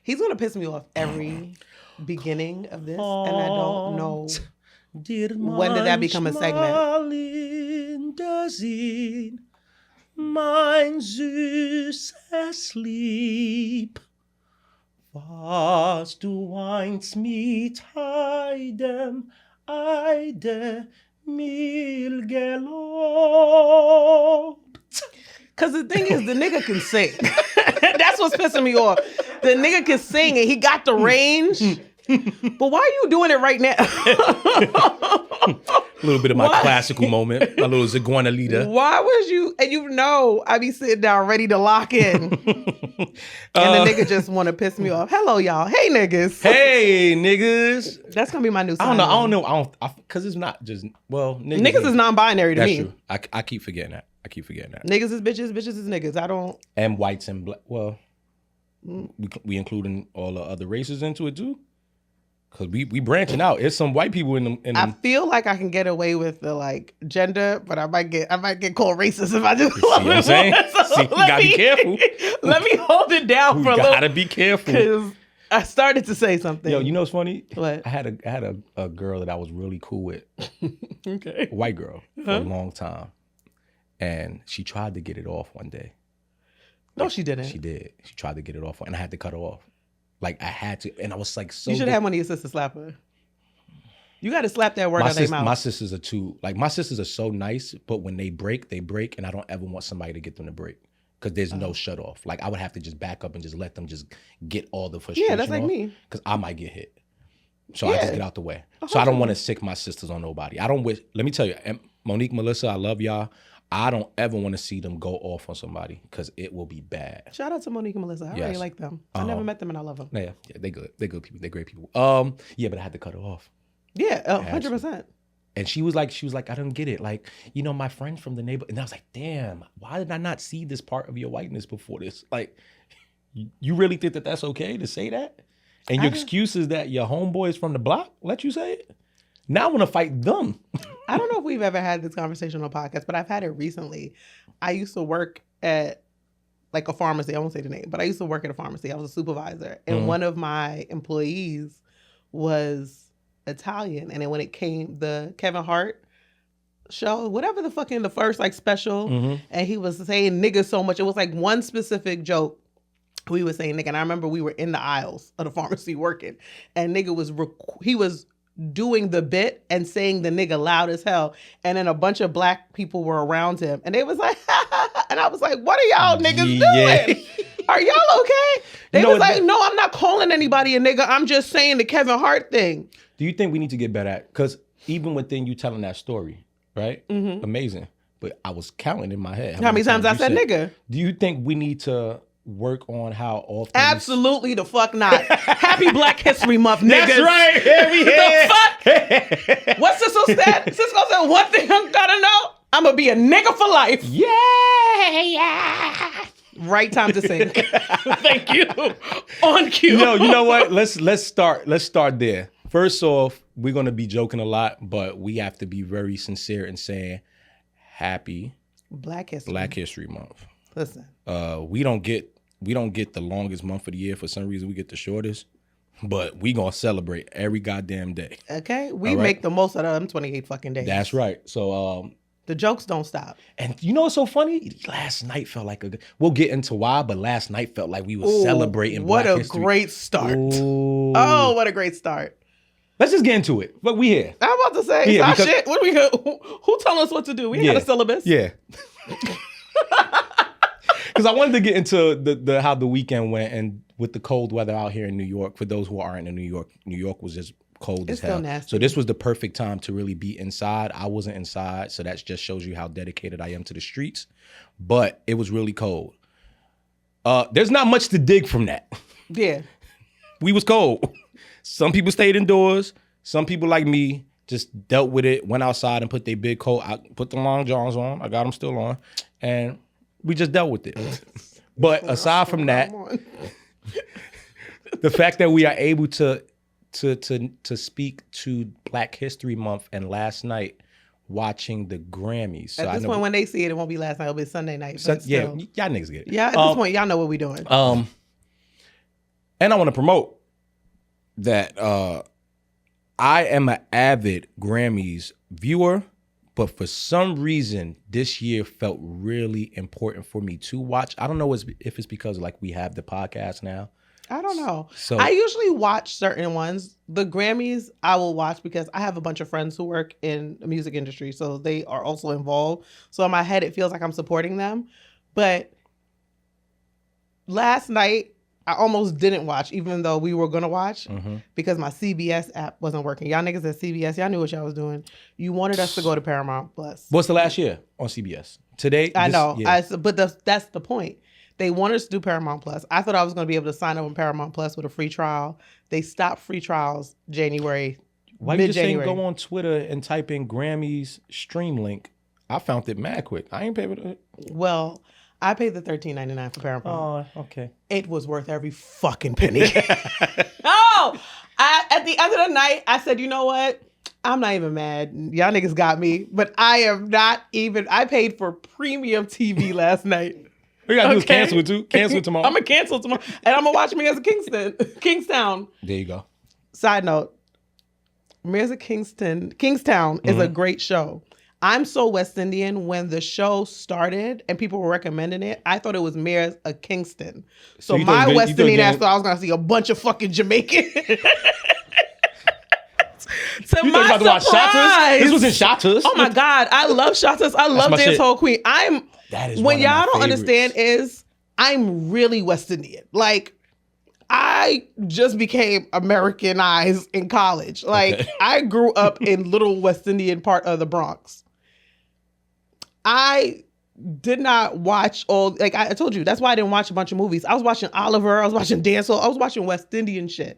He's gonna piss me off every beginning of this, and I don't know when did that become a segment. Does it mein Süß asleep? Was du weinst mit Heidem, Eide mir gelobt. Cause the thing is, the nigga can sing. That's what's pissing me off. The nigga can sing and he got the range. But why are you doing it right now? A little bit of my classical moment, my little Ziguanalita. Why was you, and you know, I be sitting down ready to lock in. And the nigga just want to piss me off. Hello, y'all. Hey, niggas. Hey, niggas. That's going to be my new sign. I don't know. Because it's not just, well, niggas is non-binary to me. That's true. I keep forgetting that. Niggas is bitches, bitches is niggas. I don't. And whites and black. Well, we including all the other races into it too. Cause we branching out. It's some white people in them. I feel like I can get away with the like gender, but I might get called racist if I do. See what I'm saying? So you gotta be careful. Let me hold it down for a little. Gotta be careful. Cause I started to say something. Yo, you know what's funny? What? I had a girl that I was really cool with. Okay. A white girl for a long time, and she tried to get it off one day. No, she didn't. She did. She tried to get it off, and I had to cut her off. Like I had to, and I was like, so. You should have one of your sisters slap her. You got to slap that word out of their mouth. My sisters are too, like my sisters are so nice, but when they break, and I don't ever want somebody to get them to break because there's no shut off. Like I would have to just back up and just let them just get all the frustration. Yeah, that's like me. Because I might get hit, so I just get out the way. So I don't want to sick my sisters on nobody. I don't wish. Let me tell you, Monique, Melissa, I love y'all. I don't ever want to see them go off on somebody because it will be bad. Shout out to Monique and Melissa. I really like them. I never met them and I love them. Yeah, they good. They're good people. They're great people. Yeah, but I had to cut her off. Yeah, 100%. And she was like, I don't get it. Like, you know, my friends from the neighborhood. And I was like, damn, why did I not see this part of your whiteness before this? Like, you really think that that's okay to say that? And your excuse is that your homeboys from the block let you say it? Now I want to fight them. I don't know if we've ever had this conversation on podcast, but I've had it recently. I used to work at like a pharmacy. I won't say the name, but I used to work at a pharmacy. I was a supervisor. And one of my employees was Italian. And then when it came, the Kevin Hart show, whatever the fucking, the first like special, and he was saying nigga so much. It was like one specific joke. We was saying nigga. And I remember we were in the aisles of the pharmacy working. And nigga was, he was doing the bit and saying the nigga loud as hell, and then a bunch of black people were around him and they was like and I was like, what are y'all niggas doing? Are y'all okay? They was like, no, I'm not calling anybody a nigga, I'm just saying the Kevin Hart thing. Do you think we need to get better at, because even within you telling that story, right? Amazing, but I was counting in my head how many times I said nigga. Do you think we need to work on how often? Absolutely the fuck not. Happy Black History Month, niggas. That's right. The fuck? What Cisco said? Cisco said, one thing I gotta know, I'm gonna be a nigga for life. Yeah. Right time to sing. Thank you. On cue. Yo, you know what? Let's start there. First off, we're gonna be joking a lot, but we have to be very sincere in saying happy Black History Month. Listen. We don't get the longest month of the year. For some reason, we get the shortest. But we gonna celebrate every goddamn day. Okay? We make the most out of them 28 fucking days. That's right. So the jokes don't stop. And you know what's so funny? Last night felt like we'll get into why, but last night felt like we were celebrating Black History. What a great start. Ooh. Oh, what a great start. Let's just get into it. But we here. I'm about to say, it's our shit. What do we go? Who telling us what to do? We ain't got a syllabus. Yeah. Because I wanted to get into the how the weekend went, and with the cold weather out here in New York. For those who aren't in New York was just cold as hell. Still nasty. So this was the perfect time to really be inside. I wasn't inside, so that just shows you how dedicated I am to the streets. But it was really cold. There's not much to dig from that. Yeah. We was cold. Some people stayed indoors. Some people like me just dealt with it, went outside and put their big coat. I put the long johns on. I got them still on. And we just dealt with it. But aside from that, the fact that we are able to speak to Black History Month, and last night watching the Grammys. So at this point, when they see it, it won't be last night. It'll be Sunday night. Yeah, y'all niggas get it. Yeah, at this point, y'all know what we doing. And I want to promote that I am an avid Grammys viewer, but for some reason, this year felt really important for me to watch. I don't know if it's because like we have the podcast now. I don't know. So I usually watch certain ones. The Grammys I will watch because I have a bunch of friends who work in the music industry, so they are also involved. So in my head, it feels like I'm supporting them. But last night, I almost didn't watch, even though we were going to watch, because my CBS app wasn't working. Y'all niggas at CBS, y'all knew what y'all was doing. You wanted us to go to Paramount Plus. What's the last year on CBS? Today? I know, but that's the point. They wanted us to do Paramount Plus. I thought I was going to be able to sign up on Paramount Plus with a free trial. They stopped free trials January. Why you just saying go on Twitter and type in Grammys stream link? I found it mad quick. I ain't paid for it. Well, I paid the $13.99 for Paramount. Oh, okay. It was worth every fucking penny. No! At the end of the night, I said, you know what? I'm not even mad. Y'all niggas got me. But I am not even... I paid for premium TV last night. We gotta do is cancel it too. Cancel it tomorrow. I'm gonna cancel tomorrow. And I'm gonna watch Me as a Kingstown. There you go. Side note. Me as a Kingstown is a great show. I'm so West Indian. When the show started and people were recommending it, I thought it was Mayor's of Kingston. So my West Indian ass thought I was going to see a bunch of fucking Jamaican. To you my about to watch Shotters? This was in Shotters. Oh my God. I love Shotters. I love Dancehall Queen. That is when y'all don't understand is I'm really West Indian. Like, I just became Americanized in college. Like, I grew up in little West Indian part of the Bronx. I did not watch all, like I told you, that's why I didn't watch a bunch of movies. I was watching Oliver, I was watching Dancehall, I was watching West Indian shit.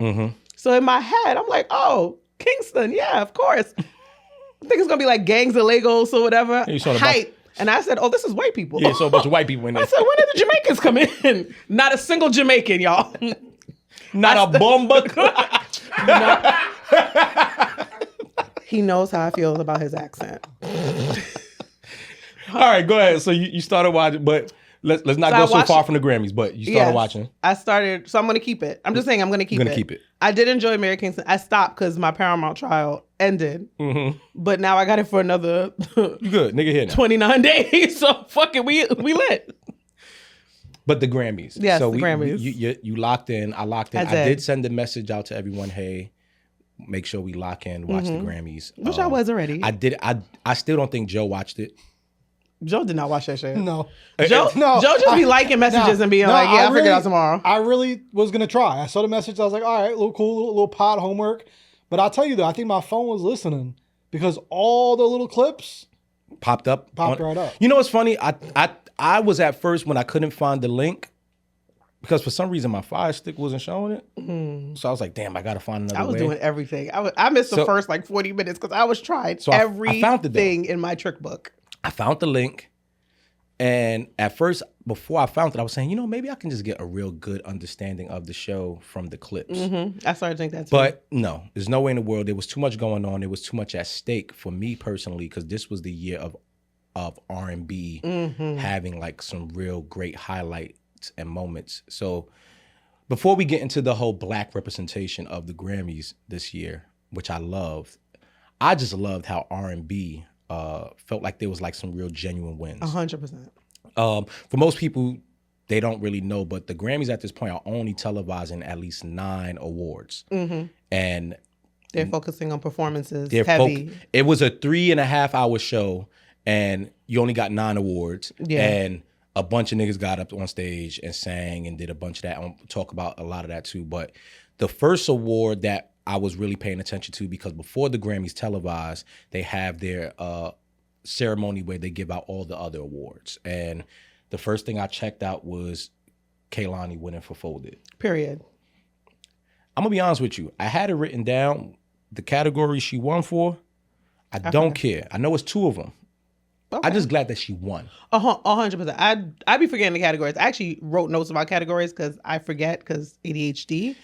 So in my head, I'm like, oh, Kingston, yeah, of course. I think it's gonna be like Gangs of Lagos or whatever. Hype. And I said, oh, this is white people. Yeah, so a bunch of white people in there. I said, when did the Jamaicans come in? Not a single Jamaican, y'all. Not a bomba. He knows how I feel about his accent. All right, go ahead. So you started watching, but let's not go so far from the Grammys, but you started watching. I started, so I'm going to keep it. I'm just saying I'm going to keep it. I did enjoy Mary Kingston. I stopped because my Paramount trial ended. But now I got it for another you good, nigga here now. 29 days. So fuck it, we lit. But the Grammys. Yes, so the Grammys. You locked in. I locked in. I did send a message out to everyone, hey, make sure we lock in, watch the Grammys. Which I was already. I did. I still don't think Joe watched it. Joe did not watch that shit. No. Joe just be liking messages and being like, yeah, I'll figure it out tomorrow. I really was going to try. I saw the message. I was like, all right, little cool, little pod homework. But I'll tell you though, I think my phone was listening because all the little clips popped right up. You know what's funny? I was at first when I couldn't find the link because for some reason my Fire Stick wasn't showing it. So I was like, damn, I got to find another way. I was doing everything. I missed the first like 40 minutes because I was trying everything in my trick book. I found the link, and at first, before I found it, I was saying, maybe I can just get a real good understanding of the show from the clips. I started to think that too. But no, there's no way in the world. There was too much going on. There was too much at stake for me personally, because this was the year of R&B having like some real great highlights and moments. So before we get into the whole black representation of the Grammys this year, which I loved, I just loved how R&B felt like there was like some real genuine wins. 100%. For most people, they don't really know, but the Grammys at this point are only televising at least 9 awards. And they're focusing on performances heavy. It was a 3.5 hour show, and you only got 9 awards. Yeah. And a bunch of niggas got up on stage and sang and did a bunch of that. I'll talk about a lot of that too. But the first award that I was really paying attention to, because before the Grammys televised, they have their ceremony where they give out all the other awards. And the first thing I checked out was Kehlani winning for Folded. Period. I'm going to be honest with you. I had it written down, the category she won for. I don't care. I know it's 2 of them. Okay. I'm just glad that she won. 100%. I'd be forgetting the categories. I actually wrote notes about categories because I forget because ADHD.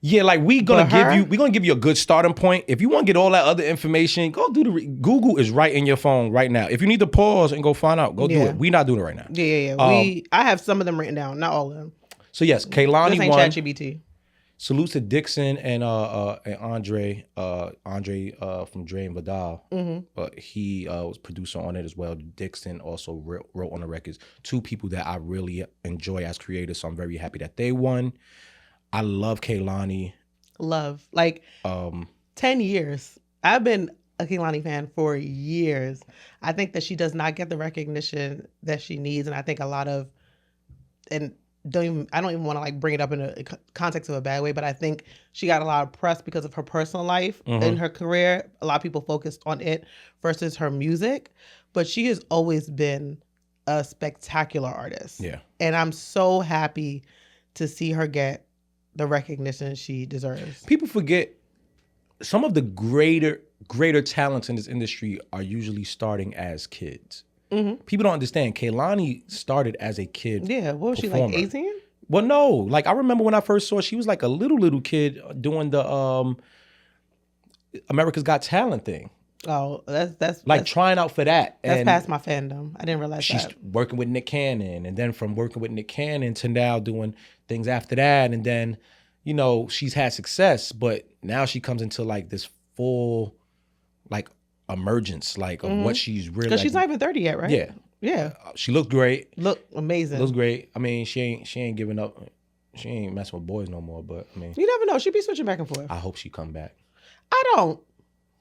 Yeah, like we're gonna give you a good starting point. If you want to get all that other information, go do Google is right in your phone right now. If you need to pause and go find out, go do it. We're not doing it right now. Yeah. I have some of them written down, not all of them. So yes, Kehlani this ain't won. ChatGPT. salute to Dixon and Andre from Dre and Vidal. He was producer on it as well. Dixon also wrote on the records. Two people that I really enjoy as creators, so I'm very happy that they won. I love Kehlani. Love. Like 10 years. I've been a Kehlani fan for years. I think that she does not get the recognition that she needs, and I think a lot of, and I don't even want to like bring it up in a context of a bad way, but I think she got a lot of press because of her personal life and her career. A lot of people focused on it versus her music, but she has always been a spectacular artist. Yeah. And I'm so happy to see her get the recognition she deserves. People forget some of the greater talents in this industry are usually starting as kids. People don't understand. Kehlani started as a kid. Yeah, what was performer. she, like 18? Well, no. Like, I remember when I first saw her, she was like a little kid doing the America's Got Talent thing. Oh, that's trying out for that. That's past my fandom. I didn't realize she's that. working with Nick Cannon, and then from working with Nick Cannon to now doing things after that, and then, you know, she's had success, but now she comes into like this full like emergence, like of what she's really. Because she's not even 30 yet, right? Yeah. Yeah. She looked great. Look amazing. Looks great. I mean, she ain't giving up. She ain't messing with boys no more. But I mean, you never know. She be switching back and forth. I hope she come back. I don't.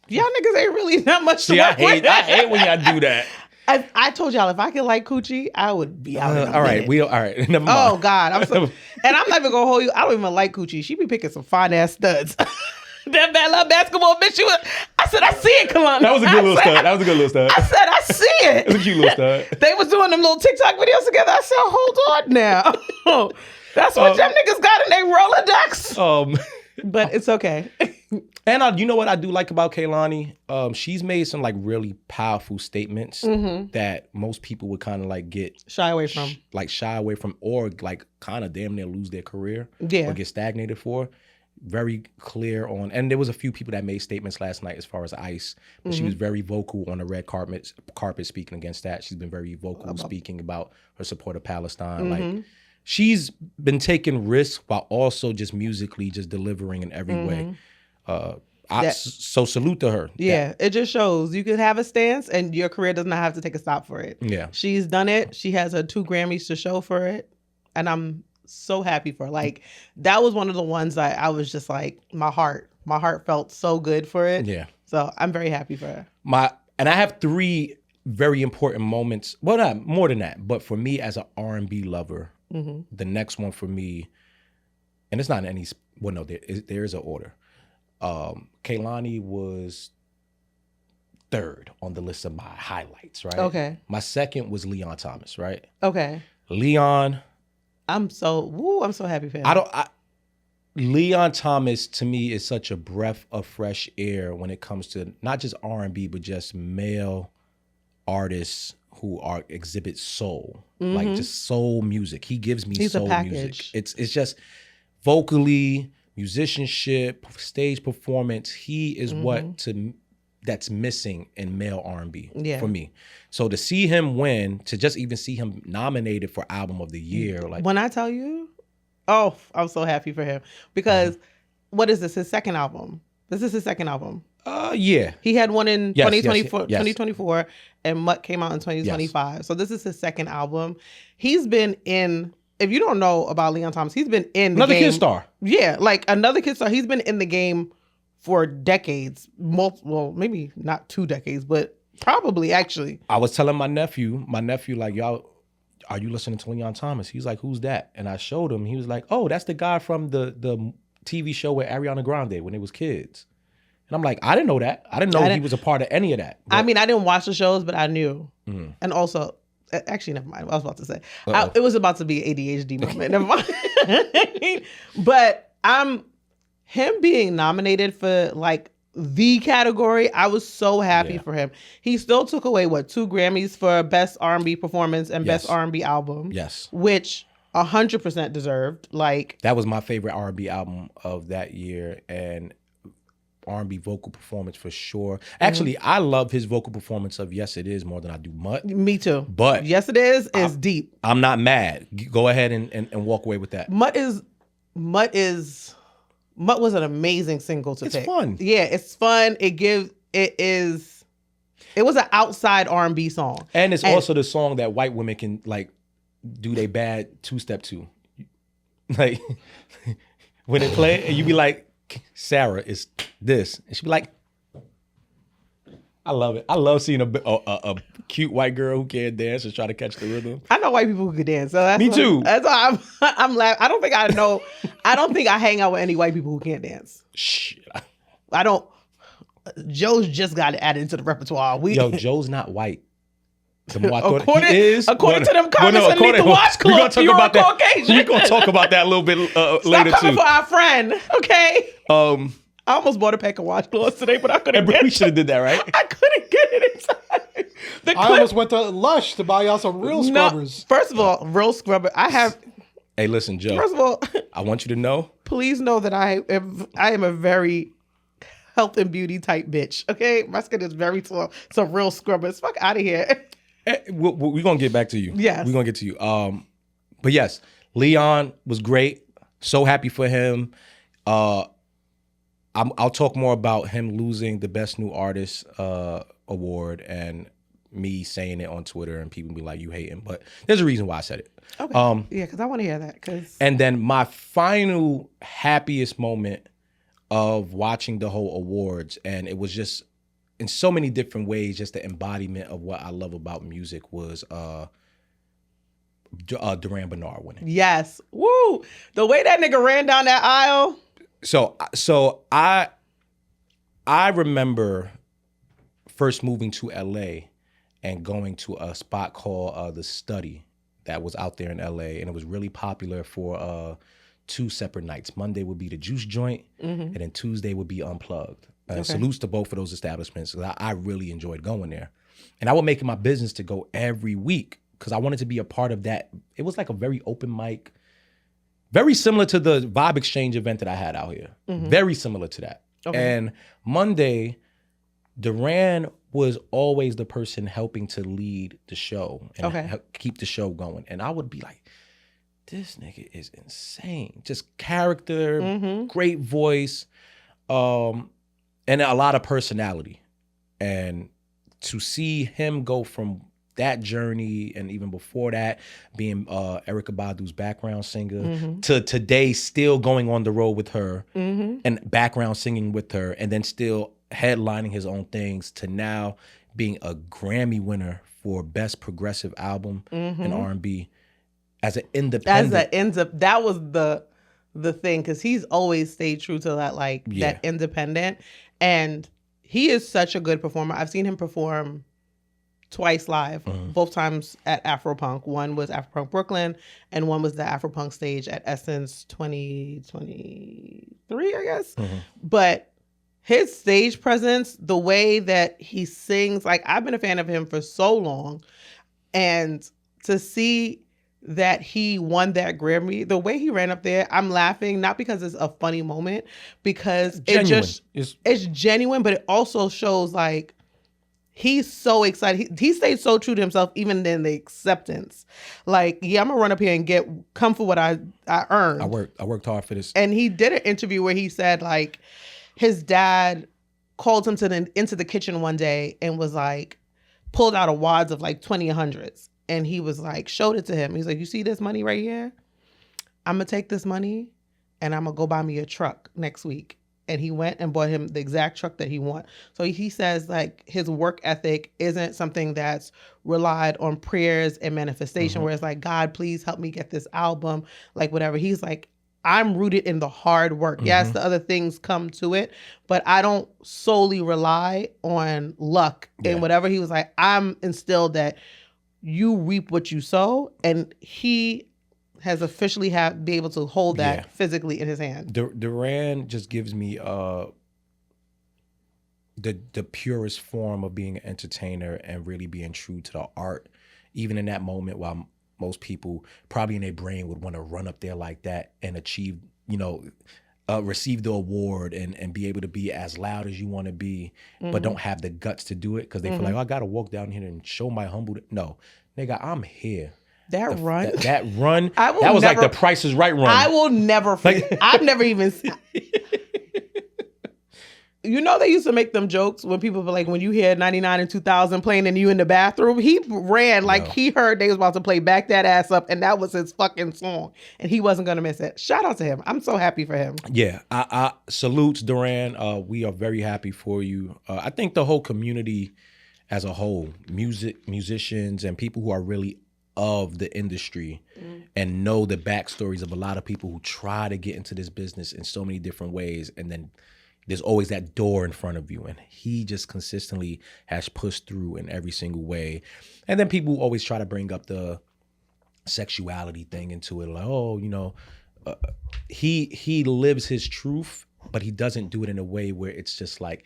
Y'all niggas ain't really that much. See, I hate when y'all do that. I told y'all if I could like coochie, I would be out. All right, all right. Never mind. Oh God, and I'm not even gonna hold you. I don't even like coochie. She be picking some fine ass studs. That bad little basketball bitch. I said, I see it. Come on. That was a good little stud. That was a good little stud. I said, I see it. It was a cute little stud. They was doing them little TikTok videos together. I said, hold on now. That's what them niggas got in their Rolodex. But it's okay. And you know what I do like about Kehlani? She's made some like really powerful statements that most people would kind of like get shy away from, or like kind of damn near lose their career, or get stagnated for. Very clear on, and there was a few people that made statements last night as far as ICE, but she was very vocal on the red carpet speaking against that. She's been very vocal speaking about her support of Palestine. Like, she's been taking risks while also just musically just delivering in every way. So salute to her. Yeah, it just shows you can have a stance and your career does not have to take a stop for it. Yeah. She's done it. She has her 2 Grammys to show for it. And I'm so happy for her. Like, that was one of the ones that I was just like, my heart felt so good for it. Yeah. So I'm very happy for her. And I have 3 very important moments. Well, not more than that, but for me as an R&B lover, the next one for me, and it's not in any, well, no, there is an order. Kehlani was 3rd on the list of my highlights, right? Okay. My 2nd was Leon Thomas, right? Okay. Leon. I'm so happy for him. Leon Thomas to me is such a breath of fresh air when it comes to not just R&B, but just male artists who exhibit soul, like just soul music. He gives me soul music. It's just vocally, musicianship, stage performance. He is that's missing in male R&B for me. So to see him win, to just even see him nominated for Album of the Year, like when I tell you, I'm so happy for him because what is this? His 2nd album. This is his 2nd album. Yeah. He had one in 2024, yes. 2024, and Mutt came out in 2025. Yes. So this is his 2nd album. He's been in. If you don't know about Leon Thomas, he's been in the another game. Kid star. Yeah, like another kid star. He's been in the game for decades, well, maybe not 2 decades, but probably actually. I was telling my nephew, like, y'all, are you listening to Leon Thomas? He's like, who's that? And I showed him. He was like, oh, that's the guy from the TV show with Ariana Grande when they was kids. And I'm like, I didn't know that. I didn't know he was a part of any of that. But, I mean, I didn't watch the shows, but I knew. And also, actually, never mind. I was about to say. It was about to be an ADHD moment. Never mind. But him being nominated for like the category, I was so happy for him. He still took away 2 Grammys for Best R&B Performance and Best R&B Album. Yes. Which 100% deserved. Like, that was my favorite R&B album of that year, and R&B vocal performance for sure. Actually, I love his vocal performance of Yes It Is more than I do Mutt. Me too. But Yes It Is deep. I'm not mad. Go ahead and walk away with that. Mutt is Mutt was an amazing single to pick. It's fun. Yeah, it's fun. It was an outside R&B song. And it's also the song that white women can like do they bad two-step to. Like when they play and you be like, Sarah is this. And she be like, I love it. I love seeing a cute white girl who can't dance and try to catch the rhythm. I know white people who can dance. So Me too. That's why I'm laughing. I don't think I hang out with any white people who can't dance. Shit. I don't. Joe's just got it added into the repertoire. Yo, Joe's not white. The more I thought according he is. According to them comments underneath the washcloth, you're a Caucasian. We're going to talk about that a little bit later, Stop coming too. for our friend, okay? I almost bought a pack of washcloths today, but I couldn't get it. We should have did that, right? I couldn't get it inside. I almost went to Lush to buy y'all some real scrubbers. First of all, real scrubber. Hey, listen, Joe. First of all, I want you to know. Please know that I am a very health and beauty type bitch, okay? My skin is very tall. Some real scrubbers. Fuck out of here. We're going to get back to you. Yes. We're going to get to you. But yes, Leon was great. So happy for him. I'll talk more about him losing the Best New Artist award and me saying it on Twitter and people be like, you hate him. But there's a reason why I said it. Okay. Yeah, because I want to hear that. And then my final happiest moment of watching the whole awards, and it was just in so many different ways, just the embodiment of what I love about music was Duran Bernard winning. Yes. Woo! The way that nigga ran down that aisle. So I remember first moving to LA and going to a spot called The Study that was out there in LA, and it was really popular for 2 separate nights. Monday would be the juice joint, and then Tuesday would be Unplugged. Salutes to both of those establishments. I really enjoyed going there. And I would make it my business to go every week because I wanted to be a part of that. It was like a very open mic, very similar to the Vibe Exchange event that I had out here. Very similar to that. Okay. And Monday, Duran was always the person helping to lead the show and keep the show going. And I would be like, this nigga is insane. Just character, great voice, and a lot of personality. And to see him go from that journey and even before that, being Erykah Badu's background singer, to today still going on the road with her and background singing with her, and then still headlining his own things, to now being a Grammy winner for Best Progressive Album in R&B. As an independent. That was the thing, because he's always stayed true to that, that independent. And he is such a good performer. I've seen him perform twice live, both times at Afropunk. One was Afropunk Brooklyn, and one was the Afropunk stage at Essence 2023, I guess. But his stage presence, the way that he sings, I've been a fan of him for so long. And to see that he won that Grammy, the way he ran up there, I'm laughing, not because it's a funny moment, because it's genuine, but it also shows he's so excited. He stayed so true to himself, even in the acceptance. I'm gonna run up here and come for what I earned. I worked hard for this. And he did an interview where he said his dad called him into the kitchen one day and was pulled out a wads of 20 hundreds. And he was showed it to him. He's like, you see this money right here? I'm going to take this money and I'm going to go buy me a truck next week. And he went and bought him the exact truck that he want. So he says his work ethic isn't something that's relied on prayers and manifestation, where it's God, please help me get this album, whatever. He's I'm rooted in the hard work. Yes, the other things come to it, but I don't solely rely on luck and whatever. He was I'm instilled that you reap what you sow, and he has officially be able to hold that physically in his hand. Duran just gives me the purest form of being an entertainer and really being true to the art, even in that moment while most people probably in their brain would want to run up there like that and achieve, receive the award and be able to be as loud as you want to be, but don't have the guts to do it because they feel I got to walk down here and show my humble. No, nigga, I'm here. That run? That run. I will that was never- like the Price is Right run. I will never forget. I've never even. You know, they used to make them jokes when people were like, when you hear 99 and 2000 playing and you in the bathroom, he ran like he heard they was about to play Back That Ass Up, and that was his fucking song, and he wasn't going to miss it. Shout out to him. I'm so happy for him. Yeah, I salutes Duran. We are very happy for you. I think the whole community as a whole, musicians and people who are really of the industry and know the backstories of a lot of people who try to get into this business in so many different ways, and then there's always that door in front of you, and he just consistently has pushed through in every single way. And then people always try to bring up the sexuality thing into it, like, oh, you know, he lives his truth, but he doesn't do it in a way where it's just like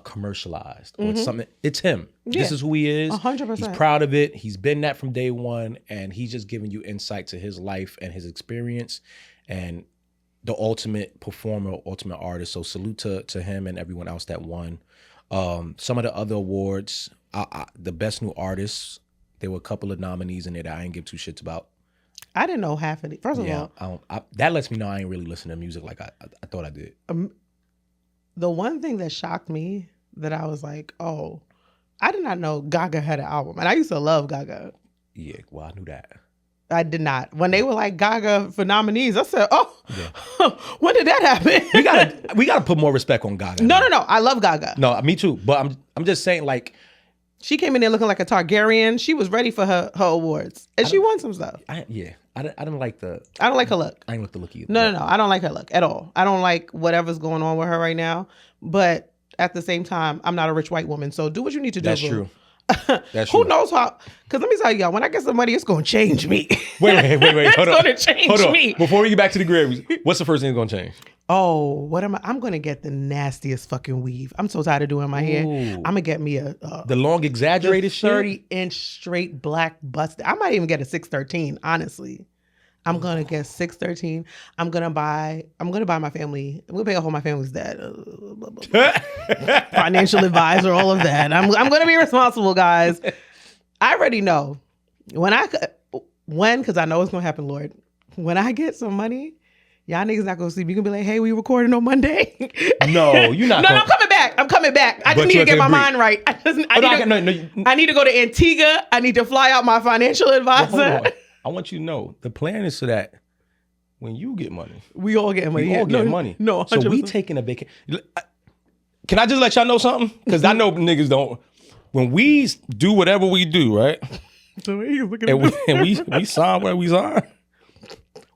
commercialized or it's something. It's him. Yeah. This is who he is. 100%. He's proud of it. He's been that from day one, and he's just giving you insight to his life and his experience, and the ultimate performer, ultimate artist. So salute to him and everyone else that won. Some of the other awards, the best new artists, there were a couple of nominees in there that I didn't give two shits about. I didn't know half of it. First of all, that lets me know I ain't really listening to music like I thought I did. The one thing that shocked me that I was like, oh, I did not know Gaga had an album, and I used to love Gaga. Yeah, well, I knew that. I did not. When they were like Gaga for nominees, I said, "Oh, when did that happen?" we gotta put more respect on Gaga. No. I love Gaga. No, me too. But I'm just saying, like, she came in there looking like a Targaryen. She was ready for her awards, and she won some stuff. I don't like the. I don't like her look. I ain't like the look either. No. I don't like her look at all. I don't like whatever's going on with her right now. But at the same time, I'm not a rich white woman, so do what you need to do. That's true. That's Who true. knows how? Because let me tell y'all, when I get some money, it's going to change me. Wait. It's Hold on. going to change me. Before we get back to the Grammys, what's the first thing that's gonna change? Oh, what am I? I'm going to get the nastiest fucking weave. I'm so tired of doing my hair. Ooh. I'm going to get me The long exaggerated shit? 30-inch straight black busted. I might even get a 613, honestly. I'm going to get 613. I'm going to buy my family. I'm going to pay off all my family's debt. Financial advisor, all of that. I'm going to be responsible, guys. I already know because I know it's going to happen, Lord. When I get some money, y'all niggas not going to see me. You can be like, hey, we recording on Monday. No, you're not. No, I'm coming back. I just need to get my mind right. I need to go to Antigua. I need to fly out my financial advisor. I want you to know the plan is so that when you get money, we all get money. We all get money. No, 100%. So we taking a vacation. Can I just let y'all know something? Because I know niggas don't. When we do whatever we do, right? and we sign where we sign.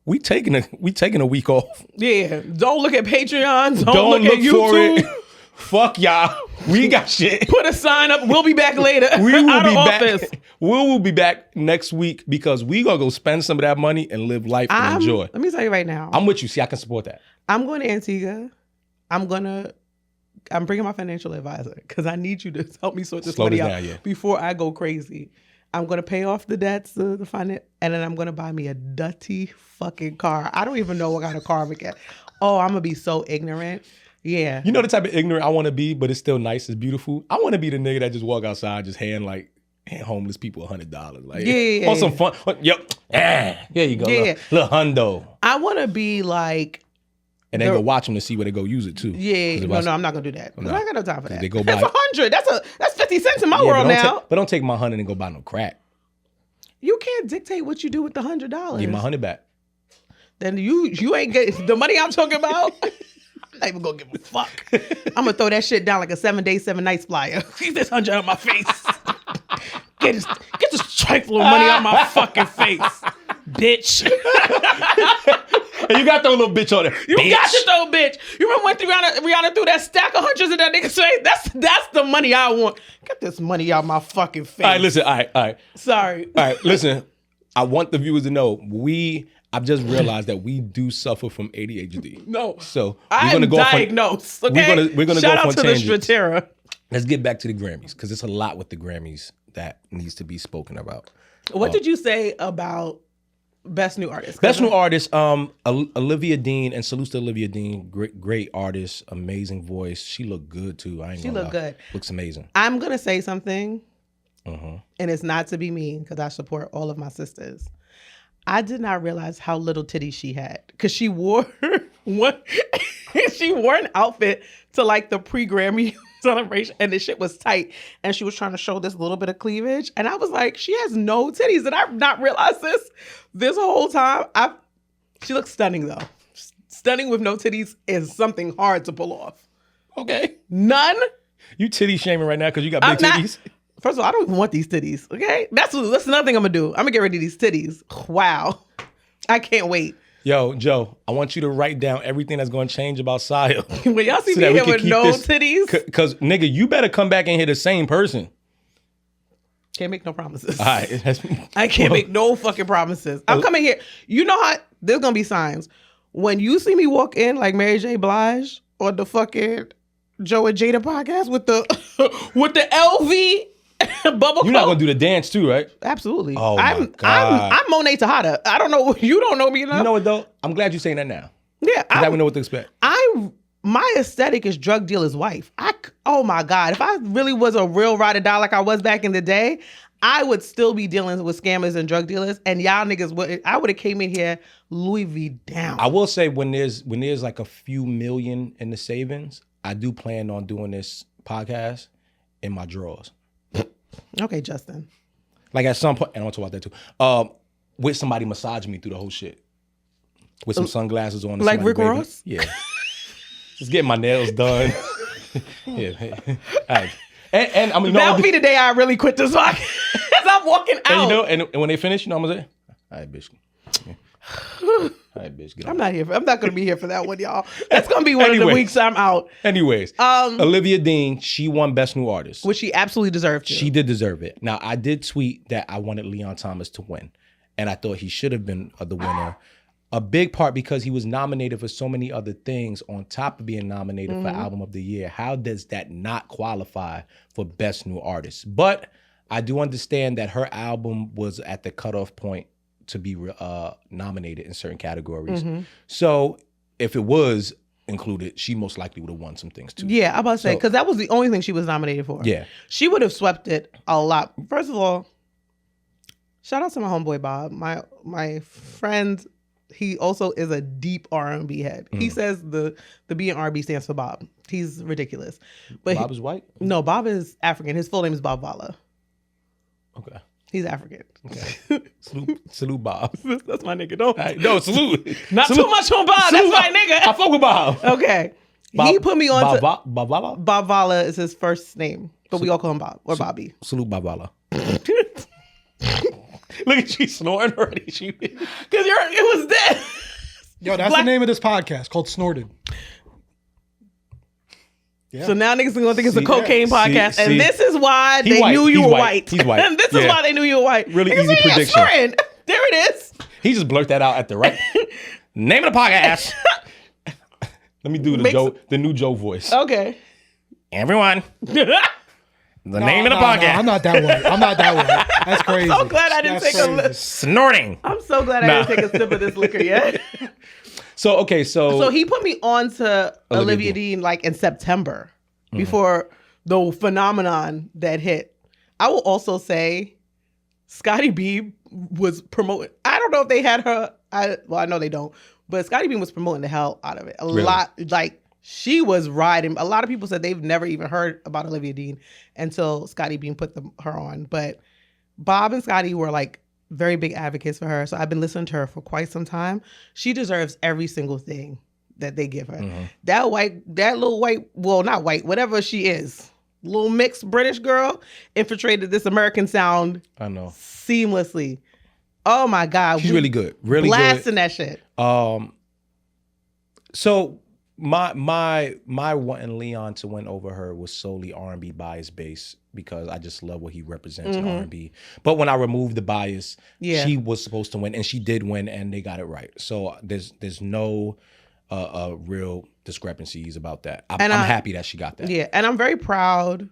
We taking a week off. Yeah. Don't look at Patreon. Don't look at YouTube. For it. Fuck y'all. We got shit. Put a sign up. We'll be back later. We will Out be of back. office. We will be back next week because we gonna go spend some of that money and live life and enjoy. Let me tell you right now. I'm with you. See, I can support that. I'm going to Antigua. I'm bringing my financial advisor because I need you to help me sort this money out before I go crazy. I'm going to pay off the debts, the finance, and then I'm going to buy me a dirty fucking car. I don't even know what kind of car I'm going to get. Oh, I'm going to be so ignorant. Yeah. You know the type of ignorant I want to be, but it's still nice, it's beautiful? I want to be the nigga that just walk outside, just hand homeless people $100. Like, on some fun. Yep. There you go. Yeah. Little hundo. I want to be like. And then go watch them to see where they go use it too. Yeah. No, I'm not going to do that. No. I got no time for that. They go that's buy 100. That's 50 cents in my world now. But don't take my 100 and go buy no crack. You can't dictate what you do with the $100. Give my 100 back. Then you ain't get the money I'm talking about. I'm not even gonna give a fuck. I'm gonna throw that shit down like a 7 days, 7 nights flyer. Keep this 100 on my face. Get this trifle of money out my fucking face, bitch. And you got that little bitch on there. You got to throw, bitch. You remember when Rihanna threw that stack of hundreds in that nigga's face? That's the money I want. Get this money out my fucking face. All right, listen. All right. Sorry. All right, listen. I want the viewers to know I've just realized that we do suffer from ADHD. No. So I'm diagnosed. Okay. We're gonna Shout go out on to tangents. the Stratera. Let's get back to the Grammys because it's a lot with the Grammys that needs to be spoken about. What did you say about Best New Artist? Best New Artist, Olivia Dean, and salute to Olivia Dean. Great artist, amazing voice. She looked good too. She looked good. Looks amazing. I'm gonna say something. Mm-hmm. And it's not to be mean because I support all of my sisters. I did not realize how little titties she had because she wore she wore an outfit to like the pre-Grammy celebration and the shit was tight and she was trying to show this little bit of cleavage and I was like, she has no titties. Did I not realize this whole time? She looks stunning though. Stunning with no titties is something hard to pull off. Okay. None? You titty shaming right now because you got big titties? First of all, I don't even want these titties, okay? That's another thing I'm going to do. I'm going to get rid of these titties. Wow. I can't wait. Yo, Joe, I want you to write down everything that's going to change about Sio. When y'all see me here with no titties. Because, nigga, you better come back and hit the same person. Can't make no promises. All right. I can't make no fucking promises. I'm coming here. You know how, there's going to be signs. When you see me walk in like Mary J. Blige or the fucking Joe and Jada podcast with the LV bubble. You're not gonna do the dance too, right? Absolutely. Oh my God. I'm Monet Tejada. I don't know. You don't know me enough. You know what though? I'm glad you're saying that now. Yeah, I don't know what to expect. My aesthetic is drug dealer's wife. Oh my God. If I really was a real ride or die like I was back in the day, I would still be dealing with scammers and drug dealers. And y'all niggas I would have came in here Louis V down. I will say when there's like a few million in the savings, I do plan on doing this podcast in my drawers. Okay, Justin. Like at some point, and I want to talk about that too. With somebody massaging me through the whole shit. With some sunglasses on. Like Rick Ross? Yeah. Just getting my nails done. Yeah. All right. And I mean, that'll be the day I really quit this podcast. As I'm walking out. And you know, and when they finish, you know what I'm gonna say? All right, bitch. Yeah. All right, bitch. Get I'm not going to be here for that one, y'all. That's going to be one of the weeks I'm out. Anyways, Olivia Dean, she won Best New Artist, which she absolutely deserved to. She did deserve it. Now, I did tweet that I wanted Leon Thomas to win, and I thought he should have been the winner. A big part because he was nominated for so many other things on top of being nominated for Album of the Year. How does that not qualify for Best New Artist? But I do understand that her album was at the cutoff point to be nominated in certain categories. So if it was included, she most likely would have won some things too. Yeah, I'm about to say, because that was the only thing she was nominated for. Yeah. She would have swept it a lot. First of all, shout out to my homeboy Bob. My friend, he also is a deep R&B head. He says the B in R&B stands for Bob. He's ridiculous. But Bob is white? No, Bob is African. His full name is Bob Vala. Okay. He's African. Okay. Salute Bob. That's my nigga. Don't. No, salute. Not salute. too much on Bob. Salute. That's my nigga. I fuck with Bob. Okay. Bob, he put me on Bob Vala? Bob Vala is his first name, but we all call him Bob or Bobby. Salute Bob Vala. Look at you snoring already. Because it was dead. Yo, that's the name of this podcast called Snorted. Yeah. So now niggas are gonna think it's a cocaine podcast, and this is why they knew you were white. He's white. And this is why they knew you were white. Really easy prediction. There it is. He just blurted that out at the right name of the podcast. Let me do the new Joe voice. Okay. Everyone. The name of the podcast. No, I'm not that way. That's crazy. I'm so glad I didn't take a lip. Snorting. I'm so glad I didn't take a sip of this liquor yet. So he put me on to Olivia Dean like in September before the phenomenon that hit. I will also say Scotty B was promoting. I don't know if they had her. I know they don't, but Scotty B was promoting the hell out of it. A lot, like she was riding. A lot of people said they've never even heard about Olivia Dean until Scotty Beam put her on. But Bob and Scotty were like very big advocates for her. So I've been listening to her for quite some time. She deserves every single thing that they give her. That little white, well, not white, whatever she is, little mixed British girl infiltrated this American sound. I know. Seamlessly. Oh my God. She's really good. Really blasting good. That shit. So my wanting Leon to win over her was solely R&B bias based because I just love what he represents in R&B. But when I removed the bias, she was supposed to win, and she did win, and they got it right. So there's no real discrepancies about that. I'm happy that she got that. Yeah, and I'm very proud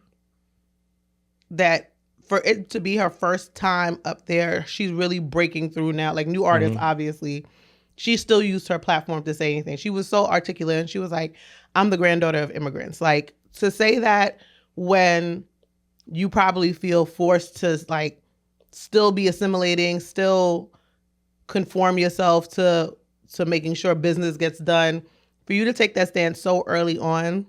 that for it to be her first time up there, she's really breaking through now. Like new artists, obviously. She still used her platform to say anything. She was so articulate, and she was like, I'm the granddaughter of immigrants. Like, to say that when you probably feel forced to like still be assimilating, still conform yourself to making sure business gets done. For you to take that stance so early on,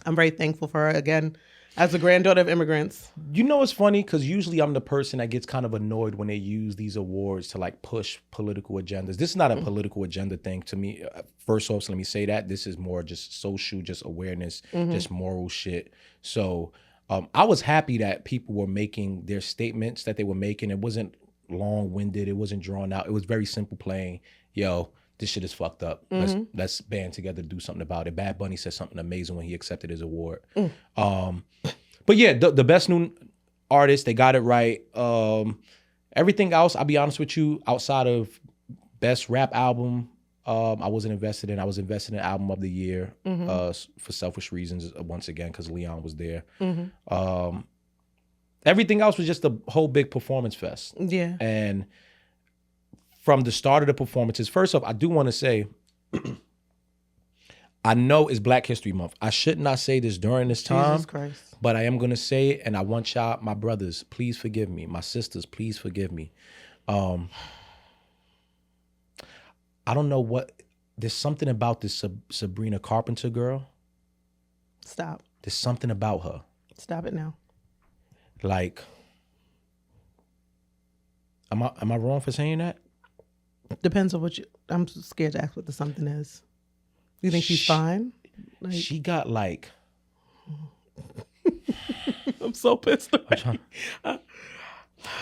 I'm very thankful for her. Again, as a granddaughter of immigrants. You know, it's funny because usually I'm the person that gets kind of annoyed when they use these awards to like push political agendas. This is not a political agenda thing to me. First off, so let me say that this is more just social, just awareness, just moral shit. So I was happy that people were making their statements that they were making. It wasn't long-winded. It wasn't drawn out. It was very simple, plain. Yo, this shit is fucked up. Let's band together to do something about it. Bad Bunny said something amazing when he accepted his award. But yeah, the best new artist, they got it right. Everything else, I'll be honest with you, outside of best rap album, I wasn't invested in. I was invested in album of the year for selfish reasons, once again, because Leon was there. Everything else was just a whole big performance fest. Yeah. And from the start of the performances, first off, I do want to say, I know it's Black History Month. I should not say this during this time, Jesus Christ. but I am going to say it, and I want y'all, my brothers, please forgive me. My sisters, please forgive me. I don't know what, there's something about this Sabrina Carpenter girl. Stop. There's something about her. Stop it now. Like, am I wrong for saying that? Depends on what you, I'm scared to ask what the something is. You think she's fine? Like, She got like, I'm so pissed.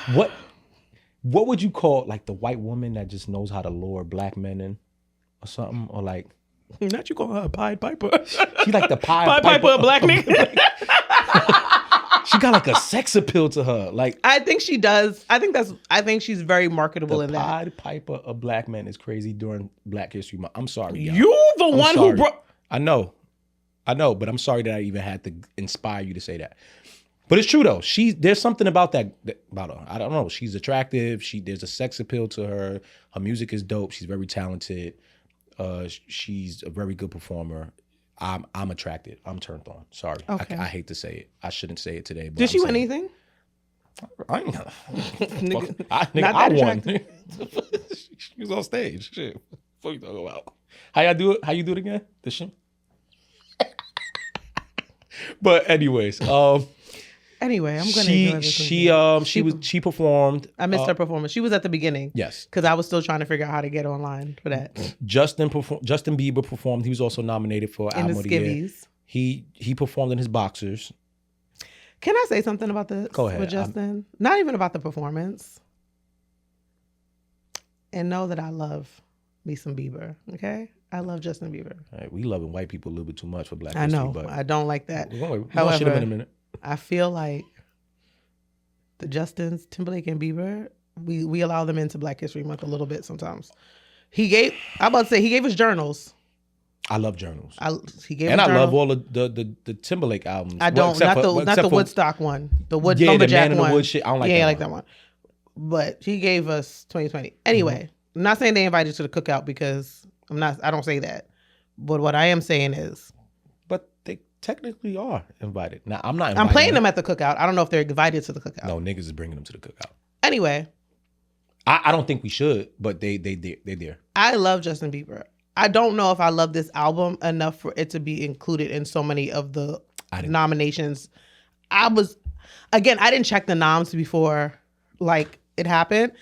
what would you call like the white woman that just knows how to lure black men in or something? Or like, not you call her a Pied Piper. she like the Pied Piper, a black nigga. She got like a sex appeal to her. Like, I think she does. I think she's very marketable in the that. Pied Piper of black men is crazy during Black History Month. I'm sorry, y'all. You the I'm one sorry. who brought. I know, but I'm sorry that I even had to inspire you to say that. But it's true though. There's something about that about her. I don't know. She's attractive. There's a sex appeal to her. Her music is dope. She's very talented. She's a very good performer. I'm attracted. I'm turned on. Sorry. Okay. I hate to say it. I shouldn't say it today. But Did she win anything? I ain't Nigga, I won. attractive. She was on stage. Shit. What you talking about? How y'all do it? How you do it again? The shit. But anyways, anyway, I'm gonna. she performed. I missed her performance. She was at the beginning. Yes, because I was still trying to figure out how to get online for that. Justin Bieber performed. He was also nominated for In Album the of the Year. skivvies. He performed in his boxers. Can I say something about this? Go ahead. With Justin? Not even about the performance. And know that I love me some Bieber. Okay, I love Justin Bieber. All right, we loving white people a little bit too much for Black I History. know. But I don't like that. we're gonna However, shit him in a minute. I feel like the Justins, Timberlake, and Bieber, we allow them into Black History Month a little bit sometimes. He gave us journals. I love journals. He gave and us I journals. love all the Timberlake albums. I don't, not the Woodstock one, the Lumberjack the one. Wood shit. I don't like yeah, that I like that one. But he gave us 2020. Anyway, I'm not saying they invited to the cookout because I don't say that. But what I am saying is, But they technically are invited. Now I'm not. I'm playing them at the cookout. I don't know if they're invited to the cookout. No, niggas is bringing them to the cookout. Anyway, I don't think we should, but they're there. I love Justin Bieber. I don't know if I love this album enough for it to be included in so many of the nominations. I didn't check the noms before like it happened.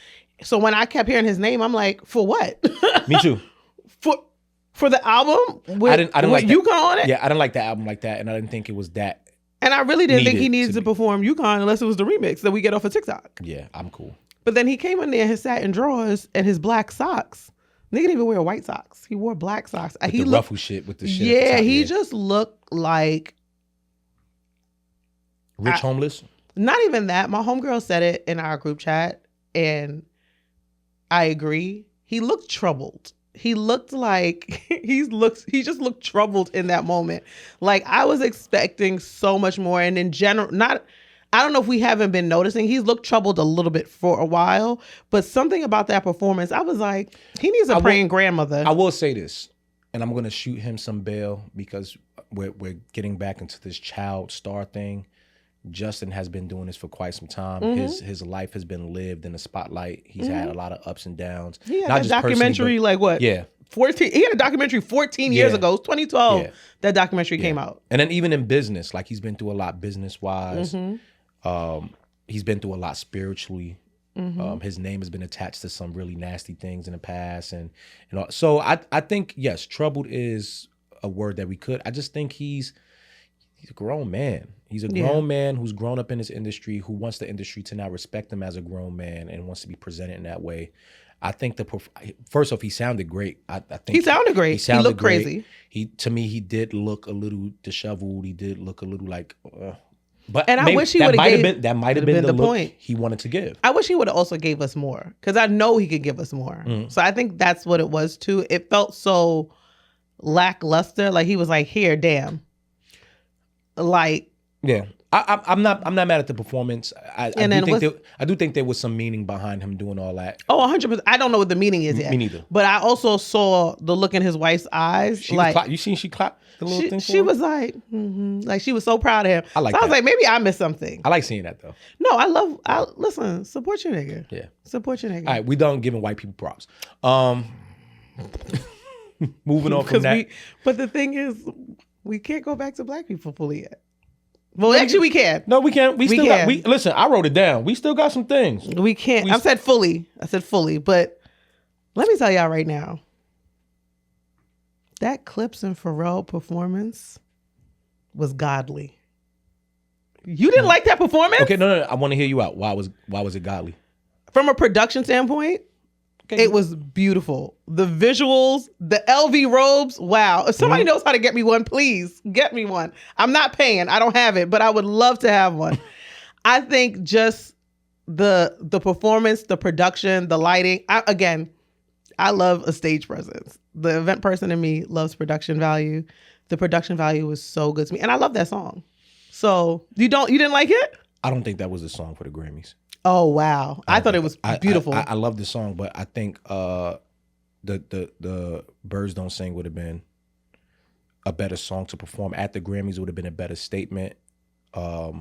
So when I kept hearing his name, I'm like, for what? Me too. For the album with, I didn't like UConn on it? Yeah, I didn't like the album like that, and I didn't think it was that. And I really didn't think he needed to to perform UConn unless it was the remix that we get off of TikTok. Yeah, I'm cool. But then he came in there in his satin drawers and his black socks. Nigga didn't even wear white socks. He wore black socks. With the ruffle shit with the shit. Yeah, at the top, he just looked like rich homeless. Not even that. My homegirl said it in our group chat, and I agree. He looked troubled. He looked like he just looked troubled in that moment. Like I was expecting so much more, and in general, I don't know if we haven't been noticing. He's looked troubled a little bit for a while, but something about that performance, I was like, he needs a praying grandmother. I will say this, and I'm going to shoot him some bail because we're getting back into this child star thing. Justin has been doing this for quite some time. His life has been lived in the spotlight. He's had a lot of ups and downs. He had Not a just documentary, personally, like what? Yeah. 14. He had a documentary 14 years Yeah. ago. It was 2012. Yeah. That documentary came out. And then even in business, like he's been through a lot business wise. He's been through a lot spiritually. His name has been attached to some really nasty things in the past, and so I think yes, troubled is a word that we could. I just think he's a grown man. He's a grown man who's grown up in this industry, who wants the industry to now respect him as a grown man and wants to be presented in that way. I think first off, he sounded great. I think He sounded great. He looked great. crazy. To me, he did look a little disheveled. He did look a little like. But And I wish he would have gave. That might have been the look point he wanted to give. I wish he would have also gave us more, because I know he could give us more. So I think that's what it was too. It felt so lackluster. Like he was like, "Here, damn." Like, yeah, I'm not mad at the performance. I do think there was some meaning behind him doing all that. oh, 100%. I don't know what the meaning is yet. Me neither. But I also saw the look in his wife's eyes. You seen she clapped the little thing for she him? was like, like she was so proud of him. I like so I was that. like, maybe I missed something. I like seeing that though. No, listen, support your nigga. Yeah. Support your nigga. All right, we done giving white people props. Moving on from that. But the thing is, we can't go back to black people fully yet. Well, actually, we can. No, we can't. We still can. got. Listen, I wrote it down. We still got some things. We can't. I said fully. But let me tell y'all right now, that Clips and Pharrell performance was godly. You didn't like that performance? Okay, no. I want to hear you out. Why was it godly? From a production standpoint, it was beautiful. The visuals, the LV robes, wow. If somebody knows how to get me one, please get me one. I'm not paying. I don't have it, but I would love to have one. I think just the performance, the production, the lighting. I love a stage presence. The event person in me loves production value. The production value was so good to me. And I love that song. So you didn't like it? I don't think that was the song for the Grammys. Oh wow! I thought it was beautiful. I love the song, but I think the Birds Don't Sing would have been a better song to perform at the Grammys. It would have been a better statement. I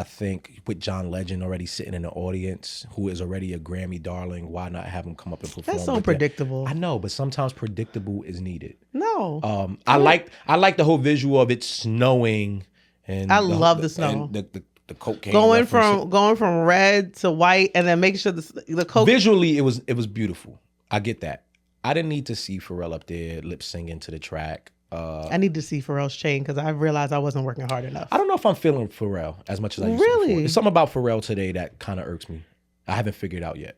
think with John Legend already sitting in the audience, who is already a Grammy darling, why not have him come up and perform? That's so predictable. I know, but sometimes predictable is needed. No, I like the whole visual of it snowing, and I love the snow. And the cocaine going from red to white, and then making sure the coke. Visually, it was beautiful. I get that. I didn't need to see Pharrell up there lip singing to the track. I need to see Pharrell's chain because I realized I wasn't working hard enough. I don't know if I'm feeling Pharrell as much as I used to before. There's something about Pharrell today that kind of irks me. I haven't figured out yet.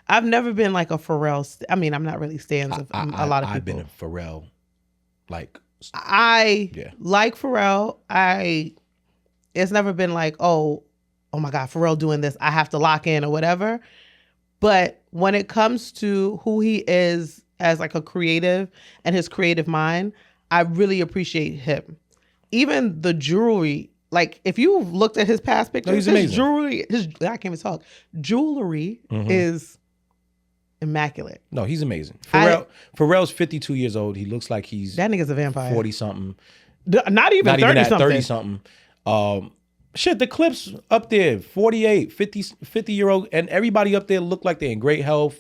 I've never been like a Pharrell. I'm not really stands of a lot of people. I've been a Pharrell, like. I like Pharrell. It's never been like, oh my God, Pharrell doing this, I have to lock in or whatever. But when it comes to who he is as like a creative and his creative mind, I really appreciate him. Even the jewelry, like if you looked at his past pictures, his jewelry, I can't even talk. Jewelry is immaculate. No, he's amazing. Pharrell's 52 years old. He looks like he's that nigga's a vampire. 40 something. Not even 30 something. 30 something. Shit, the Clips up there, 48, 50-year-old, and everybody up there look like they're in great health.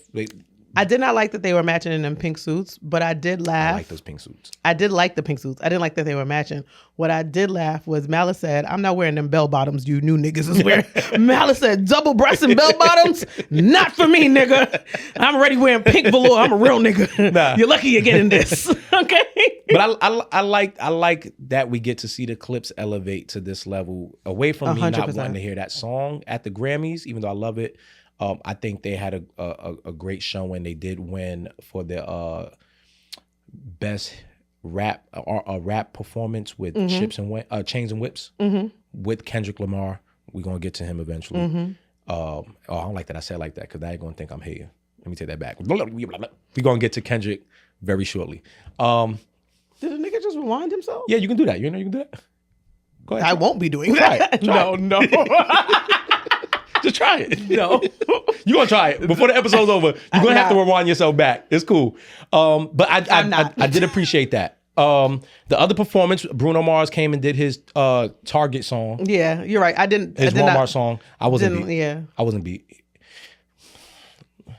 I did not like that they were matching in them pink suits, but I did laugh. I like those pink suits. I did like the pink suits. I didn't like that they were matching. What I did laugh was Malice said, I'm not wearing them bell bottoms you new niggas is wearing. Malice said, double breast and bell bottoms? Not for me, nigga. I'm already wearing pink velour. I'm a real nigga. Nah. You're lucky you're getting this. Okay? But I like that we get to see the Clips elevate to this level away from me 100%. Not wanting to hear that song at the Grammys, even though I love it. I think they had a great showing. They did win for the best rap performance with Chains and Whips with Kendrick Lamar. We're gonna get to him eventually. I don't like that I said it like that because I ain't gonna think I'm hating. Let me take that back. We're gonna get to Kendrick very shortly. Did the nigga just rewind himself? Yeah, you can do that. You know you can do that. Go ahead. I won't be doing that. Try it. No. Just try it. No. You're going to try it. Before the episode's over, you're going to have to rewind yourself back. It's cool. But I did appreciate that. The other performance, Bruno Mars came and did his Target song. Yeah, you're right. His Walmart song. I wasn't beat. Yeah. I wasn't beat.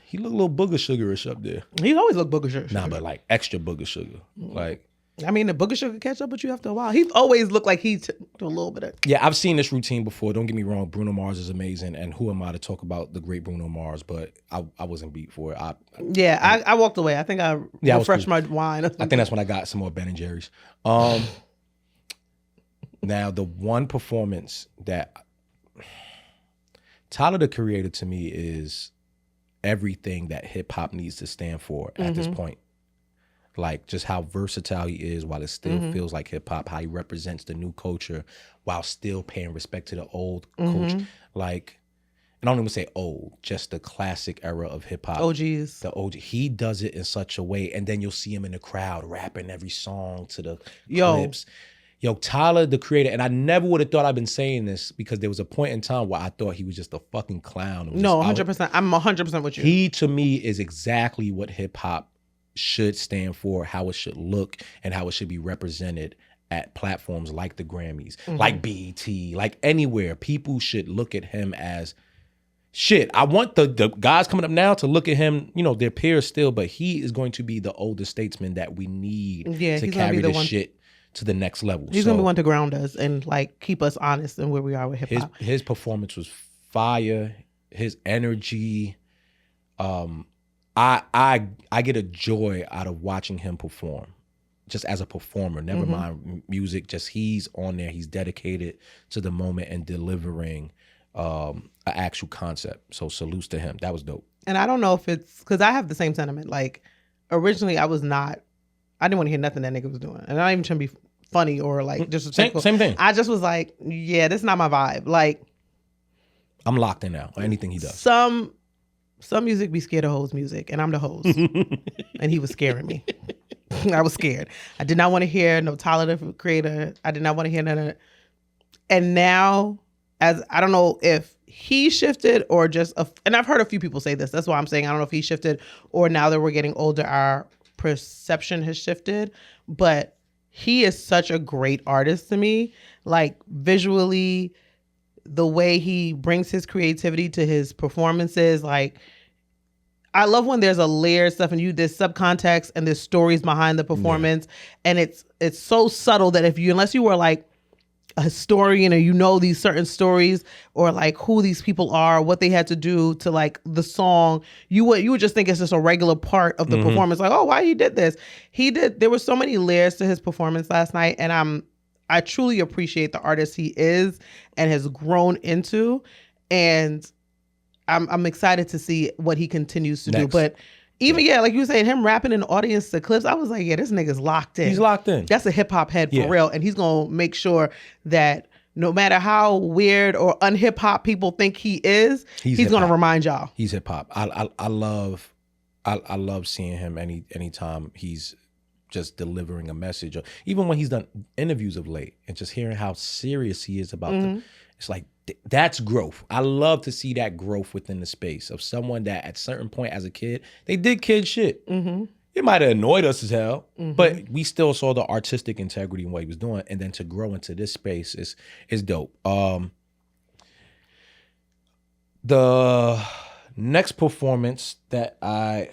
He looked a little booger sugarish up there. He always looked booger sugar. Nah, but like extra booger sugar. Like, I mean, the booger sugar catch up with you after a while. He always looked like he took a little bit of. yeah, I've seen this routine before. Don't get me wrong. Bruno Mars is amazing, and who am I to talk about the great Bruno Mars? But I wasn't beat for it. I walked away. I think I refreshed my wine. I think that's when I got some more Ben and Jerry's. Now the one performance that Tyler the Creator to me is everything that hip hop needs to stand for at this point. Like just how versatile he is while it still feels like hip hop, how he represents the new culture while still paying respect to the old culture. Like, and I don't even say old, just the classic era of hip hop. OGs. The OG. He does it in such a way, and then you'll see him in the crowd rapping every song to the clips. Yo, Tyler the Creator, and I never would have thought I'd been saying this because there was a point in time where I thought he was just a fucking clown. No, 100%. I'm 100% with you. He, to me, is exactly what hip hop should stand for, how it should look, and how it should be represented at platforms like the Grammys, like BET, like anywhere. People should look at him as shit. I want the guys coming up now to look at him, you know, their peers still, but he is going to be the older statesman that we need to carry this shit to the next level. He's gonna be one to ground us and like keep us honest in where we are with hip hop. His performance was fire. His energy. I get a joy out of watching him perform, just as a performer. Never mind music. Just he's on there. He's dedicated to the moment and delivering an actual concept. So salutes to him. That was dope. And I don't know if it's because I have the same sentiment. Like originally, I didn't want to hear nothing that nigga was doing, and I ain't even trying to be funny or like disrespectful. Same thing. I just was like, yeah, this is not my vibe. Like, I'm locked in now on anything he does. Some music be scared of hoes music, and I'm the hose. And he was scaring me. I was scared. I did not want to hear no Tyler the Creator. I did not want to hear none of it. And now, as I don't know if he shifted or just, and I've heard a few people say this. That's why I'm saying I don't know if he shifted or now that we're getting older, our perception has shifted. But he is such a great artist to me. Like visually, the way he brings his creativity to his performances, like I love when there's a layered stuff and there's subcontext and there's stories behind the performance, and it's so subtle that unless you were like a historian or you know these certain stories or like who these people are, what they had to do to like the song, you would just think it's just a regular part of the performance. Like, oh, why he did this? There were so many layers to his performance last night, and I truly appreciate the artist he is and has grown into, and I'm excited to see what he continues to do. But even like you were saying, him rapping in the audience to clips, I was like, yeah, this nigga's locked in. He's locked in. That's a hip hop head for real, and he's gonna make sure that no matter how weird or unhip hop people think he is, he's gonna remind y'all he's hip hop. I love seeing him anytime he's just delivering a message, or even when he's done interviews of late and just hearing how serious he is about them. It's like, that's growth. I love to see that growth within the space of someone that at a certain point as a kid, they did kid shit. It might have annoyed us as hell, but we still saw the artistic integrity in what he was doing. And then to grow into this space is dope. The next performance that I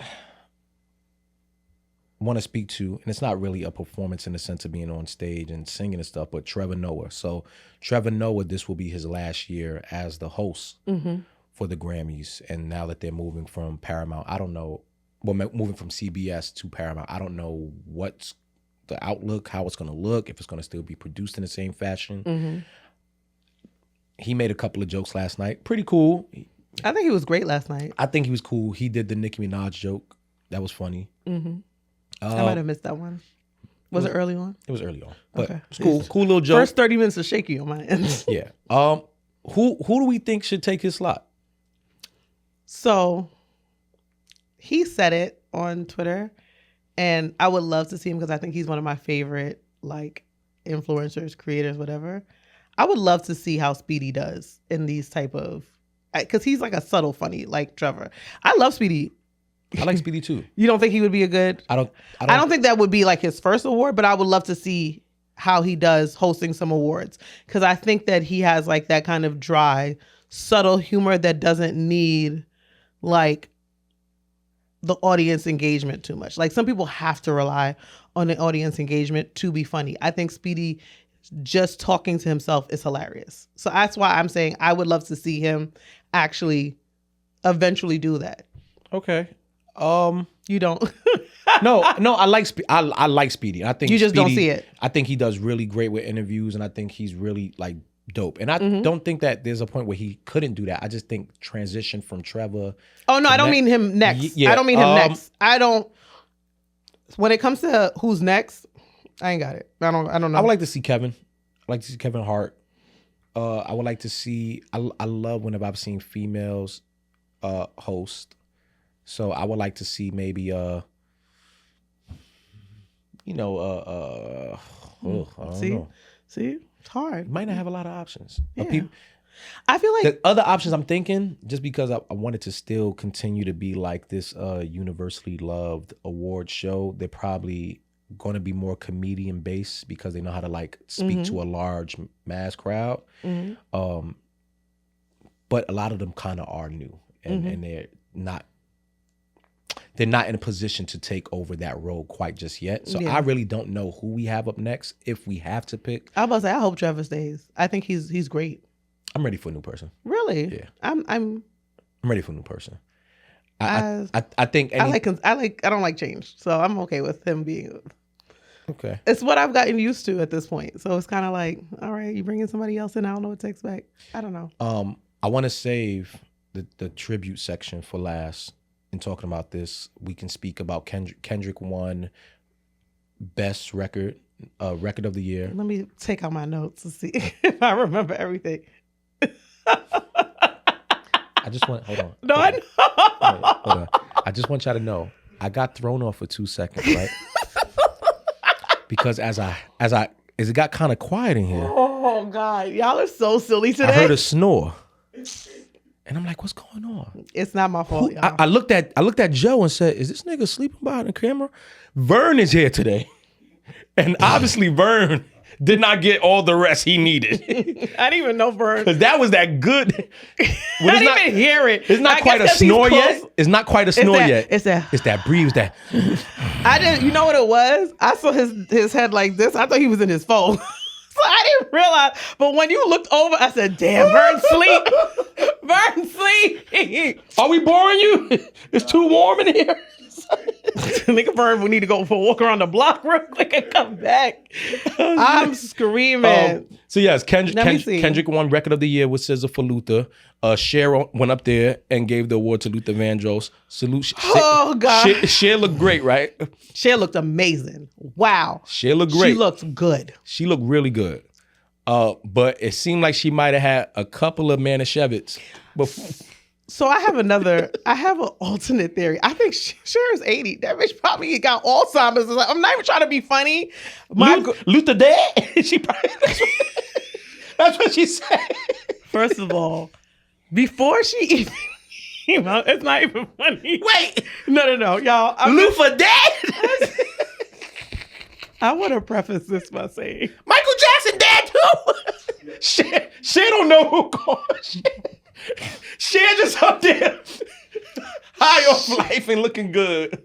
want to speak to, and it's not really a performance in the sense of being on stage and singing and stuff, but Trevor Noah. So Trevor Noah, this will be his last year as the host for the Grammys. And now that they're moving from Paramount, I don't know, moving from CBS to Paramount, I don't know what's the outlook, how it's going to look, if it's going to still be produced in the same fashion. He made a couple of jokes last night. Pretty cool. I think he was great last night. I think he was cool. He did the Nicki Minaj joke. That was funny. I might have missed that one. Was it early on? It was early on. But okay. It's cool. Cool little joke. First 30 minutes is shaky on my end. Yeah. Who do we think should take his slot? So he said it on Twitter, and I would love to see him because I think he's one of my favorite like influencers, creators, whatever. I would love to see how Speedy does in these type of, because he's like a subtle funny like Trevor. I love Speedy. I like Speedy too. You don't think he would be a good? I don't think that would be like his first award, but I would love to see how he does hosting some awards, because I think that he has like that kind of dry, subtle humor that doesn't need like the audience engagement too much. Like some people have to rely on the audience engagement to be funny. I think Speedy just talking to himself is hilarious. So that's why I'm saying I would love to see him actually eventually do that. Okay. You don't? No, I like I like Speedy. I think you just Speedy, don't see it. I think he does really great with interviews, and I think he's really like dope. And I don't think that there's a point where he couldn't do that. I just think transition from Trevor. Oh no, I don't mean him next. Yeah, I don't mean him next. I don't. When it comes to who's next, I ain't got it. I don't know. I would like to see Kevin. I like to see Kevin Hart. I would like to see. I love whenever I've seen females host. So I would like to see maybe I don't know. See, it's hard. Might not have a lot of options. Yeah. I feel like the other options I'm thinking, just because I wanted to still continue to be like this universally loved award show, they're probably going to be more comedian based because they know how to like speak to a large mass crowd. But a lot of them kind of are new, and they're not in a position to take over that role quite just yet. So I really don't know who we have up next if we have to pick. I was about to say, I hope Trevor stays. I think he's great. I'm ready for a new person. Really? Yeah. I'm ready for a new person. I think I don't like change, so I'm okay with him being. Okay. It's what I've gotten used to at this point. So it's kind of like, all right, you bring in somebody else, and I don't know what to expect. I don't know. I want to save the tribute section for last. In talking about this, we can speak about Kendrick won best record of the year. Let me take out my notes to see if I remember everything. I just want hold on. No, I know. Hold on. I just want y'all to know I got thrown off for 2 seconds, right? Because as it got kind of quiet in here. Oh God, y'all are so silly today. I heard a snore. And I'm like, what's going on? It's not my fault, y'all. I looked at Joe and said, is this nigga sleeping behind the camera? Vern is here today. And obviously Vern did not get all the rest he needed. I didn't even know Vern. Because that was that good. I didn't even hear it. It's not quite a snore yet. It's not quite a snore yet. It's that breathe. That. I didn't. You know what it was? I saw his head like this. I thought he was in his phone. So I didn't realize. But when you looked over, I said, damn, Vern sleep. Vern sleep. Are we boring you? It's too warm in here. Nigga Vern, we need to go for a walk around the block real quick and come back. I'm screaming. So yes, Kendrick won Record of the Year with SZA for Luther. Cher went up there and gave the award to Luther Vandross. Salute. Oh God. Cher looked great, right? Cher looked amazing. Wow. Cher looked great. She looked good. She looked really good. But it seemed like she might have had a couple of Manischewitz before. So I have an alternate theory. I think Cher is 80. That bitch probably got Alzheimer's. I'm not even trying to be funny. Luther dead? She probably, that's what she said. First of all, before she even came out, it's not even funny. Wait. No, y'all. Luther dead? I want to preface this by saying Michael Jackson dead too. Cher don't know who called. Cher just up there high off life and looking good.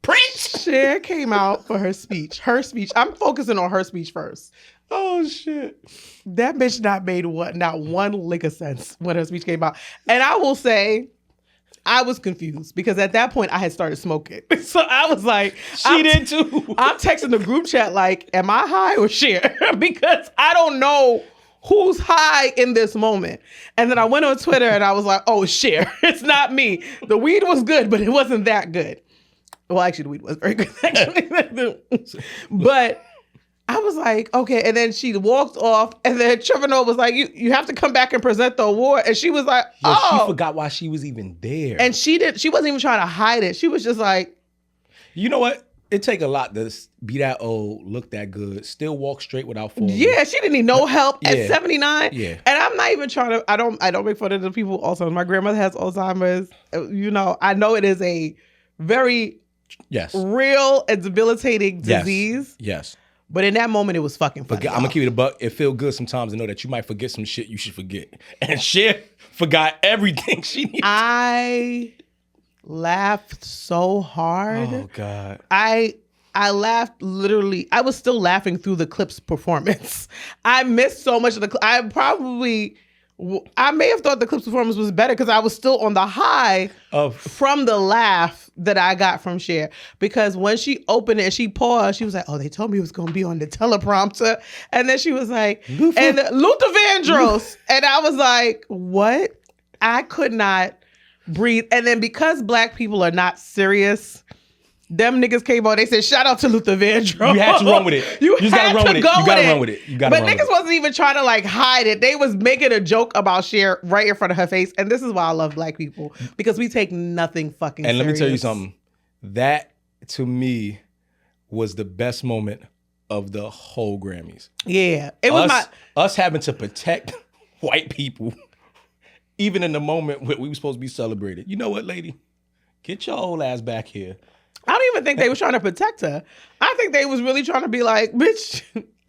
Prince. Cher came out for her speech. I'm focusing on her speech first. Oh shit. That bitch made not one lick of sense when her speech came out. And I will say, I was confused because at that point I had started smoking. So I was like, she did too. I'm texting the group chat like, am I high or Cher? Because I don't know who's high in this moment. And then I went on Twitter and I was like, oh, Cher. It's not me. The weed was good, but it wasn't that good. Well, actually, the weed was very good. But I was like, okay. And then she walked off. And then Trevor Noah was like, you have to come back and present the award. And she was like, oh. She forgot why she was even there. And she wasn't even trying to hide it. She was just like. You know what? it take a lot to be that old, look that good, still walk straight without falling. Yeah, she didn't need no help Yeah. at 79. Yeah. And I'm not even trying to, I don't make fun of the people also. My grandmother has Alzheimer's. You know, I know it is a very Yes. real and debilitating disease. Yes. But in that moment, it was fucking funny. I'm gonna keep it a buck. It feel good sometimes to know that you might forget some shit you should forget. And Cher forgot everything she needed. I laughed so hard. Oh God. I laughed literally. I was still laughing through the Clips performance. I missed so much of the. I may have thought the Clips performance was better because I was still on the high from the laugh that I got from Cher. Because when she opened it and she paused, she was like, "Oh, they told me it was going to be on the teleprompter," and then she was like, "Luther Vandross," and I was like, "What?" I could not breathe. And then because Black people are not serious, them niggas came on. They said, "Shout out to Luther Vandross." You had to run with it. You just gotta run with it. You gotta run with it. You gotta But run with niggas it. wasn't even trying to like hide it. They was making a joke about Cher right in front of her face. And this is why I love Black people, because we take nothing fucking And serious. let me tell you something. That to me was the best moment of the whole Grammys. Yeah, it was us having to protect white people, even in the moment where we were supposed to be celebrated. You know what, lady? Get your old ass back here. I don't even think they was trying to protect her. I think they was really trying to be like, bitch,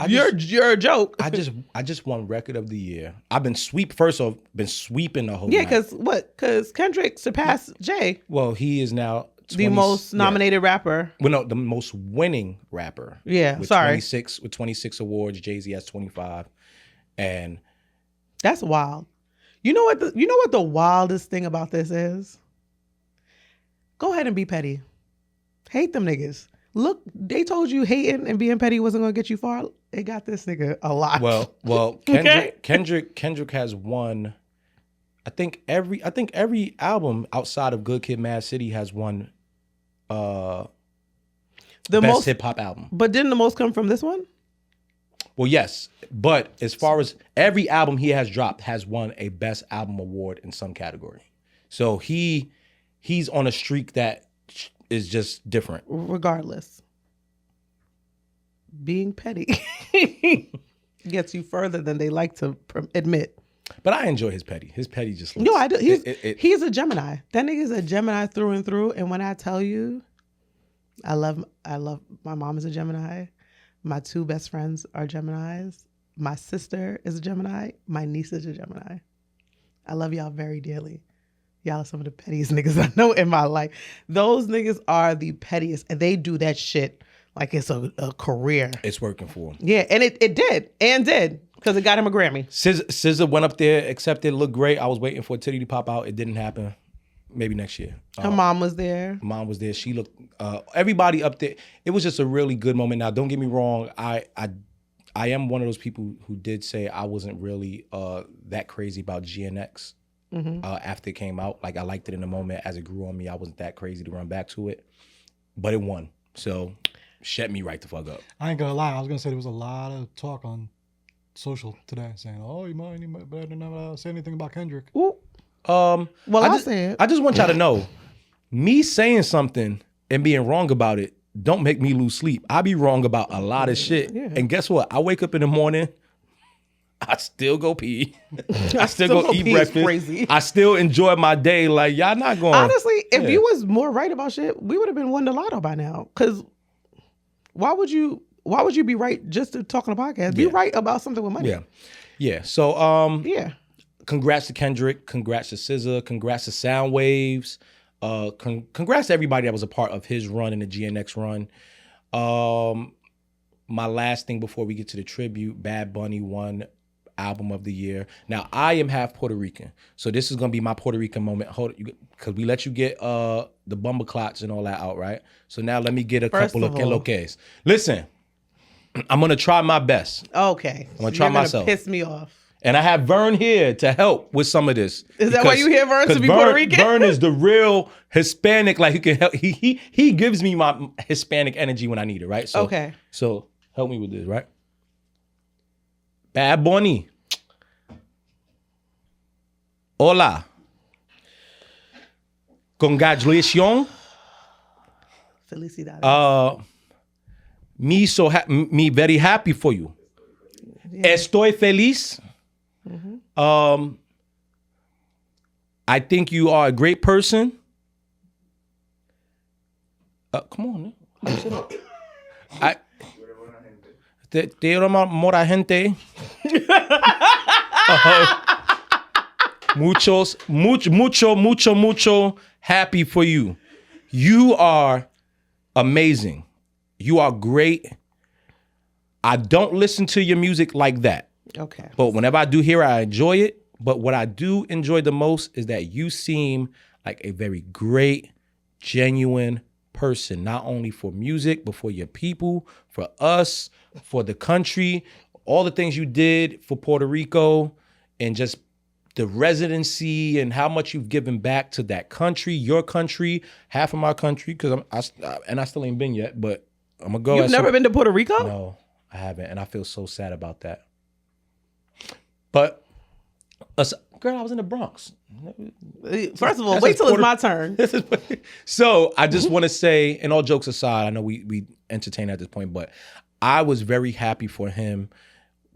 you're a joke. I just won record of the year. I've been sweeping the whole Yeah, night. because Kendrick surpassed Jay, Well, he is now the most nominated rapper. Well, no, the most winning rapper. Yeah, with sorry. 26 awards. Jay-Z has 25. And That's wild. You know what the wildest thing about this is? Go ahead and be petty. Hate them niggas. Look, they told you hating and being petty wasn't gonna get you far. It got this nigga a lot. Well, Kendrick has won. I think every album outside of Good Kid, Mad City has won the best most hip hop album. But didn't the most come from this one? Well, yes, but as far as every album he has dropped has won a best album award in some category. So he's on a streak that is just different. Regardless, being petty gets you further than they like to admit. But I enjoy his petty. His petty just looks... No, I do. He's a Gemini. That nigga's a Gemini through and through. And when I tell you, I love my mom is a Gemini. My two best friends are Geminis. My sister is a Gemini. My niece is a Gemini. I love y'all very dearly. Y'all are some of the pettiest niggas I know in my life. Those niggas are the pettiest, and they do that shit like it's a career. It's working for him. Yeah, and it did, because it got him a Grammy. SZA went up there, accepted, looked great. I was waiting for a titty to pop out. It didn't happen. Maybe next year. Her mom was there. Mom was there. She looked, everybody up there. It was just a really good moment. Now, don't get me wrong. I am one of those people who did say I wasn't really that crazy about GNX. After it came out. Like, I liked it in the moment. As it grew on me, I wasn't that crazy to run back to it. But it won. So, shut me right the fuck up. I ain't gonna lie. I was gonna say there was a lot of talk on social today saying, "Oh, you might better not say anything about Kendrick." Ooh. Well, I said, I just want y'all to know, me saying something and being wrong about it don't make me lose sleep. I be wrong about a lot of shit. Yeah. And guess what? I wake up in the morning, I still go pee. I still go eat breakfast. Crazy. I still enjoy my day. Like, y'all not going. Honestly, if you was more right about shit, we would have been won the lotto by now. Because why would you be right just to talk on a podcast? Be right about something with money. Yeah. Yeah. So yeah. Congrats to Kendrick. Congrats to SZA. Congrats to Soundwaves. Congrats to everybody that was a part of his run and the GNX run. My last thing before we get to the tribute, Bad Bunny won Album of the Year. Now, I am half Puerto Rican, so this is gonna be my Puerto Rican moment. Hold it, because we let you get the bumble clots and all that out, right? So now let me get a couple of que. Listen, I'm gonna try my best. Okay, I'm gonna try myself. Piss me off. And I have Vern here to help with some of this. Is that why you hear Vern to be Puerto Rican? Vern is the real Hispanic. Like, he can help. He gives me my Hispanic energy when I need it, right? So, okay. So help me with this, right? Bad Bunny. Hola. Congratulations. Felicidades. me very happy for you. Yeah. Estoy feliz. I think you are a great person. Come on, man. Te amor a gente. Mucho happy for you. You are amazing. You are great. I don't listen to your music like that. Okay. But whenever I do hear it, I enjoy it. But what I do enjoy the most is that you seem like a very great, genuine person, not only for music, but for your people, for us, for the country, all the things you did for Puerto Rico, and just the residency and how much you've given back to that country, your country, half of my country, because I still ain't been yet, but I'm gonna go. You've never been to Puerto Rico? No, I haven't, and I feel so sad about that. But girl, I was in the Bronx. First of all, wait till it's my turn. So I just want to say, and all jokes aside, I know we entertain at this point, but I was very happy for him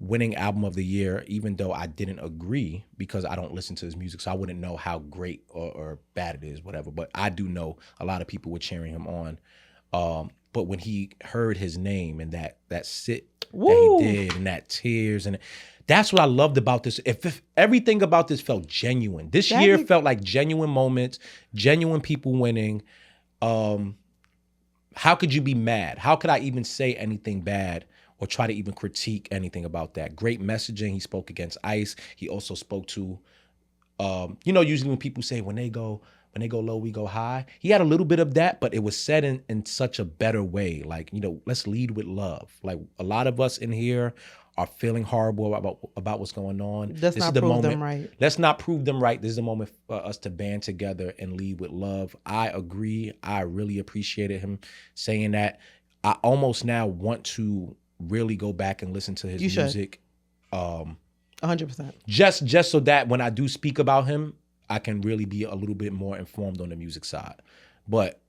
winning album of the year, even though I didn't agree because I don't listen to his music, so I wouldn't know how great or bad it is, whatever. But I do know a lot of people were cheering him on. But when he heard his name and that sit that he did and that tears, and that's what I loved about this. If everything about this felt genuine. This year felt like genuine moments, genuine people winning. How could you be mad? How could I even say anything bad or try to even critique anything about that? Great messaging. He spoke against ICE. He also spoke to, usually when people say when they go low, we go high. He had a little bit of that, but it was said in such a better way. Like, let's lead with love. Like, a lot of us in here are feeling horrible about what's going on. Let's not prove them right. Let's not prove them right. This is the moment for us to band together and lead with love. I agree. I really appreciated him saying that. I almost now want to really go back and listen to his music. 100%. Just so that when I do speak about him, I can really be a little bit more informed on the music side. But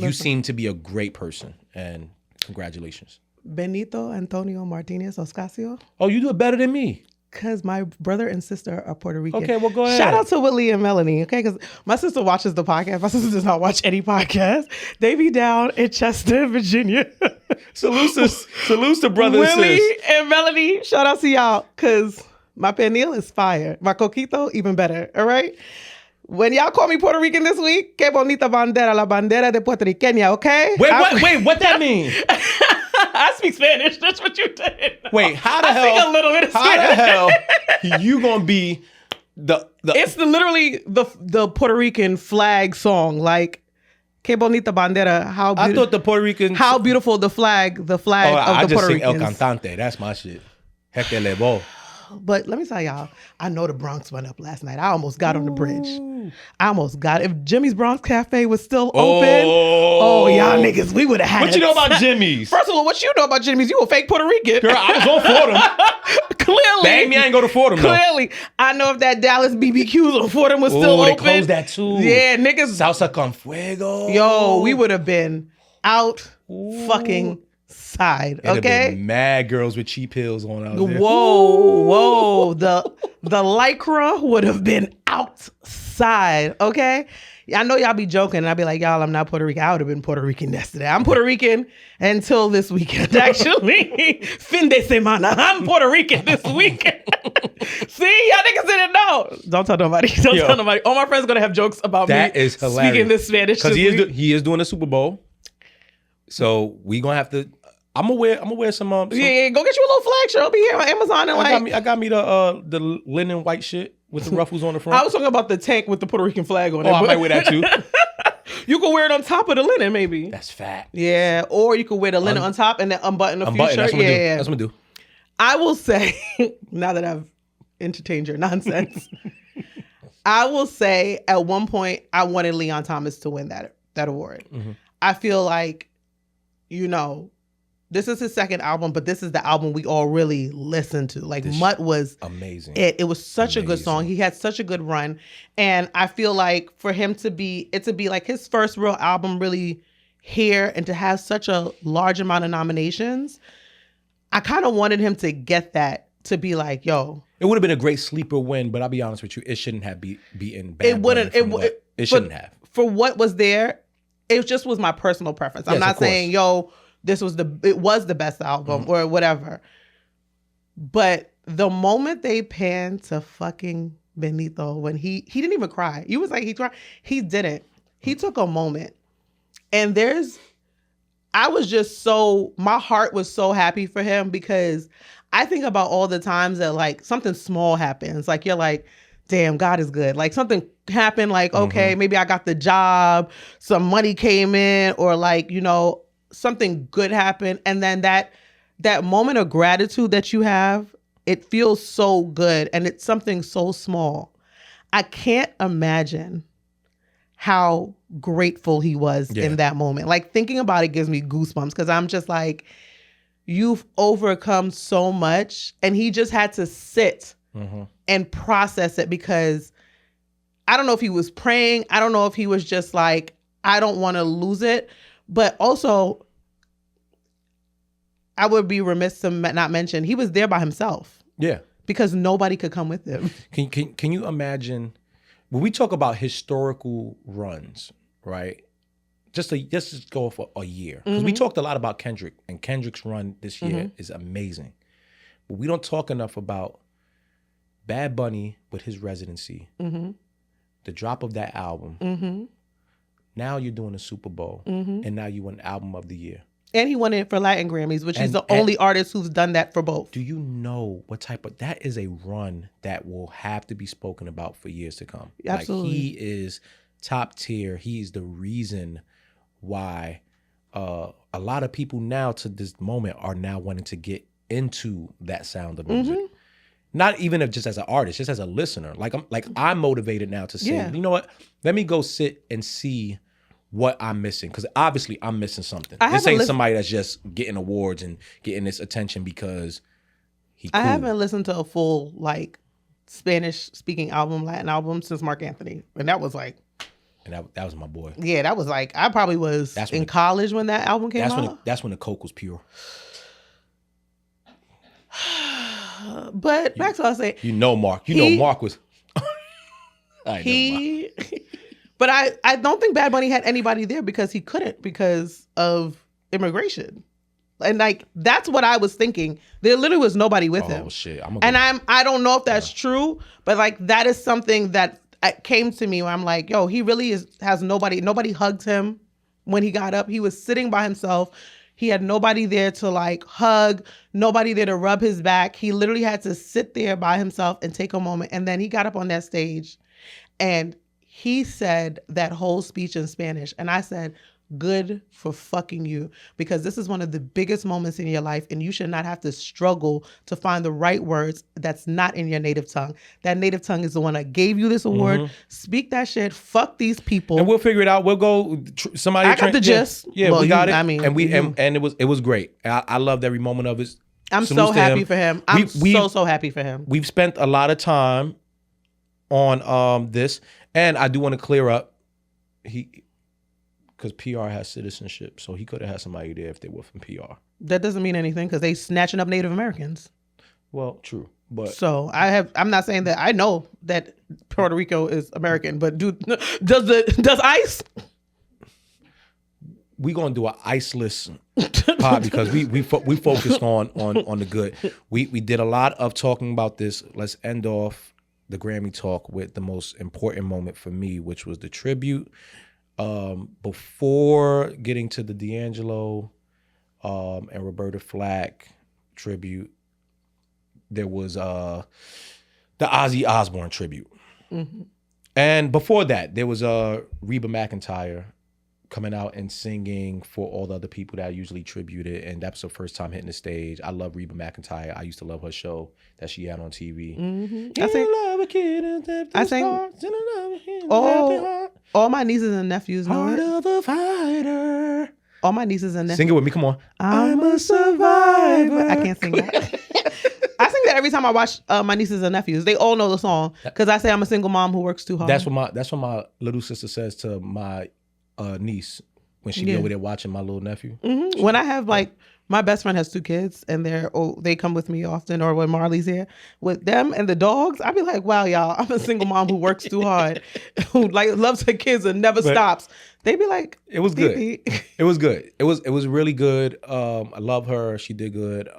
you seem to be a great person, and congratulations. Benito Antonio Martinez Ocasio. Oh, you do it better than me. Because my brother and sister are Puerto Rican. Okay, well, go ahead. Shout out to Willie and Melanie, okay? Because my sister watches the podcast. My sister does not watch any podcast. They be down in Chester, Virginia. Salute to brother and sis. Willie and Melanie, shout out to y'all. Because my pernil is fire. My coquito, even better, all right? When y'all call me Puerto Rican this week, que bonita bandera, la bandera de Puertorriqueña, okay? Wait, what that mean? I speak Spanish. That's what you did. Wait, how the hell? I speak a little bit of Spanish. How the hell you gonna be the? It's literally the Puerto Rican flag song. Like, que bonita bandera. I thought the Puerto Rican. How beautiful the flag of the Puerto Ricans. I just sing El Cantante. That's my shit. Heck de levo. But let me tell y'all, I know the Bronx went up last night. I almost got on the bridge. I almost got it. If Jimmy's Bronx Cafe was still open, y'all niggas, we would have had What you know about Jimmy's? First of all, what you know about Jimmy's? You a fake Puerto Rican. Girl, I was on Fordham. Clearly. Dang me, I ain't go to Fordham, though. Clearly. I know if that Dallas BBQs on Fordham was still open. They closed that too. Yeah, niggas. Salsa con fuego. Yo, we would have been out fucking side, It'd okay? have been mad girls with cheap heels on out there. Whoa. The Lycra would have been outside, okay? I know y'all be joking, and I'd be like, y'all, I'm not Puerto Rican. I would have been Puerto Rican yesterday. I'm Puerto Rican until this weekend, actually. Fin de semana. I'm Puerto Rican this weekend. See, y'all niggas didn't know. Don't tell nobody. Don't tell nobody. All my friends are going to have jokes about that me is hilarious. Speaking this Spanish. Because he is doing the Super Bowl. So we gonna have to. I'm gonna wear some. Yeah, go get you a little flag shirt. I'll be here on Amazon and I got me the linen white shit with the ruffles on the front. I was talking about the tank with the Puerto Rican flag on it. I might wear that too. You can wear it on top of the linen, maybe. That's fat. Yeah, or you could wear the linen on top and then unbutton a few shirts. That's what I'm gonna do. I will say, now that I've entertained your nonsense, I will say at one point I wanted Leon Thomas to win that award. Mm-hmm. I feel like, this is his second album, but this is the album we all really listened to. Like, Mutt was amazing. It was such a good song. He had such a good run. And I feel like for him to be like his first real album, really, hear and to have such a large amount of nominations, I kind of wanted him to get that, to be like, yo. It would have been a great sleeper win, but I'll be honest with you, it shouldn't have beaten Bad It wouldn't. It shouldn't have. For what was there, it just was my personal preference. I'm not saying, yo, it was the best album or whatever. But the moment they panned to fucking Benito, when he didn't even cry. You was like, he cried. He didn't. He took a moment. And I was just my heart was so happy for him, because I think about all the times that like something small happens. Like you're like, damn, God is good. Like something happened, like, okay, maybe I got the job, some money came in, or like, you know, something good happened. And then that moment of gratitude that you have, it feels so good. And it's something so small. I can't imagine how grateful he was in that moment. Like thinking about it gives me goosebumps, because I'm just like, you've overcome so much. And he just had to sit and process it, because I don't know if he was praying. I don't know if he was just like, I don't want to lose it. But also, I would be remiss to not mention, he was there by himself. Yeah. Because nobody could come with him. Can you imagine, when we talk about historical runs, right? Just go for a year. Because we talked a lot about Kendrick, and Kendrick's run this year is amazing. But we don't talk enough about Bad Bunny with his residency, the drop of that album. Now you're doing a Super Bowl, and now you won Album of the Year. And he won it for Latin Grammys, which is the only artist who's done that for both. Do you know what type of, that is a run that will have to be spoken about for years to come. Absolutely. Like, he is top tier. He's the reason why a lot of people now to this moment are now wanting to get into that sound of music. Not even just as an artist, just as a listener. I'm motivated now to say, you know what? Let me go sit and see what I'm missing, because obviously I'm missing something. This ain't somebody that's just getting awards and getting this attention because he cool. I haven't listened to a full like Spanish speaking album, Latin album since Mark Anthony, and that was like, and that was my boy. Yeah, that was like, I probably was in college when that album came out. That's when the coke was pure. But back to what I was saying, Mark. Mark was. But I don't think Bad Bunny had anybody there because he couldn't, because of immigration. And like, that's what I was thinking. There literally was nobody with him. Oh shit. I don't know if that's true, but like, that is something that came to me where I'm like, yo, he really has nobody hugged him when he got up. He was sitting by himself. He had nobody there to like hug, nobody there to rub his back. He literally had to sit there by himself and take a moment. And then he got up on that stage and he said that whole speech in Spanish. And I said, good for fucking you, because this is one of the biggest moments in your life, and you should not have to struggle to find the right words that's not in your native tongue. That native tongue is the one that gave you this award. Speak that shit. Fuck these people. And we'll figure it out. We'll go. I got the gist. Yeah, well, we got it. I mean, and it was great. I loved every moment of it. I'm so happy for him. I'm so happy for him. We've spent a lot of time on this, and I do want to clear up. Because PR has citizenship, so he could have had somebody there if they were from PR. That doesn't mean anything, because they snatching up Native Americans. Well, true, but so I'm not saying that I know that Puerto Rico is American, but does ICE? We gonna do an ICE-less pod because we focused on the good. We did a lot of talking about this. Let's end off the Grammy talk with the most important moment for me, which was the tribute. Before getting to the D'Angelo and Roberta Flack tribute, there was the Ozzy Osbourne tribute. And before that, there was Reba McEntire coming out and singing for all the other people that I usually tributed, and that's her first time hitting the stage. I love Reba McEntire. I used to love her show that she had on TV. I sang all my nieces and nephews know Heart of a fighter. All my nieces and nephews. Sing it with me, come on. I'm a survivor. I can't sing that. I sing that every time I watch my nieces and nephews. They all know the song because I say I'm a single mom who works too hard. That's what my little sister says to my niece when she be over there watching my little nephew. Mm-hmm. When I have like, my best friend has 2 kids and they come with me often, or when Marley's here with them and the dogs, I'd be like, wow, y'all, I'm a single mom who works too hard, who like loves her kids and never stops. They'd be like, it was good. It was good. It was really good. I love her. She did good.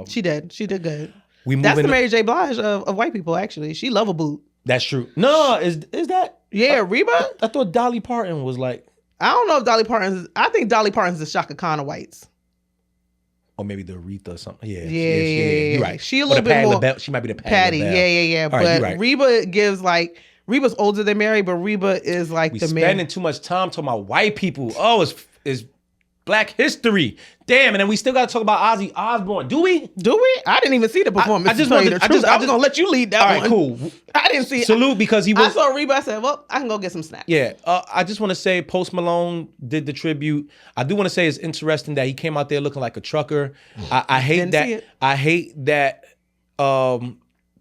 She did good. That's the Mary J. Blige of white people, actually. She love a boot. That's true. No, is that? Yeah, Reba? I thought Dolly Parton was like. I don't know if Dolly Parton's. I think Dolly Parton's the Shaka Khan of whites. Or maybe the Aretha or something. Yeah. You're right. She a little bit more. She might be the Patty. Yeah. Right, but Reba gives like. Reba's older than Mary, but Reba is like we the man. spending too much time talking about white people. Oh, it's Black History. Damn, and then we still got to talk about Ozzy Osbourne. Do we? I didn't even see the performance. I was gonna let you lead that one. All right, cool. I didn't see. Salute because he was. I saw Reba. I said, well, I can go get some snacks. Yeah, I just want to say Post Malone did the tribute. I do want to say it's interesting that he came out there looking like a trucker. I hate that. I hate that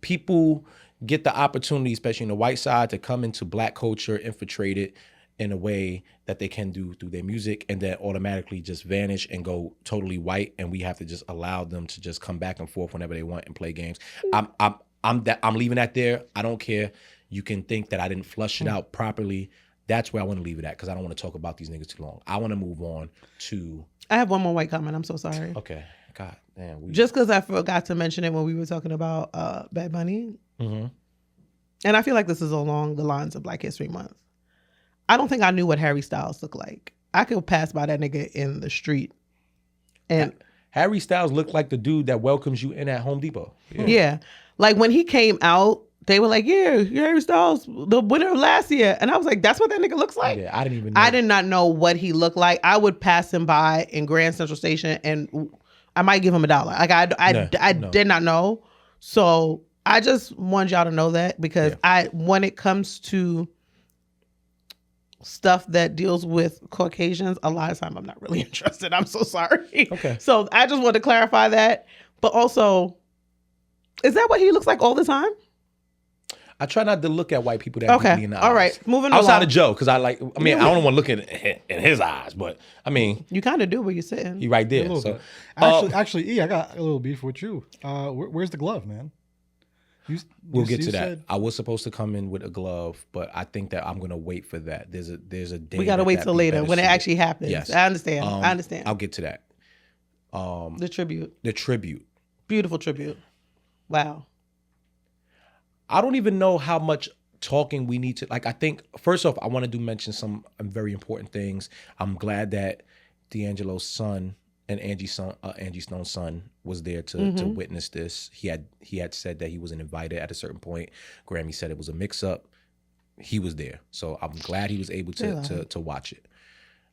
people get the opportunity, especially in the white side, to come into Black culture, infiltrate it in a way that they can do through their music, and then automatically just vanish and go totally white, and we have to just allow them to just come back and forth whenever they want and play games. I'm leaving that there. I don't care. You can think that I didn't flush it out properly. That's where I want to leave it at, because I don't want to talk about these niggas too long. I want to move on to. I have one more white comment. I'm so sorry. Okay. God damn. Just because I forgot to mention it when we were talking about Bad Bunny. Mm-hmm. And I feel like this is along the lines of Black History Month. I don't think I knew what Harry Styles looked like. I could pass by that nigga in the street. And Harry Styles looked like the dude that welcomes you in at Home Depot. Yeah. Like when he came out, they were like, yeah, Harry Styles, the winner of last year. And I was like, that's what that nigga looks like? Yeah, I didn't even know. I did not know what he looked like. I would pass him by in Grand Central Station and I might give him $1. Like I did not know. So I just wanted y'all to know that, because when it comes to stuff that deals with Caucasians, a lot of time I'm not really interested. I'm so sorry. Okay. So I just wanted to clarify that. But also, is that what he looks like all the time? I try not to look at white people that deeply in the eyes. All right. Moving outside along. of Joe, because I don't want to look in his eyes, but I mean, you kind of do where you're sitting. He right there. So actually, E, I got a little beef with you. Where's the glove, man? We'll get to that. I was supposed to come in with a glove, but I think that I'm gonna wait for that. There's a day. We gotta wait till later when it actually happens. Yes. I understand. I'll get to that. The tribute. Beautiful tribute. Wow. I don't even know how much talking we need to. Like, I think first off, I want to mention some very important things. I'm glad that D'Angelo's son and Angie Stone's son was there to witness this. He had said that he wasn't invited at a certain point. Grammy said it was a mix-up. He was there, so I'm glad he was able to watch it.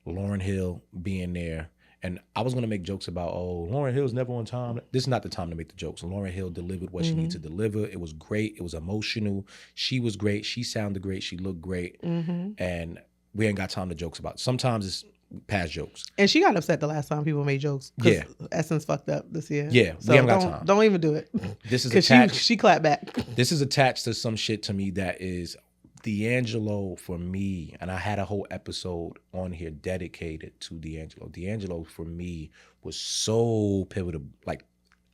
Lauryn Hill being there, and I was gonna make jokes about, Lauryn Hill's never on time. This is not the time to make the jokes. Lauryn Hill delivered what she needed to deliver. It was great. It was emotional. She was great. She sounded great. She looked great, and we ain't got time to jokes about it. Sometimes it's past jokes. And she got upset the last time people made jokes. Yeah. Essence fucked up this year. Yeah, so we haven't got time. Don't even do it. This is attached. She clapped back. This is attached to some shit to me that is D'Angelo for me, and I had a whole episode on here dedicated to D'Angelo. D'Angelo for me was so pivotal. Like,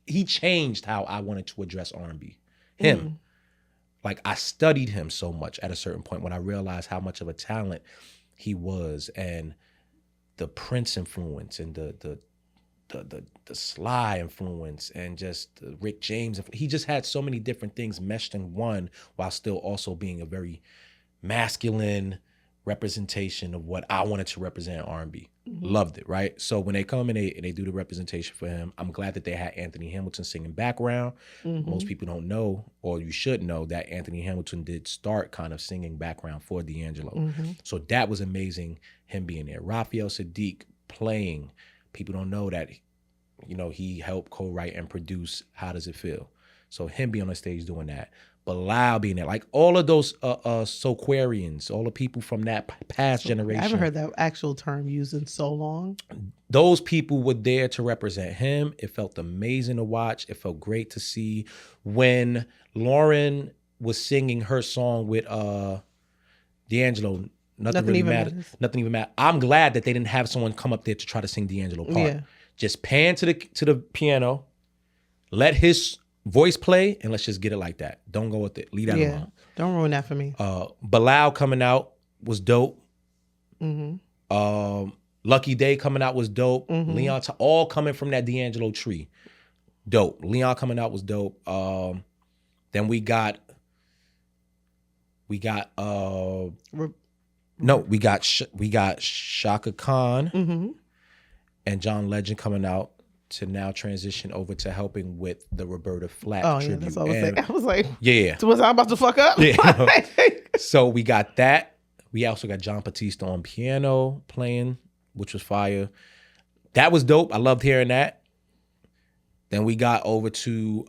he changed how I wanted to address R&B. Him. Like, I studied him so much at a certain point when I realized how much of a talent he was, and the Prince influence and the Sly influence and just the Rick James. He just had so many different things meshed in one, while still also being a very masculine representation of what I wanted to represent R&B. Loved it, right? So when they come and they do the representation for him, I'm glad that they had Anthony Hamilton singing background. Most people don't know, or you should know, that Anthony Hamilton did start kind of singing background for D'Angelo. So that was amazing, him being there. Raphael Sadiq playing. People don't know that, he helped co-write and produce How Does It Feel? So him being on the stage doing that. Bilal being there. Like, all of those Soquarians, all the people from that past generation. I haven't heard that actual term used in so long. Those people were there to represent him. It felt amazing to watch. It felt great to see. When Lauren was singing her song with D'Angelo, Nothing really matters. Nothing even matters. I'm glad that they didn't have someone come up there to try to sing D'Angelo part. Yeah. Just pan to the piano, let his voice play, and let's just get it like that. Don't go with it. Leave that alone. Don't ruin that for me. Bilal coming out was dope. Mm-hmm. Lucky Day coming out was dope. Leon, all coming from that D'Angelo tree. Dope. Leon coming out was dope. Then we got Shaka Khan and John Legend coming out to now transition over to helping with the Roberta Flack tribute. That's what I was saying. I was like, yeah. So was I about to fuck up? Yeah. So we got that. We also got John Batista on piano playing, which was fire. That was dope. I loved hearing that. Then we got over to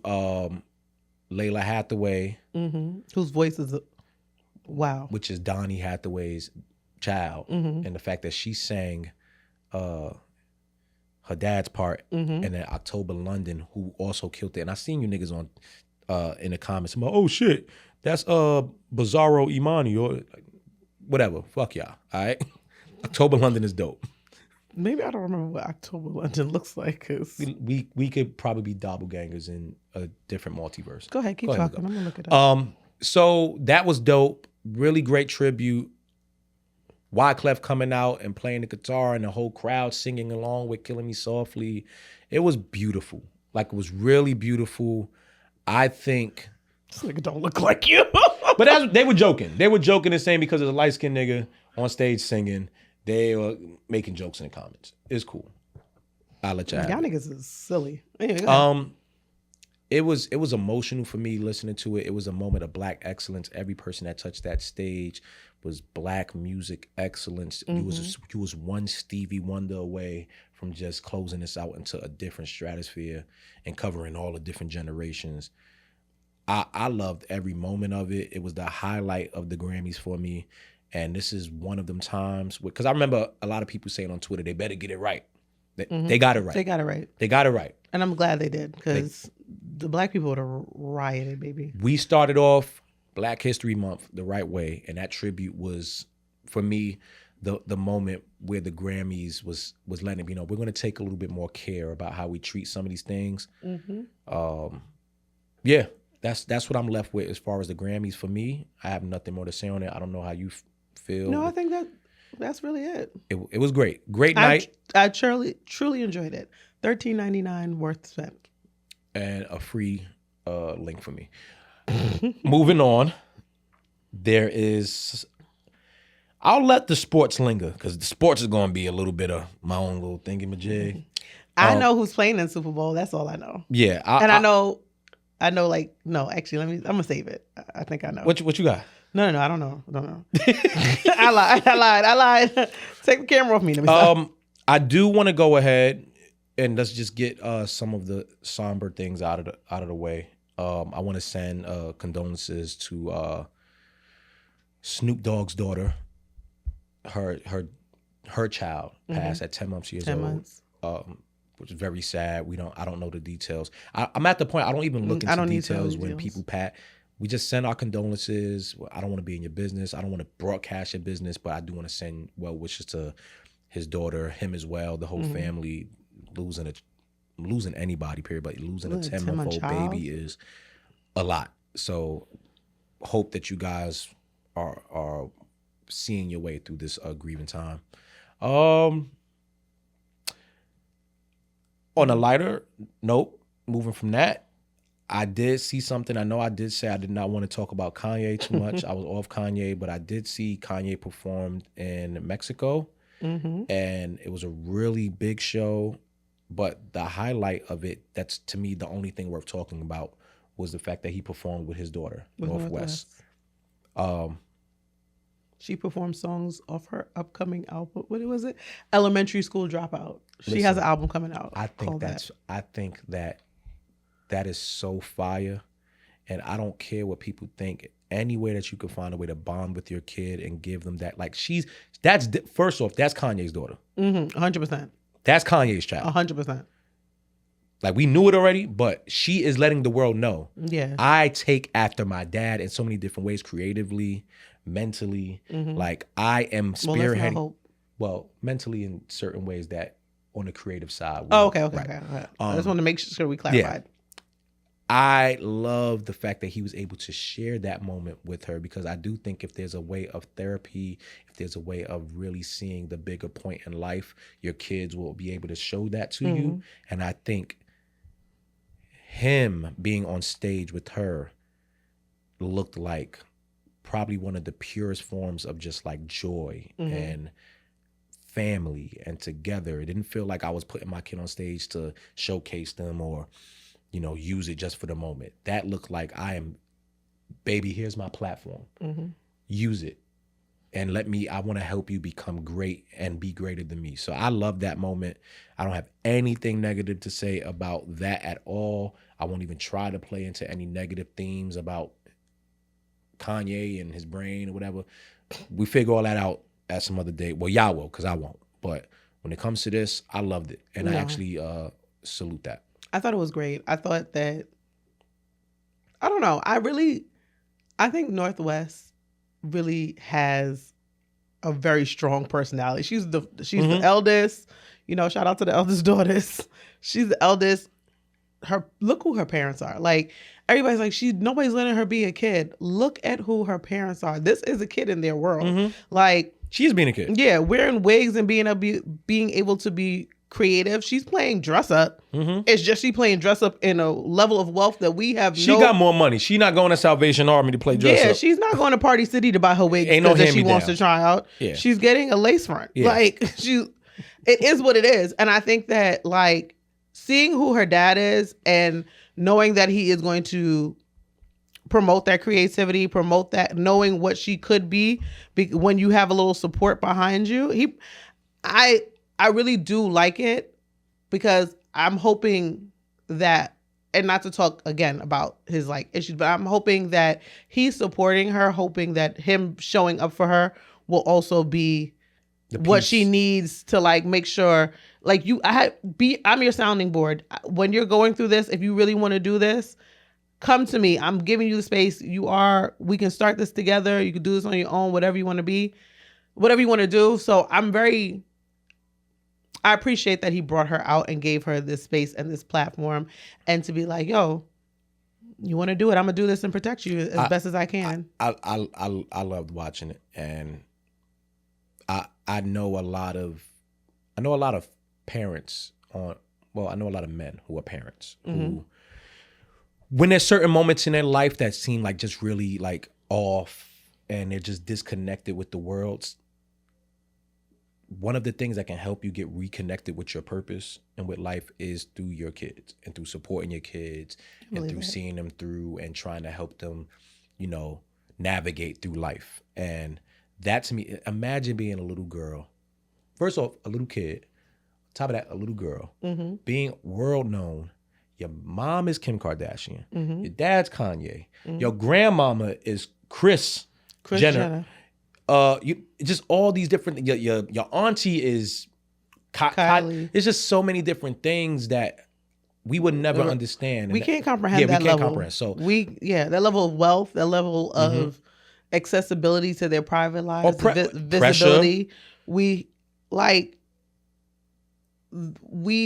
Layla Hathaway. Whose voice is wow. Which is Donny Hathaway's child. And the fact that she sang her dad's part. And then October London, who also killed it. And I seen you niggas on in the comments. I'm like, oh shit, that's Bizarro Emanny or like, whatever. Fuck y'all. All right. October London is dope. Maybe I don't remember what October London looks like. Cause we could probably be doppelgangers in a different multiverse. Go ahead, keep talking. I'm gonna look it up. So that was dope. Really great tribute. Wyclef coming out and playing the guitar and the whole crowd singing along with Killing Me Softly. It was beautiful. Like, it was really beautiful. I think... This nigga don't look like you. But they were joking. They were joking and saying because of the light-skinned nigga on stage singing, they were making jokes in the comments. It's cool. I'll let y'all have Y'all it. niggas is silly. Anyway, It was emotional for me listening to it. It was a moment of Black excellence. Every person that touched that stage was Black music excellence. You was one Stevie Wonder away from just closing this out into a different stratosphere and covering all the different generations. I loved every moment of it. It was the highlight of the Grammys for me. And this is one of them times because I remember a lot of people saying on Twitter, they better get it right. They got it right. They got it right. They got it right. And I'm glad they did because the Black people would have rioted, baby. We started off Black History Month the right way, and that tribute was, for me, the moment where the Grammys was letting me know we're going to take a little bit more care about how we treat some of these things. Yeah, that's what I'm left with as far as the Grammys. For me, I have nothing more to say on it. I don't know how you feel. No, I think that's really it. It was great. Great night. I truly enjoyed it. $13.99 worth spent. And a free link for me. Moving on, there is... I'll let the sports linger because the sports is going to be a little bit of my own little thingamajig. I know who's playing in Super Bowl. That's all I know. Yeah. I know, like, no, actually, I'm going to save it. I think I know. What you got? No, I don't know. I lied. Take the camera off me. Let me stop. I do want to go ahead and let's just get some of the somber things out of the way. I want to send condolences to Snoop Dogg's daughter. Her child passed at 10 months. 10 months. Which is very sad. I don't know the details. I'm at the point I don't even look into details when people pat. We just send our condolences. I don't want to be in your business. I don't want to broadcast your business, but I do want to send well wishes to his daughter, him as well, the whole family. Losing anybody, period, but losing a 10-month-old baby is a lot. So hope that you guys are seeing your way through this grieving time. On a lighter note, moving from that, I did see something. I know I did say I did not want to talk about Kanye too much. I was off Kanye, but I did see Kanye perform in Mexico, and it was a really big show. But the highlight of it, that's to me the only thing worth talking about, was the fact that he performed with his daughter, Northwest. She performed songs off her upcoming album. What was it? Elementary School Dropout. She has an album coming out. I think that is so fire, and I don't care what people think. Any way that you can find a way to bond with your kid and give them that, like first off, that's Kanye's daughter. 100%. That's Kanye's child. 100%. Like, we knew it already, but she is letting the world know. Yeah. I take after my dad in so many different ways, creatively, mentally. Like I am Well, let's not spearheading. hope. Well, mentally in certain ways that on the creative side. Oh, okay. Right. I just want to make sure we clarified. I love the fact that he was able to share that moment with her, because I do think if there's a way of therapy, if there's a way of really seeing the bigger point in life, your kids will be able to show that to you. And I think him being on stage with her looked like probably one of the purest forms of just like joy and family and together. It didn't feel like I was putting my kid on stage to showcase them or, you know, use it just for the moment. That looked like baby, here's my platform. Use it and I want to help you become great and be greater than me. So I love that moment. I don't have anything negative to say about that at all. I won't even try to play into any negative themes about Kanye and his brain or whatever. We figure all that out at some other day. Well, y'all will, because I won't. But when it comes to this, I loved it. And I actually salute that. I thought it was great. I thought that, I don't know. I think Northwest really has a very strong personality. She's the eldest, you know, shout out to the eldest daughters. She's the eldest. Look who her parents are. Like, everybody's like, nobody's letting her be a kid. Look at who her parents are. This is a kid in their world. Like, she's being a kid. Yeah, wearing wigs and being able to be creative. She's playing dress up. It's just she playing dress up in a level of wealth that we have. She got more money. She not going to Salvation Army to play dress up. Yeah, she's not going to Party City to buy her wig because she wants to try out. Yeah. She's getting a lace front. Yeah. Like, it is what it is. And I think that, like, seeing who her dad is and knowing that he is going to promote that creativity, promote that, knowing what she could be when you have a little support behind you. I really do like it, because I'm hoping that, and not to talk again about his like issues, but I'm hoping that he's supporting her, hoping that him showing up for her will also be what she needs to like make sure, like, I'm your sounding board. When you're going through this, if you really want to do this, come to me. I'm giving you the space. We can start this together. You can do this on your own, whatever you want to be, whatever you want to do. So I appreciate that he brought her out and gave her this space and this platform, and to be like, yo, you want to do it? I'm gonna do this and protect you as best as I can. I loved watching it, and I know a lot of parents I know a lot of men who are parents who, when there's certain moments in their life that seem like just really like off and they're just disconnected with the world, one of the things that can help you get reconnected with your purpose and with life is through your kids and through supporting your kids and through seeing them through and trying to help them, you know, navigate through life. And that, to me, imagine being a little girl. First off, a little kid. On top of that, a little girl. Being world known. Your mom is Kim Kardashian. Your dad's Kanye. Your grandmama is Kris Jenner. You just all these different. Your auntie is Kylie. It's just so many different things that we would never understand. We can't comprehend that level. We can't comprehend. So that level of wealth, that level of accessibility to their private lives, visibility. Pressure.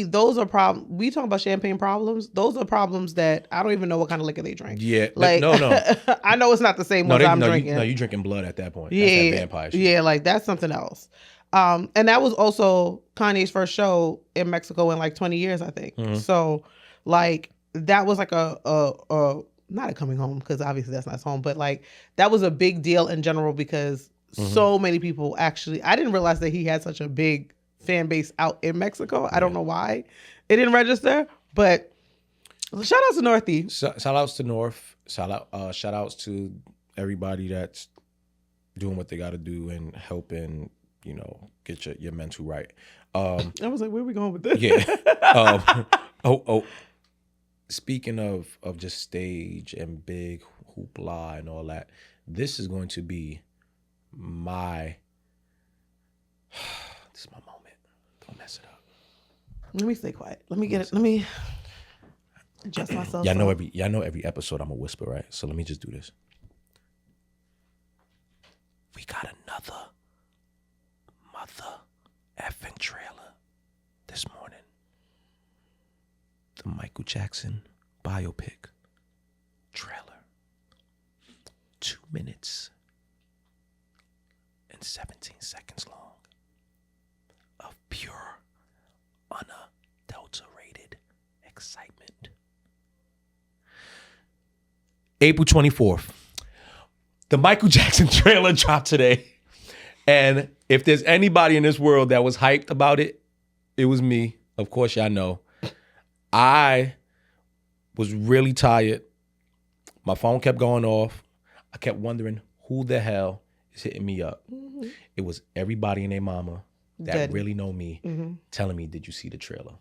Those are problems. We talk about champagne problems. Those are problems that I don't even know what kind of liquor they drink. Yeah, like no. I know it's not the same ones I'm drinking. You drinking blood at that point. That's that vampire shit. Yeah, like that's something else. And that was also Kanye's first show in Mexico in like 20 years, I think. So like that was like a not a coming home, because obviously that's not his home, but like that was a big deal in general, because so many people actually, I didn't realize that he had such a big fan base out in Mexico. I don't know why it didn't register, but shout out to Northeast. Shout outs to North. Shout outs to everybody that's doing what they got to do and helping, you know, get your mental right. I was like, where are we going with this? Yeah. Speaking of just stage and big hoopla and all that, this is going to be my this is my moment. Don't mess it up. Let me stay quiet. Let me adjust myself. Y'all know every episode I'm a whisper, right? So let me just do this. we got another mother effing trailer this morning. The Michael Jackson biopic trailer. 2 minutes and 17 seconds long of pure, unadulterated excitement. April 24th. The Michael Jackson trailer dropped today. And if there's anybody in this world that was hyped about it, it was me. Of course, y'all know. I was really tired. My phone kept going off. I kept wondering who the hell is hitting me up. Mm-hmm. It was everybody and their mama that really know me telling me, did you see the trailer?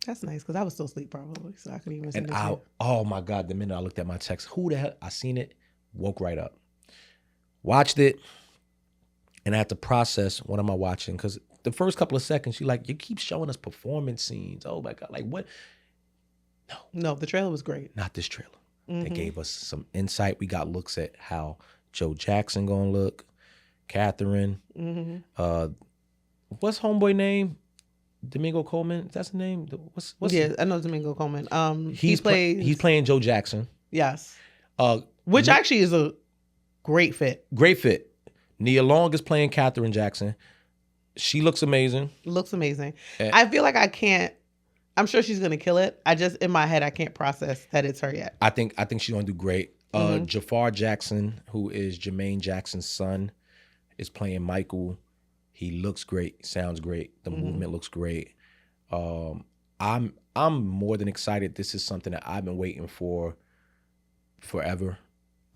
That's nice, because I was still asleep probably, so I couldn't even see it. And oh my God, the minute I looked at my text, who the hell? I seen it, woke right up. Watched it, and I had to process, what am I watching? Because the first couple of seconds, you keep showing us performance scenes. Oh my God, like what? No, the trailer was great. Not this trailer. They gave us some insight. We got looks at how Joe Jackson gonna look, Catherine. What's homeboy name? Domingo Coleman. That's the name. What's I know Domingo Coleman. He's playing Joe Jackson. Yes. Which actually is a great fit. Great fit. Nia Long is playing Catherine Jackson. She looks amazing. Looks amazing. I feel like I can't. I'm sure she's gonna kill it. I just, in my head, I can't process that it's her yet. I think she's gonna do great. Jafar Jackson, who is Jermaine Jackson's son, is playing Michael. He looks great, sounds great. The movement looks great. I'm more than excited. This is something that I've been waiting for forever.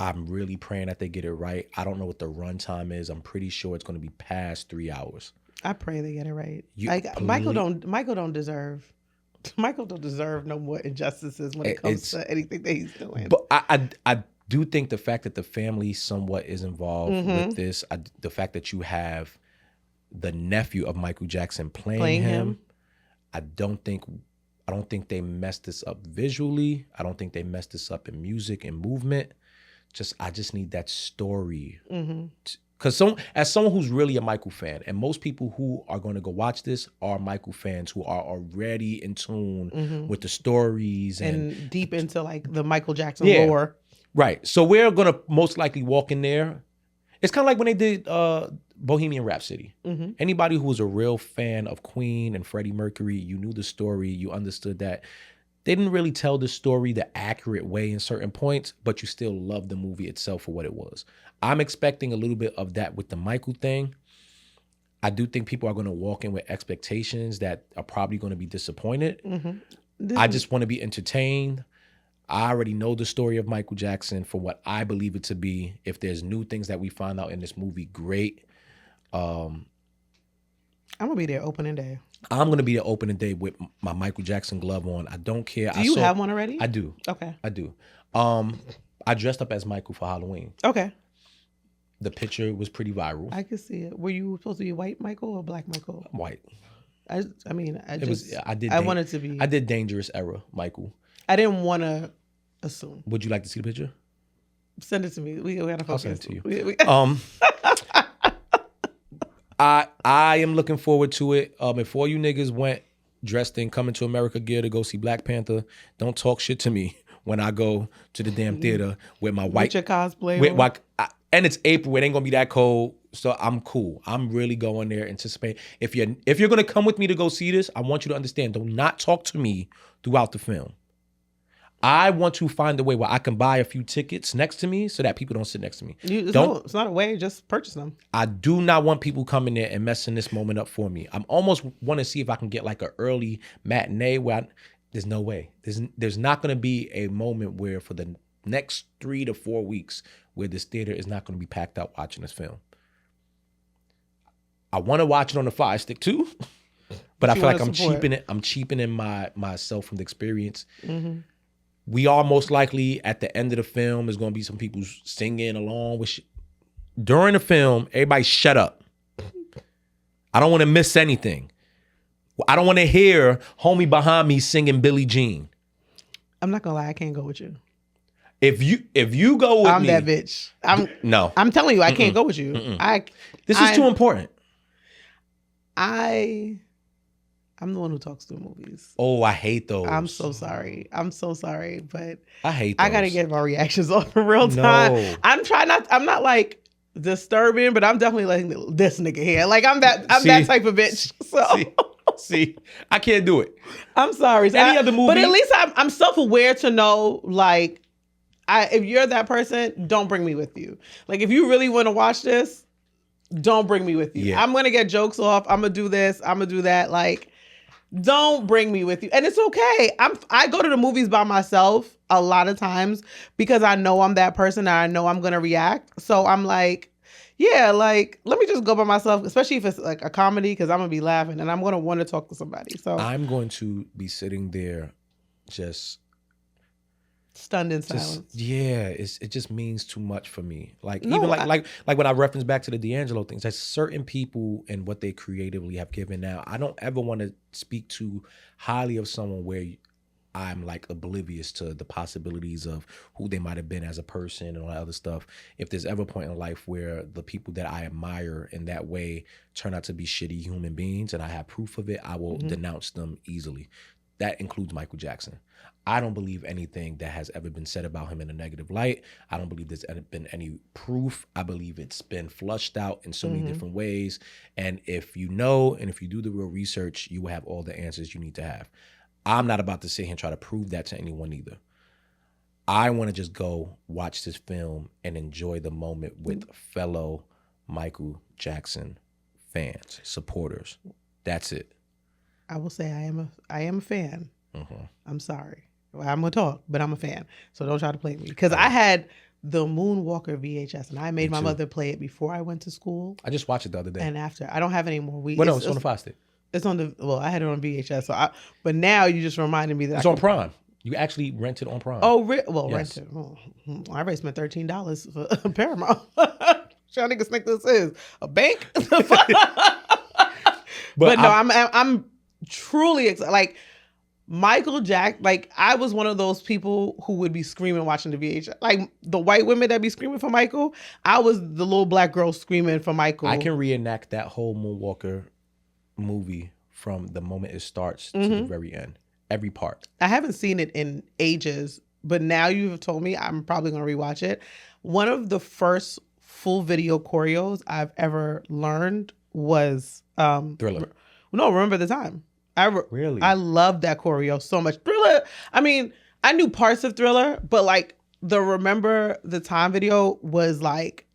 I'm really praying that they get it right. I don't know what the runtime is. I'm pretty sure it's gonna be past 3 hours. I pray they get it right. Michael don't deserve no more injustices when it comes to anything that he's doing. But I do think the fact that the family somewhat is involved with this, the fact that you have the nephew of Michael Jackson playing him, I don't think they messed this up visually. I don't think they messed this up in music and movement. I just need that story. Because as someone who's really a Michael fan, and most people who are going to go watch this are Michael fans who are already in tune with the stories and deep into like the Michael Jackson lore. Right. So we're going to most likely walk in there. It's kind of like when they did Bohemian Rhapsody. Anybody who was a real fan of Queen and Freddie Mercury, you knew the story, you understood that. They didn't really tell the story the accurate way in certain points, but you still loved the movie itself for what it was. I'm expecting a little bit of that with the Michael thing. I do think people are going to walk in with expectations that are probably going to be disappointed. I just want to be entertained. I already know the story of Michael Jackson for what I believe it to be. If there's new things that we find out in this movie, great. I'm going to be there opening day. I'm going to be there opening day with my Michael Jackson glove on. I don't care. Do you have one already? I do. Okay. I do. I dressed up as Michael for Halloween. Okay. The picture was pretty viral. I could see it. Were you supposed to be white Michael or black Michael? White. I wanted to be. I did Dangerous Era Michael. I didn't want to assume. Would you like to see the picture? Send it to me. We gotta focus. I'll send it to you. I am looking forward to it. If all you niggas went dressed in Coming to America gear to go see Black Panther, don't talk shit to me when I go to the damn theater with my white. With your cosplay. And it's April. It ain't gonna be that cold, so I'm cool. I'm really going there anticipating. If you're gonna come with me to go see this, I want you to understand. Do not talk to me throughout the film. I want to find a way where I can buy a few tickets next to me so that people don't sit next to me. It's not a way. Just purchase them. I do not want people coming there and messing this moment up for me. I'm almost want to see if I can get like an early matinee where there's no way. There's not going to be a moment where for the next 3 to 4 weeks where this theater is not going to be packed out watching this film. I want to watch it on the Fire Stick too, but I feel like I'm cheapening myself from the experience. We are most likely at the end of the film, there's going to be some people singing along with during the film, everybody shut up. I don't want to miss anything. I don't want to hear homie behind me singing Billie Jean. I'm not going to lie, I can't go with you. If you go with I'm me, that bitch. no. I'm telling you, I can't go with you. This is too important. I'm the one who talks through movies. Oh, I hate those. I'm so sorry, but I hate those. I gotta get my reactions off in real time. No. I'm not like disturbing, but I'm definitely like this nigga here. Like I'm that type of bitch. So see, I can't do it. I'm sorry. Any other movie, but at least I'm self-aware to know, like, if you're that person, don't bring me with you. Like, if you really want to watch this, don't bring me with you. Yeah. I'm gonna get jokes off. I'm gonna do this. I'm gonna do that. Like, don't bring me with you. And it's okay. I go to the movies by myself a lot of times because I know I'm that person and I know I'm gonna react. So I'm like, yeah, like, let me just go by myself, especially if it's like a comedy, because I'm gonna be laughing and I'm gonna want to talk to somebody. So I'm going to be sitting there just stunned in silence. Yeah, it just means too much for me. Like, no, even like when I reference back to the D'Angelo things, there's certain people and what they creatively have given now. I don't ever want to speak too highly of someone where I'm like oblivious to the possibilities of who they might have been as a person and all that other stuff. If there's ever a point in life where the people that I admire in that way turn out to be shitty human beings and I have proof of it, I will denounce them easily. That includes Michael Jackson. I don't believe anything that has ever been said about him in a negative light. I don't believe there's been any proof. I believe it's been flushed out in so many different ways. And if you know, and if you do the real research, you will have all the answers you need to have. I'm not about to sit here and try to prove that to anyone either. I want to just go watch this film and enjoy the moment with fellow Michael Jackson fans, supporters. That's it. I will say I am a fan. I'm sorry. Well, I'm gonna talk, but I'm a fan. So don't try to play me, because I had the Moonwalker VHS and I made my mother play it before I went to school. I just watched it the other day. And after, I don't have any more. No, it's on the Fire Stick. It's on the, well, I had it on VHS. So but now you just reminded me that it's on Prime. You actually rented on Prime. Oh, rented. Oh, I already spent $13 for Paramount. Y'all niggas think this is a bank? but no, I'm truly excited. Like, Michael Jackson, like, I was one of those people who would be screaming watching the VHS. Like, the white women that be screaming for Michael, I was the little black girl screaming for Michael. I can reenact that whole Moonwalker movie from the moment it starts to the very end. Every part. I haven't seen it in ages, but now you've told me, I'm probably going to rewatch it. One of the first full video choreos I've ever learned was Thriller. No, Remember the Time. Really? I love that choreo so much. Thriller, I mean, I knew parts of Thriller, but like the Remember the Time video was like,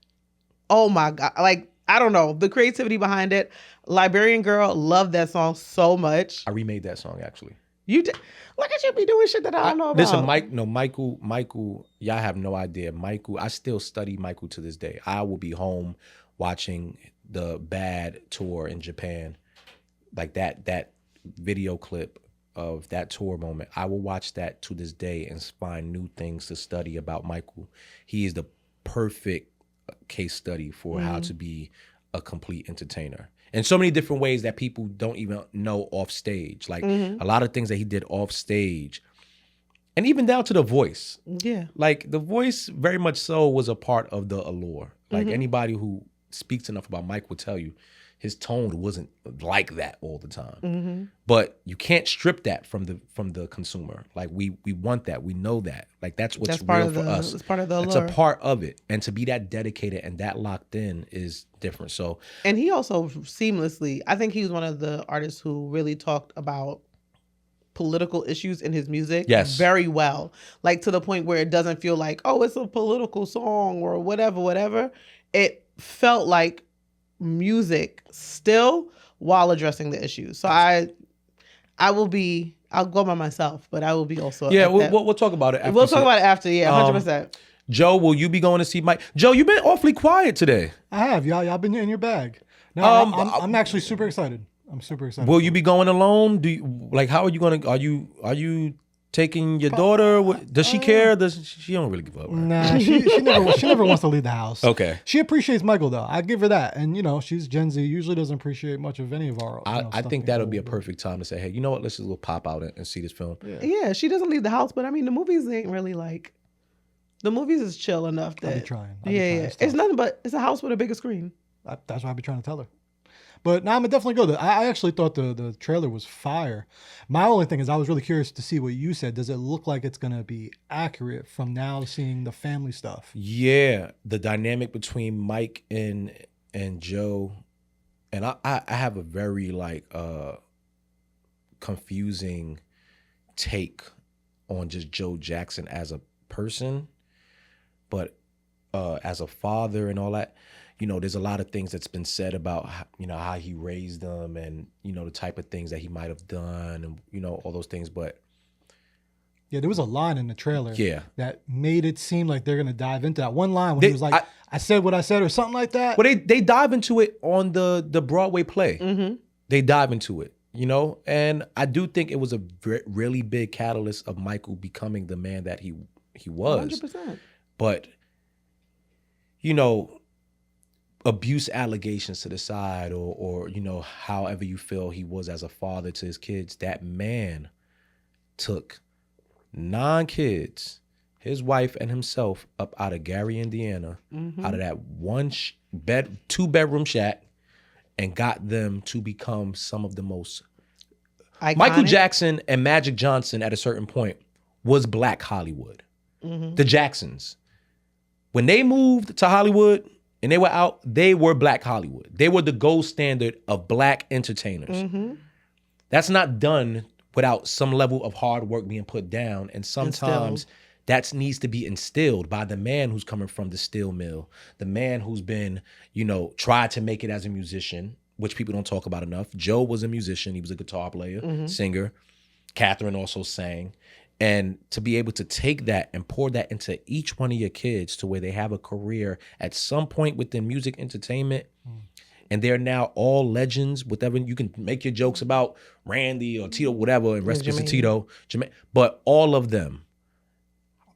oh my God. Like, I don't know. The creativity behind it. Liberian Girl, love that song so much. I remade that song, actually. You did? Look at you be doing shit that I don't know about. Listen, Michael, y'all have no idea. Michael, I still study Michael to this day. I will be home watching the Bad tour in Japan. Like that video clip of that tour moment. I will watch that to this day and find new things to study about Michael. He is the perfect case study for how to be a complete entertainer in so many different ways that people don't even know off stage. Like a lot of things that he did off stage, and even down to the voice. Yeah. Like the voice very much so was a part of the allure. Like anybody who speaks enough about Mike will tell you his tone wasn't like that all the time. But you can't strip that from the consumer. Like we want that. We know that. Like that's what's real for us. It's part of the allure. It's a part of it. And to be that dedicated and that locked in is different. So, and he also seamlessly, I think he was one of the artists who really talked about political issues in his music very well. Like to the point where it doesn't feel like, oh, it's a political song or whatever. It felt like music still while addressing the issues. So I'll go by myself, but I will be also. Yeah, we'll talk about it after. We'll talk about it after, 100%. Joe, will you be going to see Mike? Joe, you've been awfully quiet today. I have. Y'all been in your bag. No, I'm actually super excited. I'm super excited. Will you be going alone? How are you going to, are you taking your daughter? Does she care? She don't really give up, right? Nah, she never wants to leave the house. Okay. She appreciates Michael though. I give her that. And she's Gen Z, usually doesn't appreciate much of any of our I think that'll be a perfect time to say, hey, you know what? Let's just go pop out and see this film. Yeah, she doesn't leave the house, but I mean the movies ain't really like The movies is chill enough that I'll be trying. yeah. It's nothing but it's a house with a bigger screen. That's what I'll be trying to tell her. But now I'm definitely go. I actually thought the trailer was fire. My only thing is I was really curious to see what you said. Does it look like it's going to be accurate from now seeing the family stuff? Yeah, the dynamic between Mike and Joe, and I have a very like confusing take on just Joe Jackson as a person, but as a father and all that. You know, there's a lot of things that's been said about, you know, how he raised them and, you know, the type of things that he might have done and, you know, all those things. But yeah, there was a line in the trailer that made it seem like they're going to dive into that one line when he was like, I said what I said or something like that. Well, they dive into it on the Broadway play. Mm-hmm. They dive into it, you know, and I do think it was a really big catalyst of Michael becoming the man that he was. 100%. But, you know, abuse allegations to the side or you know, however you feel he was as a father to his kids, that man took 9 kids, his wife and himself, up out of Gary, Indiana, out of that 2-bedroom shack, and got them to become some of the most iconic. Michael Jackson and Magic Johnson at a certain point was Black Hollywood. The Jacksons, when they moved to Hollywood and they were out, they were Black Hollywood. They were the gold standard of Black entertainers. That's not done without some level of hard work being put down. And sometimes that needs to be instilled by the man who's coming from the steel mill, the man who's been, you know, tried to make it as a musician, which people don't talk about enough. Joe was a musician. He was a guitar player, singer. Catherine also sang. And to be able to take that and pour that into each one of your kids to where they have a career at some point within music entertainment, and they're now all legends, whatever. You can make your jokes about Randy or Tito, whatever, and rest in peace to Tito, Jermaine, but all of them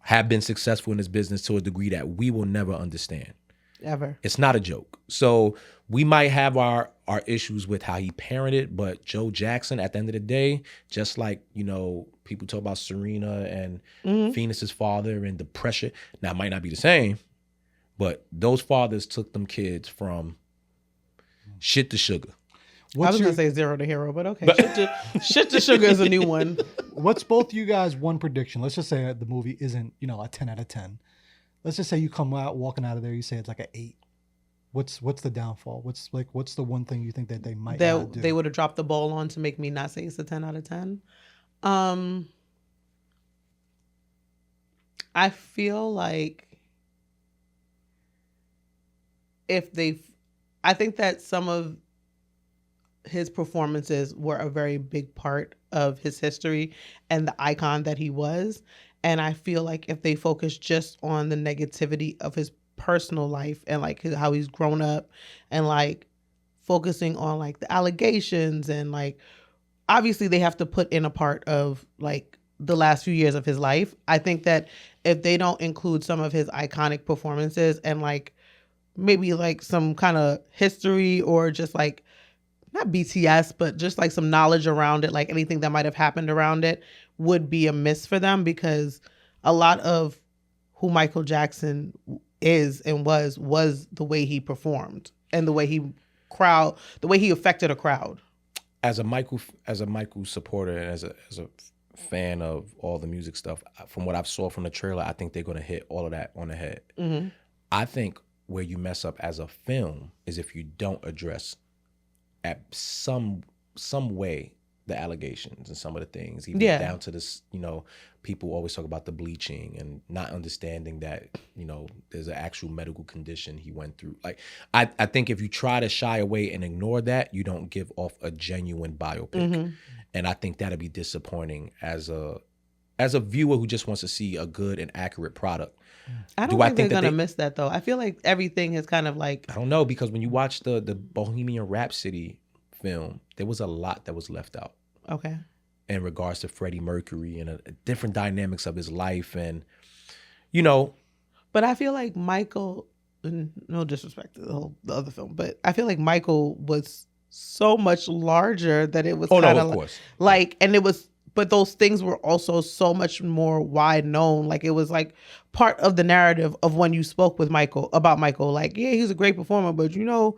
have been successful in this business to a degree that we will never understand. Ever. It's not a joke. So we might have our issues with how he parented, but Joe Jackson, at the end of the day, just like, you know, people talk about Serena and Venus's father and the pressure. Now, it might not be the same, but those fathers took them kids from shit to sugar. I was going to say 0 to hero, but okay. Shit to sugar is a new one. What's both you guys' one prediction? Let's just say the movie isn't, you know, a 10 out of 10. Let's just say you come out walking out of there, you say it's like an 8. What's the downfall? What's the one thing you think that they might not do? They would have dropped the ball on to make me not say it's a 10 out of 10. I feel like I think that some of his performances were a very big part of his history and the icon that he was. And I feel like if they focus just on the negativity of his personal life and like how he's grown up and like focusing on like the allegations and like obviously they have to put in a part of like the last few years of his life. I think that if they don't include some of his iconic performances and like maybe like some kind of history or just like not BTS, but just like some knowledge around it, like anything that might have happened around it would be a miss for them, because a lot of who Michael Jackson is and was the way he performed and the way he affected a crowd. As a Michael supporter and as a fan of all the music stuff, from what I've saw from the trailer, I think they're going to hit all of that on the head. I think where you mess up as a film is if you don't address at some way the allegations and some of the things, even down to this, you know, people always talk about the bleaching and not understanding that, you know, there's an actual medical condition he went through. Like, I think if you try to shy away and ignore that, you don't give off a genuine biopic. And I think that'd be disappointing as a viewer who just wants to see a good and accurate product. I don't think they're going to miss that, though. I feel like everything is kind of like... I don't know, because when you watch the Bohemian Rhapsody film, there was a lot that was left out. Okay. In regards to Freddie Mercury and different dynamics of his life and, you know... But I feel like Michael, no disrespect to the other film, but I feel like Michael was so much larger that it was of course. Like, and it was but those things were also so much more wide known. Like it was like part of the narrative of when you spoke with Michael about Michael. Like, yeah, he's a great performer, but you know,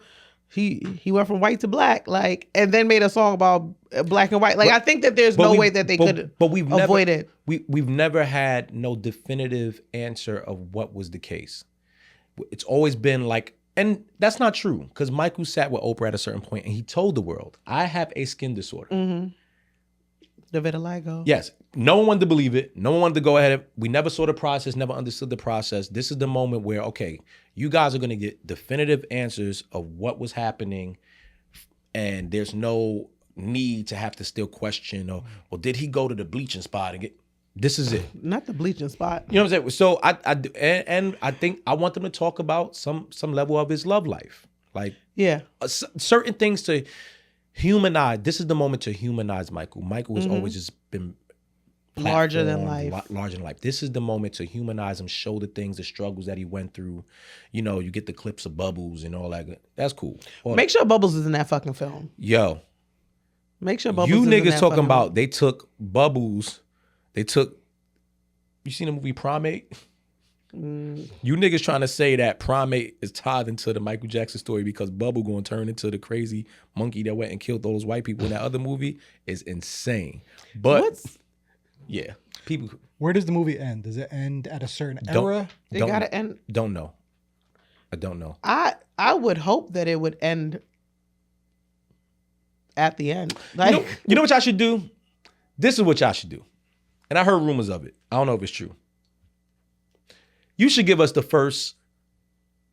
he went from white to black, like, and then made a song about black and white. Like, I think that there's no way that they could avoid it. We've never had no definitive answer of what was the case. It's always been like, and that's not true, because Michael sat with Oprah at a certain point and he told the world, I have a skin disorder. Mm-hmm. The vitiligo. Yes. No one wanted to believe it. No one wanted to go ahead. We never saw the process, never understood the process. This is the moment where, okay, you guys are going to get definitive answers of what was happening, and there's no need to have to still question, or, well, did he go to the bleaching spot and get... This is it. Not the bleaching spot. You know what I'm saying? So I think I want them to talk about some level of his love life. Like, yeah, certain things to humanize. This is the moment to humanize Michael. Michael has always just been larger than life. Larger than life. This is the moment to humanize him, show the things, the struggles that he went through. You know, you get the clips of Bubbles and all that. That's cool. Make sure Bubbles is in that fucking film. Yo. Make sure Bubbles you is niggas in that talking about film. They took Bubbles. They took... You seen the movie Primate? You niggas trying to say that Primate is tied into the Michael Jackson story because Bubble gonna turn into the crazy monkey that went and killed all those white people in that other movie is insane. But yeah, people. Where does the movie end? Does it end at a certain era? It gotta end. Don't know. I don't know. I would hope that it would end at the end. Like, you know what y'all should do? This is what y'all should do. And I heard rumors of it. I don't know if it's true. You should give us the first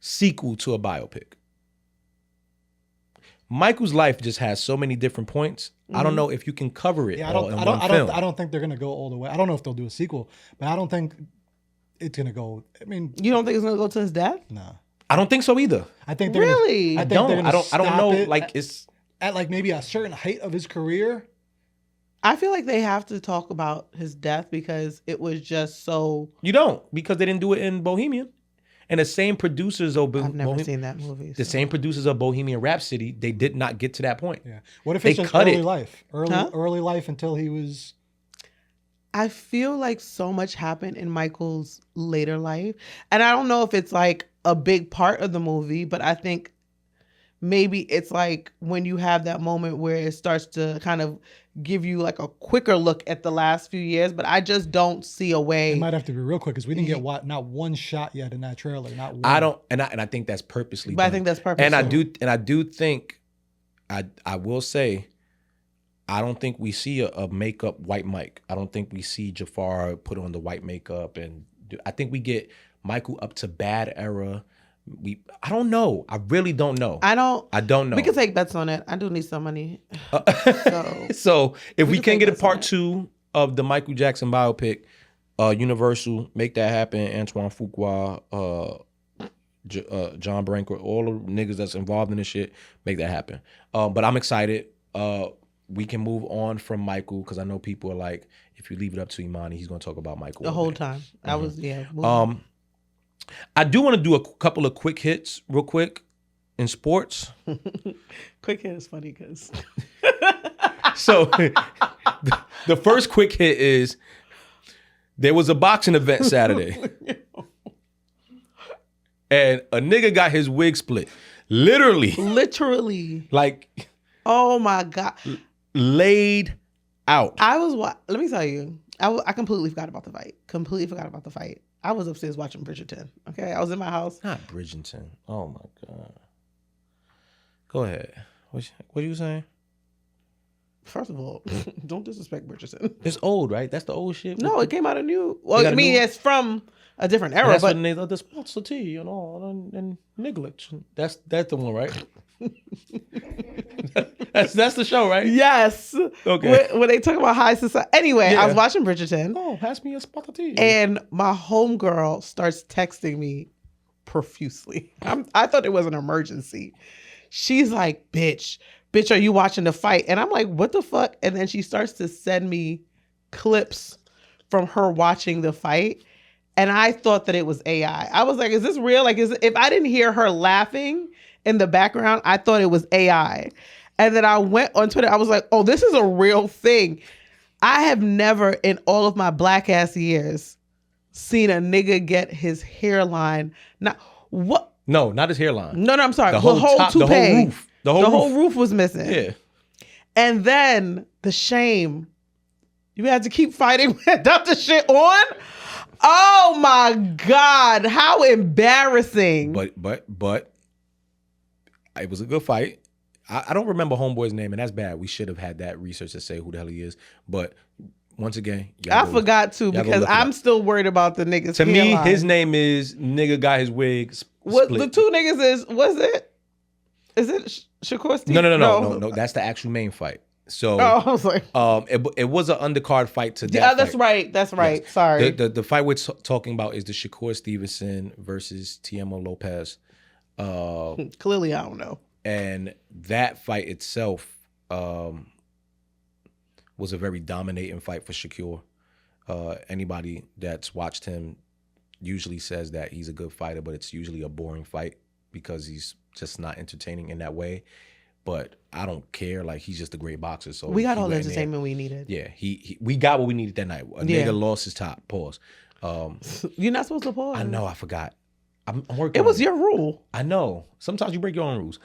sequel to a biopic. Michael's life just has so many different points. I don't know if you can cover it all in one film. I don't think they're gonna go all the way. I don't know if they'll do a sequel, but I don't think it's gonna go. I mean, you don't think it's gonna go to his death? No, I don't think so either. I think they're really. Gonna, I don't know. Like it's at like maybe a certain height of his career. I feel like they have to talk about his death because it was just so... You don't, because they didn't do it in Bohemian. And the same producers of I've never seen that movie. The same producers of Bohemian Rhapsody, they did not get to that point. Yeah. What if it's just early life? Early life until he was... I feel like so much happened in Michael's later life. And I don't know if it's like a big part of the movie, but I think maybe it's like when you have that moment where it starts to kind of give you like a quicker look at the last few years, but I just don't see a way. It might have to be real quick because we didn't get not one shot yet in that trailer. Not one. I don't, and I think that's purposely. But done. I think that's purposely. And I do think, I will say, I don't think we see a makeup white Mike. I don't think we see Jafar put on the white makeup, and I think we get Michael up to bad era. I don't know. I really don't know. I don't know. We can take bets on it. I do need some money. So if we can get a part 2 of the Michael Jackson biopic, Universal, make that happen. Antoine Fuqua, John Branco, all the niggas that's involved in this shit, make that happen. But I'm excited. We can move on from Michael because I know people are like, if you leave it up to Emanny, he's gonna talk about Michael the whole time. I was I do want to do a couple of quick hits real quick in sports. Quick hit is funny because... So the first quick hit is there was a boxing event Saturday. And a nigga got his wig split. Literally. Like... Oh my God. Laid out. Let me tell you, I completely forgot about the fight. I was upstairs watching Bridgerton. Okay, I was in my house. Not Bridgerton. Oh my God. Go ahead. What are you saying? First of all, don't disrespect Bridgerton. It's old, right? That's the old shit. No, it came out new. Well, I mean, it's from a different era, that's but when the responsibility and all and neglect. That's the one, right? that's the show, right? Yes. Okay. When they talk about high society. Anyway, Yeah. I was watching Bridgerton. Oh, pass me a spot of tea. And my homegirl starts texting me profusely. I thought it was an emergency. She's like, bitch, are you watching the fight? And I'm like, what the fuck? And then she starts to send me clips from her watching the fight. And I thought that it was AI. I was like, is this real? Like, if I didn't hear her laughing in the background, I thought it was AI. And then I went on Twitter. I was like, oh, this is a real thing. I have never in all of my black ass years seen a nigga get his hairline. Not what? No, not his hairline. No, I'm sorry. The whole top, the whole toupee. roof. The whole roof was missing. Yeah. And then the shame. You had to keep fighting with the shit on. Oh my God. How embarrassing. But it was a good fight. I don't remember homeboy's name, and that's bad. We should have had that research to say who the hell he is. But once again, I forgot to because I'm still worried about the niggas. To me, his name is nigga got his wig split. What the two niggas is it Shakur Stevenson? No. That's the actual main fight. So I was like, it was an undercard fight to that. Yeah, that's fight. right. That's right. Yes. Sorry. The fight we're talking about is the Shakur Stevenson versus Teofimo Lopez. Clearly, I don't know. And that fight itself was a very dominating fight for Shakur. Anybody that's watched him usually says that he's a good fighter, but it's usually a boring fight because he's just not entertaining in that way. But I don't care. Like, he's just a great boxer. So we got all the entertainment we needed. Yeah, we got what we needed that night. A nigga lost his top. Pause. You're not supposed to pause. I know. I forgot. I'm working. It was your rule. I know. Sometimes you break your own rules.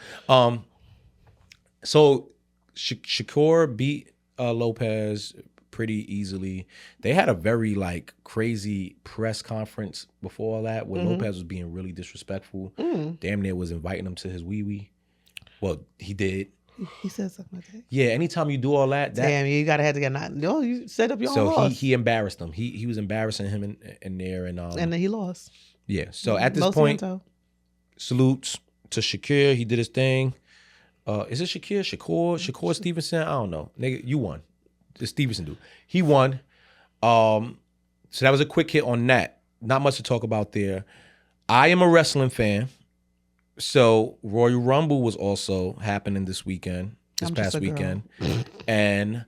So Shakur beat Lopez pretty easily. They had a very crazy press conference before all that where Lopez was being really disrespectful. Damn near was inviting him to his wee-wee. Well, he did. He said something like that. Yeah, anytime you do all that. Damn, you gotta have to get not. No, you set up your own So loss. he embarrassed him. He was embarrassing him in there, and then he lost. Yeah. So at this point, salutes to Shakur. He did his thing. Is it Shakur Stevenson? I don't know. Nigga, you won. The Stevenson dude. He won. So that was a quick hit on that. Not much to talk about there. I am a wrestling fan. So Royal Rumble was also happening this past weekend. And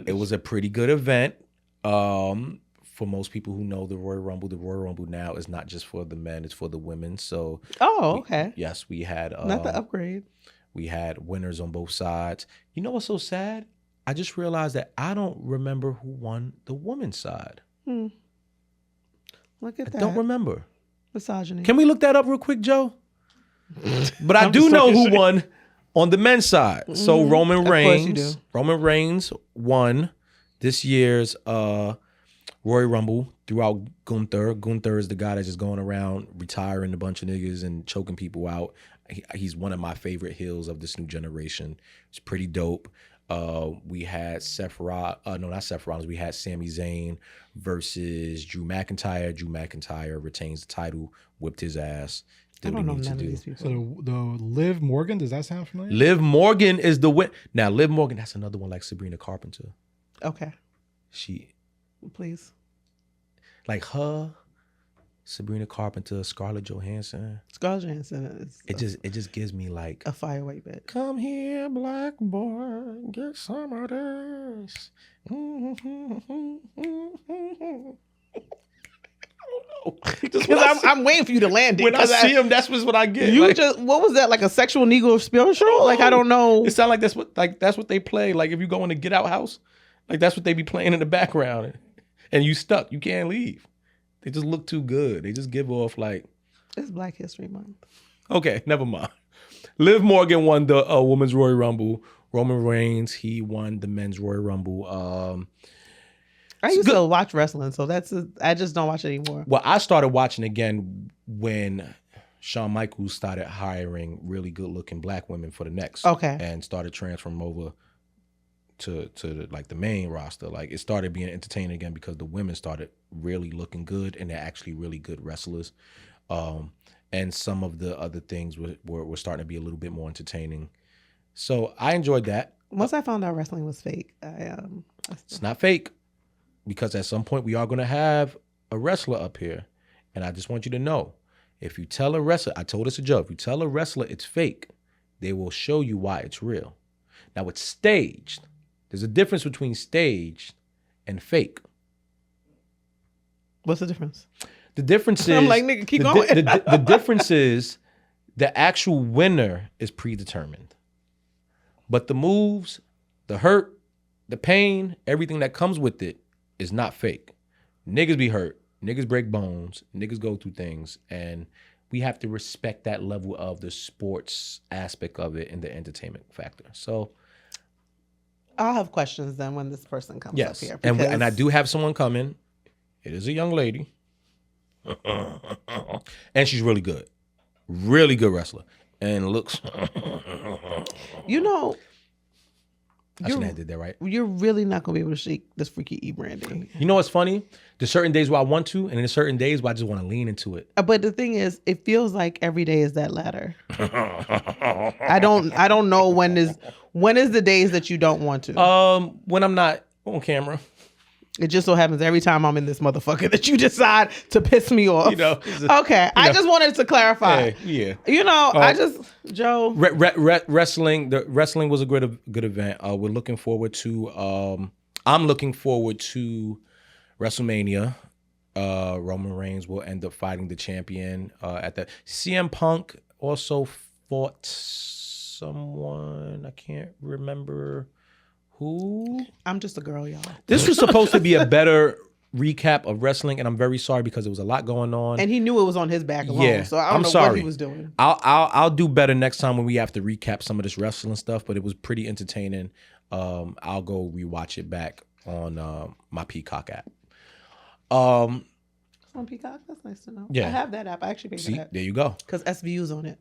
it was a pretty good event. For most people who know the Royal Rumble now is not just for the men, it's for the women. So okay. We had not the upgrade. We had winners on both sides. You know what's so sad? I just realized that I don't remember who won the women's side. Look at that. I don't remember. Misogyny. Can we look that up real quick, Joe? But I do know who won on the men's side. So Roman Reigns won this year's Royal Rumble throughout Gunther. Gunther is the guy that's just going around retiring a bunch of niggas and choking people out. He's one of my favorite heels of this new generation. It's pretty dope. We had we had Sami Zayn versus Drew McIntyre. Drew McIntyre retains the title, whipped his ass. I don't know none of these people. So the Liv Morgan, does that sound familiar? Liv Morgan is the win. Now, Liv Morgan, that's another one like Sabrina Carpenter. Okay. Please. Like her, Sabrina Carpenter, Scarlett Johansson. Scarlett Johansson is it just gives me like a fireweight bitch. Come here, black boy, get some of this. Because I'm waiting for you to land it. When I see him, that's what I get. What was that, like a sexual Negro spiritual? Like, I don't know. It sounds like that's what they play. Like if you go in the Get Out house, like that's what they be playing in the background, and you stuck, you can't leave. They just look too good. They just give off like. It's Black History Month. Okay, never mind. Liv Morgan won the Women's Royal Rumble. Roman Reigns, he won the Men's Royal Rumble. I used to watch wrestling, so I just don't watch it anymore. Well, I started watching again when Shawn Michaels started hiring really good-looking black women for the next. Okay. And started transferring over to the main roster. Like it started being entertaining again because the women started really looking good and they're actually really good wrestlers. And some of the other things were starting to be a little bit more entertaining. So I enjoyed that. Once I found out wrestling was fake, it's not fake. Because at some point we are going to have a wrestler up here. And I just want you to know, if you tell a wrestler, I told this to Joe, if you tell a wrestler it's fake, they will show you why it's real. Now it's staged. There's a difference between staged and fake. What's the difference? The difference is... I'm like, nigga, keep going. The difference is the actual winner is predetermined. But the moves, the hurt, the pain, everything that comes with it is not fake. Niggas be hurt. Niggas break bones. Niggas go through things. And we have to respect that level of the sports aspect of it and the entertainment factor. So I'll have questions then when this person comes up here. And I do have someone coming. It is a young lady. And she's really good. Really good wrestler. And looks... You know... I shouldn't have did that, right? You're really not going to be able to shake this freaky E-branding. You know what's funny? There's certain days where I want to, and there's certain days where I just want to lean into it. But the thing is, it feels like every day is that ladder. I don't know when is the days that you don't want to. When I'm not on camera. It just so happens every time I'm in this motherfucker that you decide to piss me off. Okay, I just wanted to clarify. Yeah. Joe. Wrestling. The wrestling was a good event. We're looking forward to. I'm looking forward to WrestleMania. Roman Reigns will end up fighting the champion at that. CM Punk also fought someone. I can't remember. Who? I'm just a girl, y'all. This was supposed to be a better recap of wrestling, and I'm very sorry because there was a lot going on. And he knew it was on his back alone, so I don't know what he was doing. I'll do better next time when we have to recap some of this wrestling stuff, but it was pretty entertaining. I'll go rewatch it back on my Peacock app. It's on Peacock? That's nice to know. Yeah. I have that app. I actually paid for that. There you go. Because SVU's on it.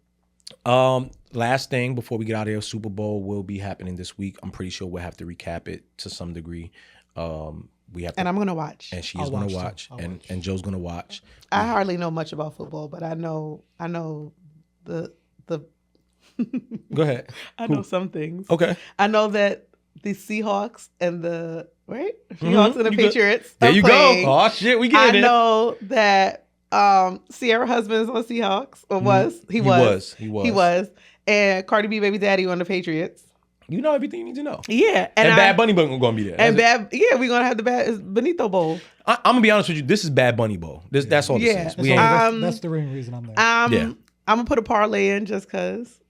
Last thing before we get out of here, Super Bowl will be happening this week. I'm pretty sure we'll have to recap it to some degree. We have to, and I'm gonna watch. And she's gonna watch. And Joe's gonna watch. I hardly know much about football, but I know the Go ahead. I know some things. Okay. I know that the Seahawks and the Seahawks and the Patriots. There you go. Oh shit, we get it. I know that Sierra husband is on Seahawks, or was. He was. And Cardi B baby daddy on the Patriots. You know everything you need to know. Yeah. And Bad Bunny Bowl gonna be there. We're gonna have the Benito Bowl. I'm gonna be honest with you, this is Bad Bunny Bowl. That's all this is. That's the reason I'm there. I'm gonna put a parlay in just cause.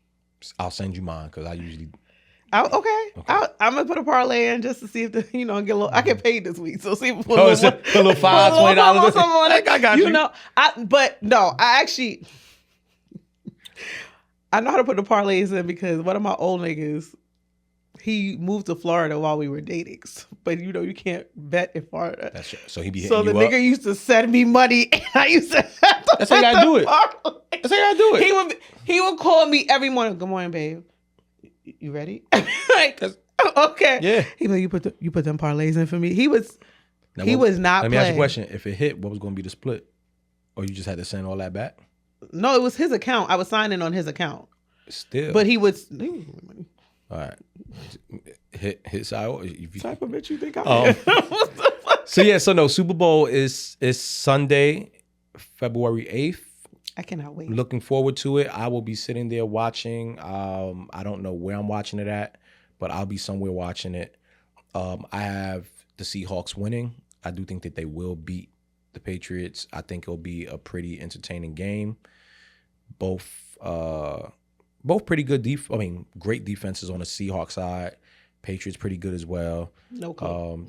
I'll send you mine because I usually Okay. I'm gonna put a parlay in just to see if get a little. I get paid this week, so see if put a little $5, $20. I got you. I know how to put the parlays in because one of my old niggas, he moved to Florida while we were dating, but you can't bet in Florida. That's true. So he be so the nigga used to send me money, and I used to. That's how you gotta do it. That's how you gotta do it. He would call me every morning. Good morning, babe. You ready? Okay. Yeah. He like, you put them parlays in for me. He was not. Let me ask you a question. If it hit, what was going to be the split? Or you just had to send all that back? No, it was his account. I was signing on his account. Still. But he was. All right. Hit side. Type of bitch you think I am. So no, Super Bowl is Sunday, February 8th. I cannot wait. Looking forward to it. I will be sitting there watching. I don't know where I'm watching it at, but I'll be somewhere watching it. I have the Seahawks winning. I do think that they will beat the Patriots. I think it'll be a pretty entertaining game. Both pretty good great defenses on the Seahawks side. Patriots pretty good as well. No call.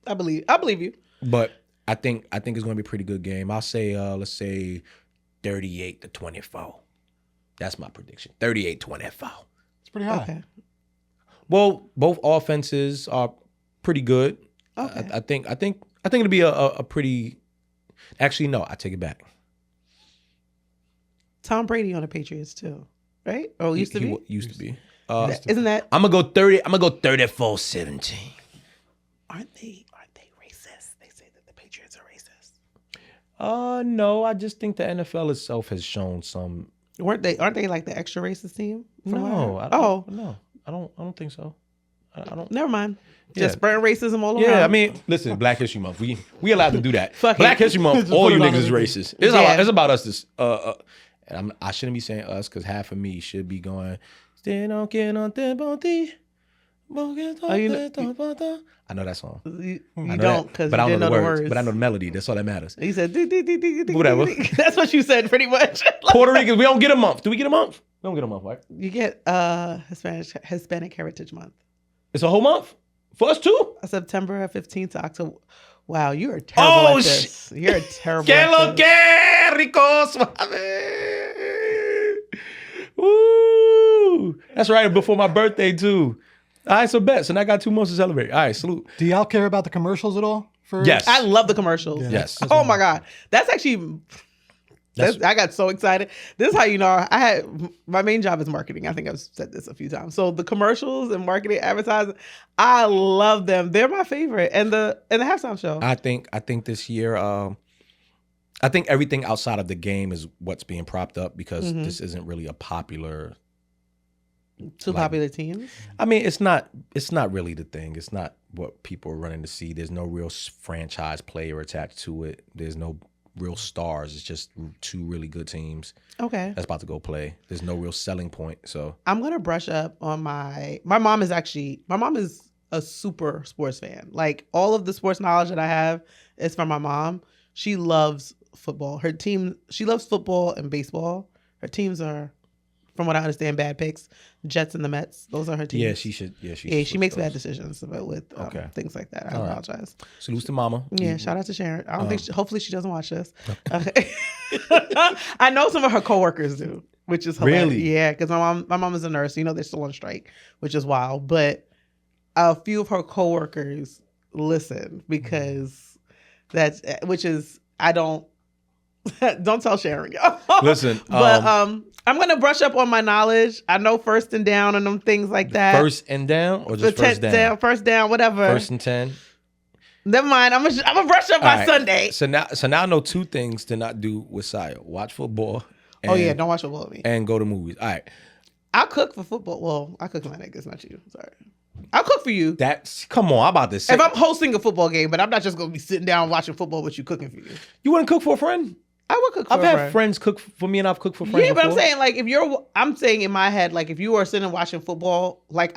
I believe you. But I think it's going to be a pretty good game. I'll say let's say 38-24. That's my prediction. 38-24. It's pretty high. Okay. Well, both offenses are pretty good. Okay. I think it'll be a pretty. Actually, no, I take it back. Tom Brady on the Patriots too, right? Oh, used to be. Used to be. Isn't that? I'm gonna go 30. I'm gonna go 34-17. Aren't they racist? They say that the Patriots are racist. No, I just think the NFL itself has shown some. Aren't they like the extra racist team? No, I don't think so. I don't. Never mind. Just burn racism all around. Yeah, I mean, listen, Black History Month. We allowed to do that. Black History Month. Just all put you it on niggas is everything. racist. It's about us. This. And I shouldn't be saying us because half of me should be going. I know that song. You don't because you didn't know the words. But I know the melody. That's all that matters. He said, whatever. That's what you said pretty much. Puerto Ricans, we don't get a month. Do we get a month? We don't get a month, right? You get Hispanic Heritage Month. It's a whole month For us too? September 15th to October. Wow, you are terrible at this. You're terrible Que at lo this. que, rico suave. Woo! That's right, before my birthday too. All right, so bet. So now I got 2 months to celebrate. All right, salute. Do y'all care about the commercials at all? Yes. I love the commercials. Yeah, Yes. that's Oh one. my God. That's actually... I got so excited. This is how you know my main job is marketing. I think I've said this a few times. So the commercials and marketing, advertising, I love them. They're my favorite. And the halftime show. I think this year, I think everything outside of the game is what's being propped up because this isn't really a popular. Two popular teams. I mean, it's not really the thing. It's not what people are running to see. There's no real franchise player attached to it. There's no real stars. It's just 2 really good teams. Okay. That's about to go play. There's no real selling point. So I'm gonna brush up on my mom is a super sports fan. Like all of the sports knowledge that I have is from my mom. She loves football. She loves football and baseball. Her teams are, from what I understand, bad picks. Jets and the Mets. Those are her teams. yeah, she should. Yeah, She makes bad decisions with things like that. I apologize. Salute to mama. Yeah, shout out to Sharon. I don't think. Hopefully, she doesn't watch this. Okay. I know some of her coworkers do, which is hilarious. Really? Yeah, because my mom is a nurse. You know, they're still on strike, which is wild. But a few of her coworkers listen because I don't tell Sharon, y'all. Listen, but I'm gonna brush up on my knowledge. I know first and down and them things like that. first and down or just first down? First down, whatever. First and 10. Never mind. I'm gonna brush up All my right. Sunday. So now I know 2 things to not do with Sio. Watch football. And, Oh yeah, don't watch football with me. And go to movies. All right. I'll cook for football. Well, I cook my niggas, not you. Sorry. I'll cook for you. Come on, I'm about to say. If I'm hosting a football game, but I'm not just gonna be sitting down watching football with you cooking for you. You wouldn't cook for a friend? I would cook for I've a had friend. friends cook for me and I've cooked for friends Yeah, but I'm before. saying like I'm saying in my head, like if you are sitting watching football, like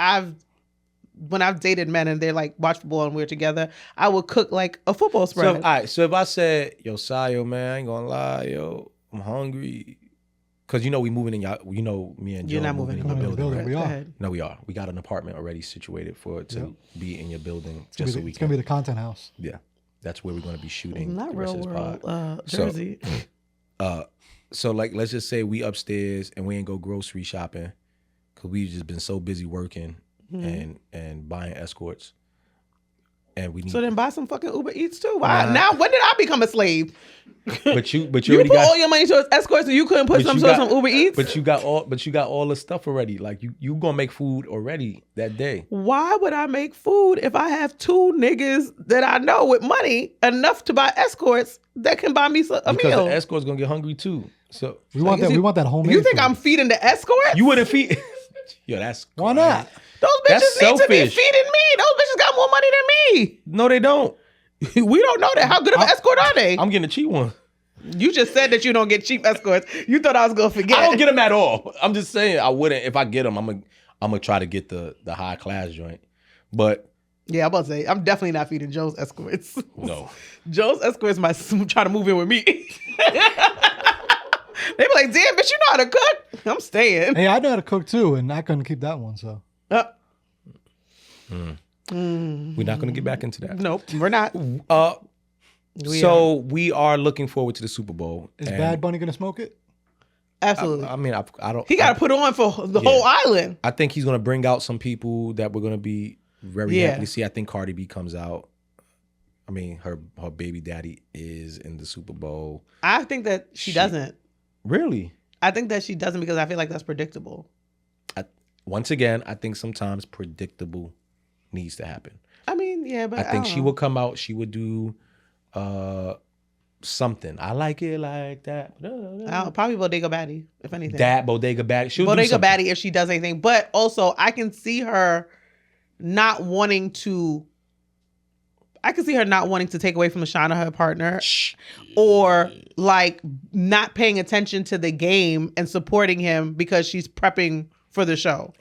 when I've dated men and they're like watch football and we're together, I would cook like a football So, spread. all right. So if I said, yo, Sio, man, I ain't gonna lie, yo, I'm hungry. Cause you know we moving in y'all, you know me and Joe You're not moving moving in your in the building, building. right? We Go are. ahead. No, we are. We got an apartment already situated for it to be in your building just so we It's can. gonna be the content house. Yeah, that's where we're gonna be shooting. Not the rest real of this world pod. Jersey. So like, let's just say we upstairs and we ain't go grocery shopping because we've just been so busy working and buying escorts, and we need. So then buy some fucking Uber Eats too. Why? Now when did I become a slave? but you You already put got all your money towards escorts and you couldn't put But some you towards got- some Uber Eats? But you got all the stuff already. Like you gonna make food already that day. Why would I make food if I have 2 niggas that I know with money enough to buy escorts that can buy me a Because meal? the escort's gonna get hungry too. So We want that. We want that homemade. You think food. I'm feeding the escorts? you wouldn't feed. Yo, that's Why not? Those That's bitches need to be selfish. feeding me. Those bitches got more money than No, they don't. me. We don't know that. How good of an escort are they? I'm getting a cheap one. You just said that you don't get cheap escorts. You thought I was gonna forget. I don't get them at all. I'm just saying I wouldn't. If I get them, I'm gonna try to get the high class joint. But Yeah, I'm about to say I'm definitely not feeding Joe's escorts. no. Joe's escorts might try to move in with me. They be like, damn, bitch, you know how to cook? I'm staying. Hey, I know how to cook too, and I couldn't keep that one. So We're not gonna get back into that. Nope, we're not. We are looking forward to the Super Bowl. is and Bad Bunny gonna smoke it? Absolutely. I mean, I don't. He got to put on for the whole island. I think he's gonna bring out some people that we're gonna be very happy to see. I think Cardi B comes out. I mean, her baby daddy is in the Super Bowl. I think that she doesn't. Really? I think that she doesn't because I feel like that's predictable. Once again, I think sometimes predictable needs to happen. I mean, yeah, but I think don't she know. will come out. She would do something. I like it like that. Probably Bodega Baddie, if anything. That Bodega Baddie. She'll do Bodega something. Baddie if she does anything. But also, I can see her not wanting to. I can see her not wanting to take away from the shine of her partner, or like not paying attention to the game and supporting him because she's prepping for the show.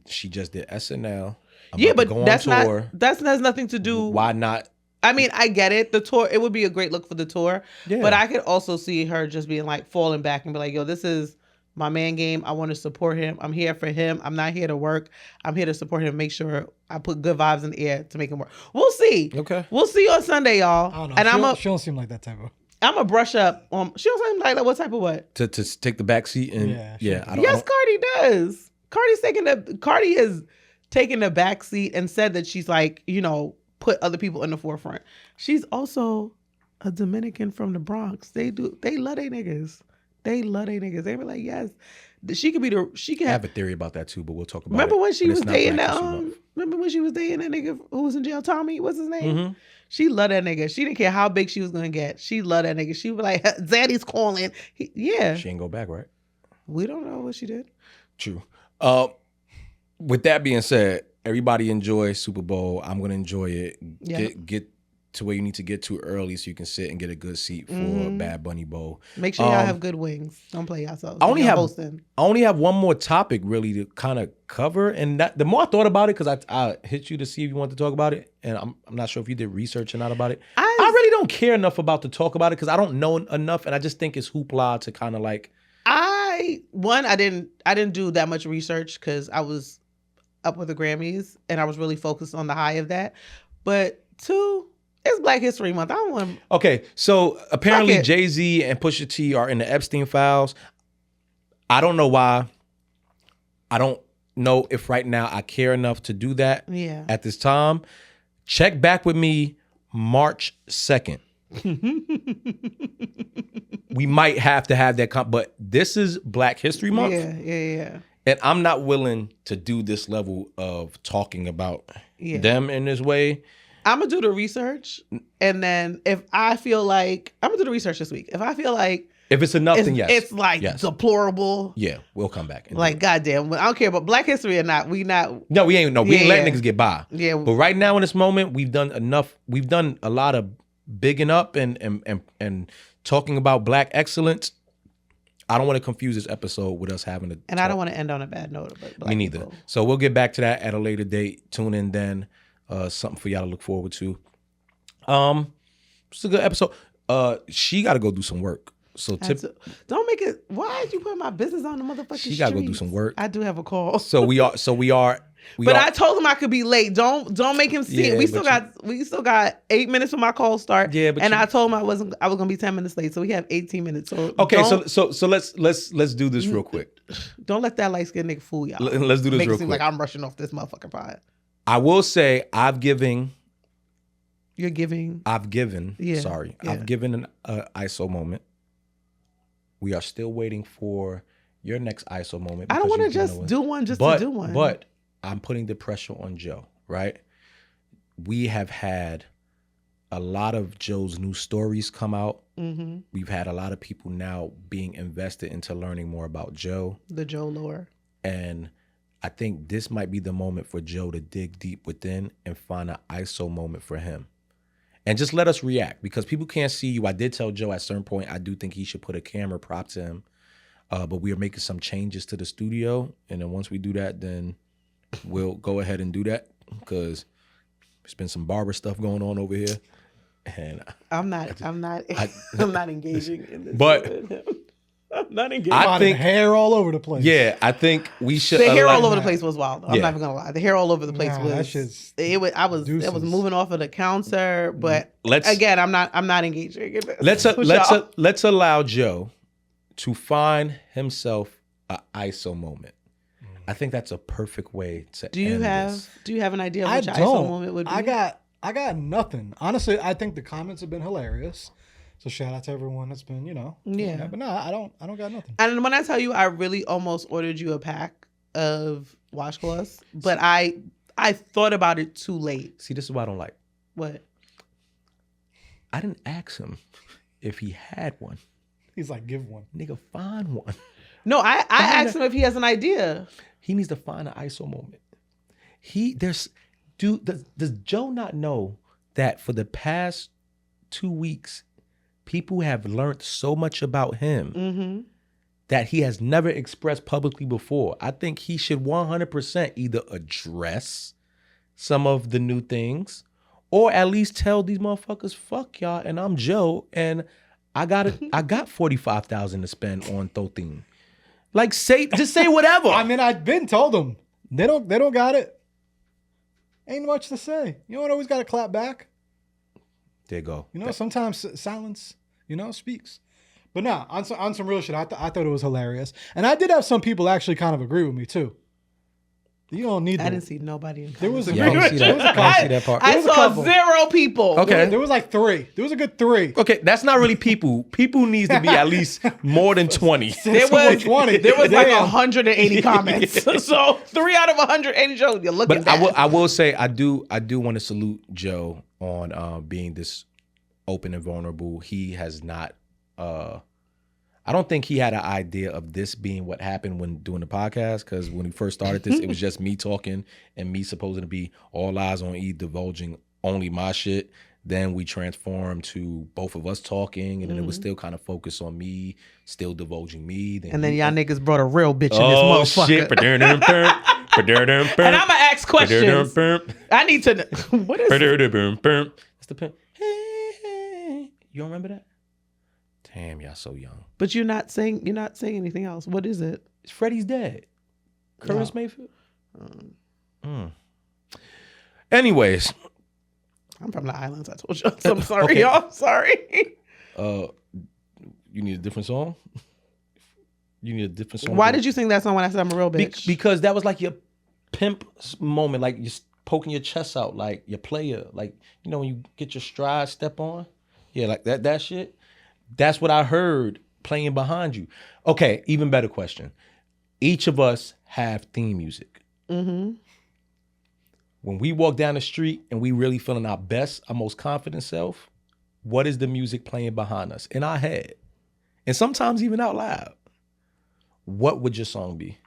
She just did SNL. Yeah, about to but go on that's tour. not. That has nothing to do. Why not? I mean, I get it. The tour, it would be a great look for the tour. Yeah. But I could also see her just being like falling back and be like, yo, this is my man game. I want to support him. I'm here for him. I'm not here to work. I'm here to support him. Make sure I put good vibes in the air to make him work. We'll see. Okay. We'll see on Sunday, y'all. I don't know. And she don't seem like that type of. I'm gonna brush up on. She don't seem like what type of what? To take the back seat and I don't. Yes, Cardi does. Cardi has taken the back seat and said that she's like, put other people in the forefront. She's also a Dominican from the Bronx. They love their niggas. They love their niggas. They were like, yes. She can I have a theory about that too, but we'll talk about it. Remember when she was dating that that nigga who was in jail, Tommy? What's his name? Mm-hmm. She loved that nigga. She didn't care how big she was gonna get. She loved that nigga. She was like, Zaddy's calling. Yeah. She ain't go back, right? We don't know what she did. True. With that being said, everybody enjoy Super Bowl. I'm gonna enjoy it. Yeah. Get to where you need to get to early so you can sit and get a good seat for Bad Bunny Bowl. Make sure y'all have good wings. Don't play yourselves. I only have one more topic really to kind of cover, and that the more I thought about it, because I hit you to see if you want to talk about it, and I'm not sure if you did research or not about it. I really don't care enough about to talk about it because I don't know enough, and I just think it's hoopla to kind of like. I didn't do that much research because I was up with the Grammys and I was really focused on the high of that. But two, it's Black History Month. I don't want. Okay, so apparently Jay-Z and Pusha T are in the Epstein files. I don't know why. I don't know if right now I care enough to do that. Yeah. At this time, check back with me March 2nd. We might have to have that, but this is Black History Month. Yeah. And I'm not willing to do this level of talking about them in this way. I'm going to do the research. And then if I feel like, I'm going to do the research this week. If I feel like. If it's enough, then yes. It's like deplorable. Yeah, we'll come back. Like, goddamn. I don't care about Black History or not. We ain't letting niggas get by. Yeah. But right now in this moment, we've done enough. We've done a lot of bigging up and talking about Black excellence. I don't want to confuse this episode with us having to. And I don't want to end on a bad note. Me neither. People. So we'll get back to that at a later date. Tune in then. Something for y'all to look forward to. It's a good episode. She got to go do some work. So don't make it. Why did you put my business on the motherfucking She got to go do some work. I do have a call. So we are. I told him I could be late. Don't make him see it. We still got 8 minutes for my call start. Yeah, I told him I was gonna be 10 minutes late. So we have 18 minutes. So okay, so let's do this real quick. Don't let that light skinned nigga fool y'all. Let's do this Make real it seem quick. like I'm rushing off this motherfucking pod. I will say I've given. You're giving. I've given. Yeah. Sorry, Yeah. I've given an ISO moment. We are still waiting for your next ISO moment. I don't want to just do one to do one. But I'm putting the pressure on Joe, right? We have had a lot of Joe's new stories come out. Mm-hmm. We've had a lot of people now being invested into learning more about Joe. The Joe lore. And I think this might be the moment for Joe to dig deep within and find an ISO moment for him. And just let us react because people can't see you. I did tell Joe at a certain point, I do think he should put a camera prop to him. But we are making some changes to the studio. And then once we do that, then we'll go ahead and do that because there's been some barber stuff going on over here. And I'm not engaging in this. But I'm not engaging. I think hair all over the place. Yeah, I think we should. The hair all over the place was wild. I'm Yeah. not even gonna lie. The hair all over the place That was. shit's It was moving off of the counter. But Let's- again, I'm not engaging in this. Let's allow Joe to find himself an ISO moment. I think that's a perfect way to. Do you end have this. Do you have an idea of I what your ISO don't. moment would be? I got nothing. Honestly, I think the comments have been hilarious. So shout out to everyone that's been, Yeah. But no, I don't got nothing. And when I tell you, I really almost ordered you a pack of washcloths, but I thought about it too late. See, this is what I don't like. What? I didn't ask him if he had one. He's like, give one. Nigga, find one. No, I asked him if he has an idea. He needs to find an ISO moment. Does Joe not know that for the past 2 weeks, people have learned so much about him that he has never expressed publicly before? I think he should 100% either address some of the new things or at least tell these motherfuckers, fuck y'all, and I'm Joe, and I got $45,000 to spend on Thothene. Like just say whatever. I mean, I've been told them they don't got it. Ain't much to say. You don't always got to clap back. There you go. You know, sometimes silence, speaks. But nah, on some real shit, I thought it was hilarious, and I did have some people actually kind of agree with me too. You don't need. I didn't see nobody in There was a Yeah, I didn't see that. I didn't see that part. I saw 0 people. Okay. There was like 3. There was a good 3. Okay, that's not really people. People needs to be at least more than 20. There was 20. There was like Damn. 180 comments. So 3 out of 180 shows. You're looking But bad. I will say I do want to salute Joe on being this open and vulnerable. He has not. I don't think he had an idea of this being what happened when doing the podcast, because when we first started this, it was just me talking and me supposed to be all eyes on E, divulging only my shit. Then we transformed to both of us talking, and then it was still kind of focused on me, still divulging me. And then y'all niggas brought a real bitch in oh, this motherfucker. shit. And I'ma ask questions. I need to know. What is That's the pen. You don't remember that? Damn, y'all so young. But you're not saying anything else. What is it? It's Freddie's dad. Curtis No. Mayfield. Anyways, I'm from the islands. I told you. So I'm sorry, Okay. y'all. I'm sorry. you need a different song? You need a different song? Why did you sing that song when I said I'm a real bitch? Because that was like your pimp moment, like you're poking your chest out, like your player, like, when you get your stride step on. Yeah, like that shit. That's what I heard playing behind you. Okay, even better question. Each of us have theme music. Mm-hmm. When we walk down the street and we really feeling our best, our most confident self, what is the music playing behind us in our head? And sometimes even out loud. What would your song be?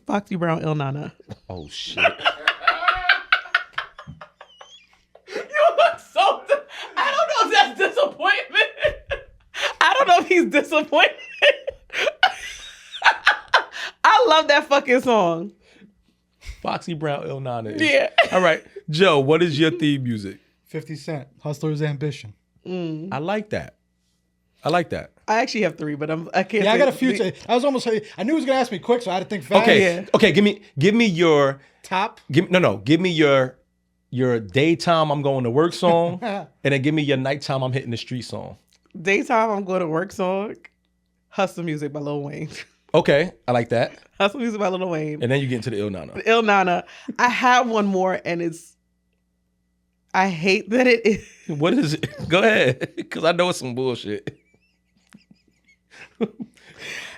Foxy Brown, Il Nana. Oh, shit. You look so. I don't know if that's disappointment. I don't know if he's disappointed. I love that fucking song. Foxy Brown, Il Nana. Yeah. All right. Joe, what is your theme music? 50 Cent, Hustler's Ambition. I like that. I actually have 3, but I can't. Yeah, I say- got a few. I was almost. I knew he was gonna ask me quick, so I had to think fast. Okay. Yeah. Okay, give me your Top. give me your daytime I'm going to work song, and then give me your nighttime I'm hitting the street song. Daytime, I'm going to work song. Hustle Music by Lil Wayne. Okay, I like that. Hustle Music by Lil Wayne. And then you get into the Il Nana. Il Nana. I have one more, and it's. I hate that it is. What is it? Go ahead, because I know it's some bullshit.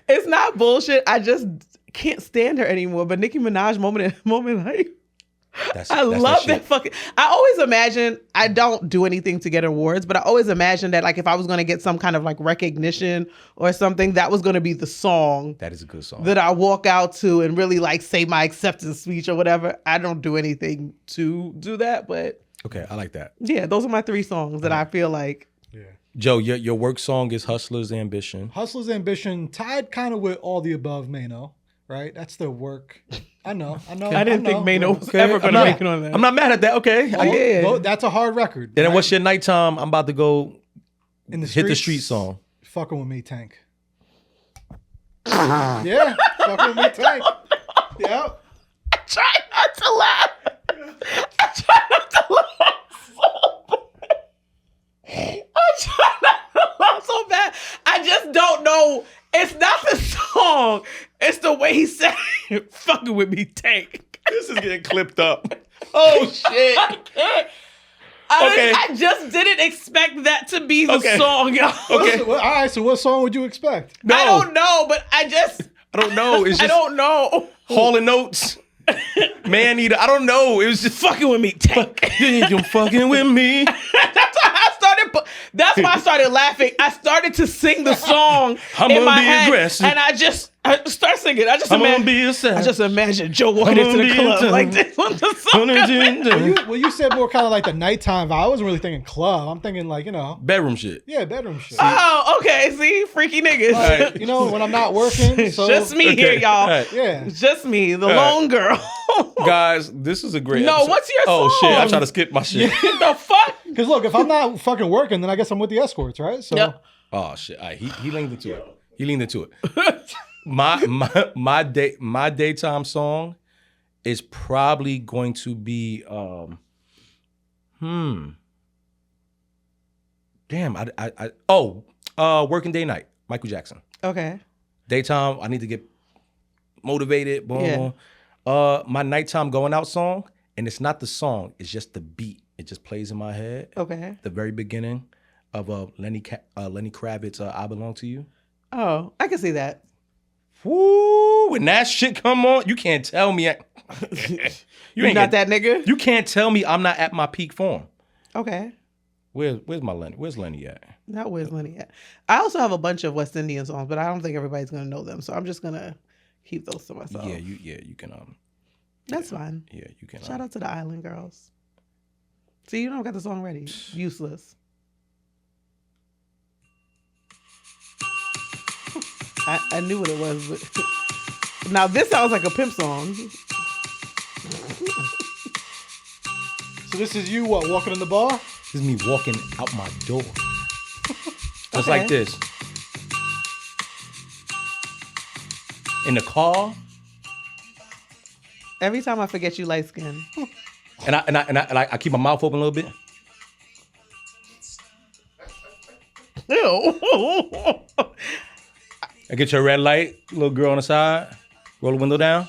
It's not bullshit. I just can't stand her anymore. But Nicki Minaj, moment like. I love that fucking. I always imagine, I don't do anything to get awards, but I always imagine that, like, if I was going to get some kind of like recognition or something, that was going to be the song That is a good song. that I walk out to and really like say my acceptance speech or whatever. I don't do anything to do that, but Okay, I like that. yeah, those are my 3 songs that I feel like. Yeah. Joe, your work song is Hustler's Ambition. Hustler's Ambition tied kind of with all the above, Mano. Right? That's the work. I know. I didn't think Mano was Okay, ever going to I'm make it on that. I'm not mad at that. Okay. Oh, Yeah. well, that's a hard record. And then right? what's your nighttime? I'm about to go In the hit the streets, street song. Fucking with me, Tank. Yeah, fucking with me, Tank. Yep. Try not to laugh. I try not to laugh so bad. I try not to laugh so bad. I just don't know. It's not the song. It's the way he said it. Fucking with me, Tank. This is getting clipped up. Oh shit. Okay. I just didn't expect that to be the Okay. song, y'all. Okay. All right, so what song would you expect? No. I don't know, but I don't know. It's I just don't know. hauling notes. Man eater. I don't know. It was just Fucking with me, Tank. you fucking with me. That's why I started laughing. I started to sing the song I'm in gonna my be head, aggressive. and I start singing. I just I'm gonna imagine. be a savage. I just imagine Joe walking I'm into gonna the be club a like this on the song. Well, you said more kind of like the nighttime vibe. I wasn't really thinking club. I'm thinking like, bedroom shit. yeah, bedroom shit. Oh, okay. See, freaky niggas. Like, when I'm not working. It's So, just me here, y'all. All right. Yeah. It's just me, the right. lone girl. Guys, this is a great No, episode. what's your Oh shit, I song? try to skip my shit. The fuck? Because look, if I'm not fucking working, then I guess I'm with the escorts, right? So Yep. Oh shit. All right, he leaned into it. my daytime song is probably going to be Working Day Night, Michael Jackson. Okay. Daytime, I need to get motivated. Boom, Yeah. boom. My nighttime going out song, and it's not the song, it's just the beat. It just plays in my head. Okay. The very beginning of Lenny Kravitz, I Belong to You. Oh, I can see that. Woo! When that shit come on, you can't tell me. You ain't not that nigga? You can't tell me I'm not at my peak form. Okay. Where's my Lenny? Where's Lenny at? Not where's Lenny at. I also have a bunch of West Indian songs, but I don't think everybody's gonna know them, so I'm just gonna keep those to myself. Yeah, you can. That's fine. Yeah, you can. Shout out to the Island Girls. See, you don't got the song ready. Useless. I knew what it was, but now this sounds like a pimp song. So this is you, what, walking in the bar? This is me walking out my door. Just Okay. like this. In the car. Every time I forget you light skin. And I keep my mouth open a little bit. Ew. I get your red light, little girl on the side, roll the window down.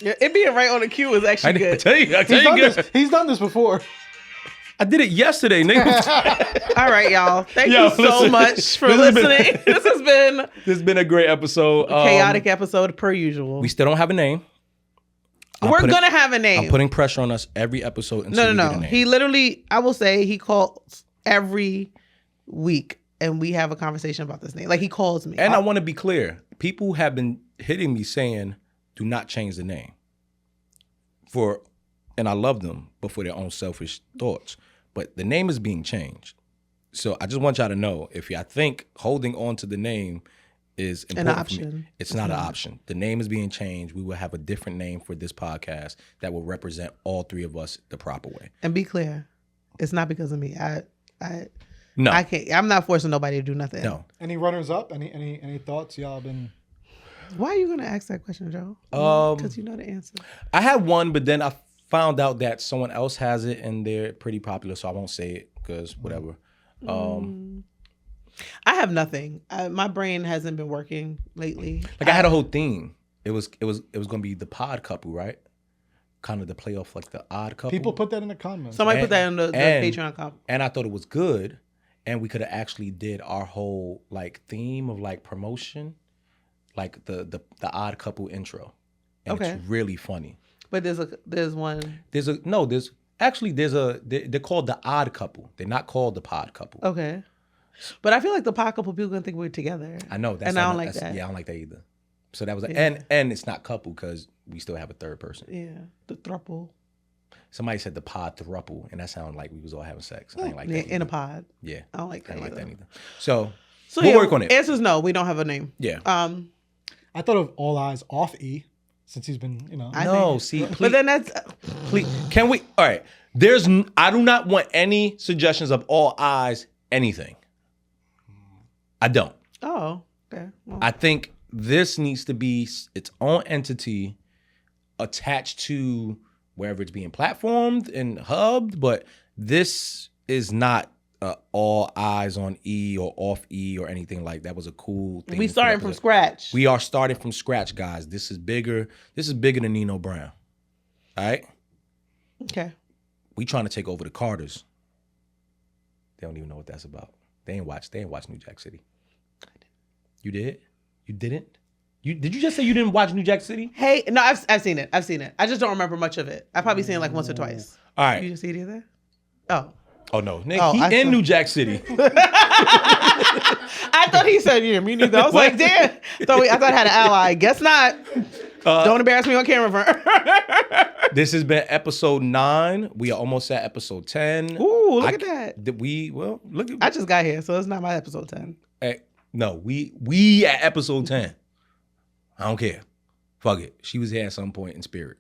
Yeah, it being right on the cue is actually I good. tell you good. He's done this before. I did it yesterday, nigga. All right, y'all. Thank Yo, you so listen. much for This has been- listening. This has been a This has been a great episode. chaotic episode per usual. We still don't have a name. We're gonna have a name. I'm putting pressure on us every episode until we get a name. He literally, I will say, he calls every week, and we have a conversation about this name. Like he calls me, And I want to be clear. People have been hitting me saying, do not change the name. And I love them, but for their own selfish thoughts. But the name is being changed. So I just want y'all to know, if y'all think holding on to the name is important for option. me, it's not an option. The name is being changed. We will have a different name for this podcast that will represent all three of us the proper way. and be clear, it's not because of me. No. I can't. I'm not forcing nobody to do nothing. No. Any runners up? Any thoughts y'all been? Why are you gonna ask that question, Joe? Because you know the answer. I had one, but then I found out that someone else has it and they're pretty popular, so I won't say it because whatever. I have nothing. My brain hasn't been working lately. Like I had a whole theme. It was gonna be the pod couple, right? Kind of the play off like the odd couple. People put that in the comments. Somebody put that in the Patreon comment. And I thought it was good. And we could have actually did our whole like theme of like promotion, like the odd couple intro. And Okay. it's really funny. But there's one. They're called the odd couple. They're not called the pod couple. Okay. But I feel like the pod couple people gonna think we're together. I know that's and I don't like that. Yeah, I don't like that either. So that was Yeah. and it's not couple because we still have a third person. Yeah, the throuple. Somebody said the pod throuple, and that sounded like we was all having sex. I ain't like Yeah, that. in a either. pod. Yeah, I don't like that. I don't like that either. either. So So we'll yeah, work on it. Answer's no. We don't have a name. Yeah. I thought of All Eyes Off E, since he's been, No, see, please, But then that's please, can we? All right. I do not want any suggestions of all eyes anything. I don't. oh okay. Well, I think this needs to be its own entity attached to wherever it's being platformed and hubbed, but this is not all eyes on E or off E or anything like that. Was a cool thing. we starting from scratch. We are starting from scratch, guys. This is bigger. This is bigger than Nino Brown. All right? Okay. We trying to take over the Carters. They don't even know what that's about. They ain't watch New Jack City. You did? You didn't? Did you just say you didn't watch New Jack City? Hey, no, I've seen it. I've seen it. I just don't remember much of it. I've probably seen it like once or twice. All You right. didn't see it either? Oh. Oh no, Nick, Oh, he I in saw- New Jack City. I thought he said, yeah, me neither. I was like, damn. I thought I had an ally. Guess not. Don't embarrass me on camera. This has been episode 9. We are almost at episode 10. Ooh, look at that. Look at I just got here, so it's not my episode 10. no, we at episode 10. I don't care. Fuck it. She was here at some point in spirit.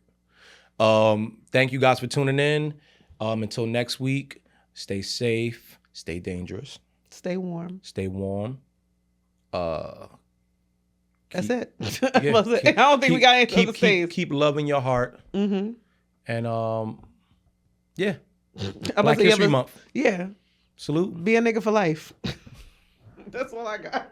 Thank you guys for tuning in. Until next week, stay safe, stay dangerous, Stay warm. stay warm, That's it. Yeah, I don't think we got any other things. Keep loving your heart. Mm-hmm. And yeah. I'm Black History Month. Yeah. Salute. Be a nigga for life. That's all I got.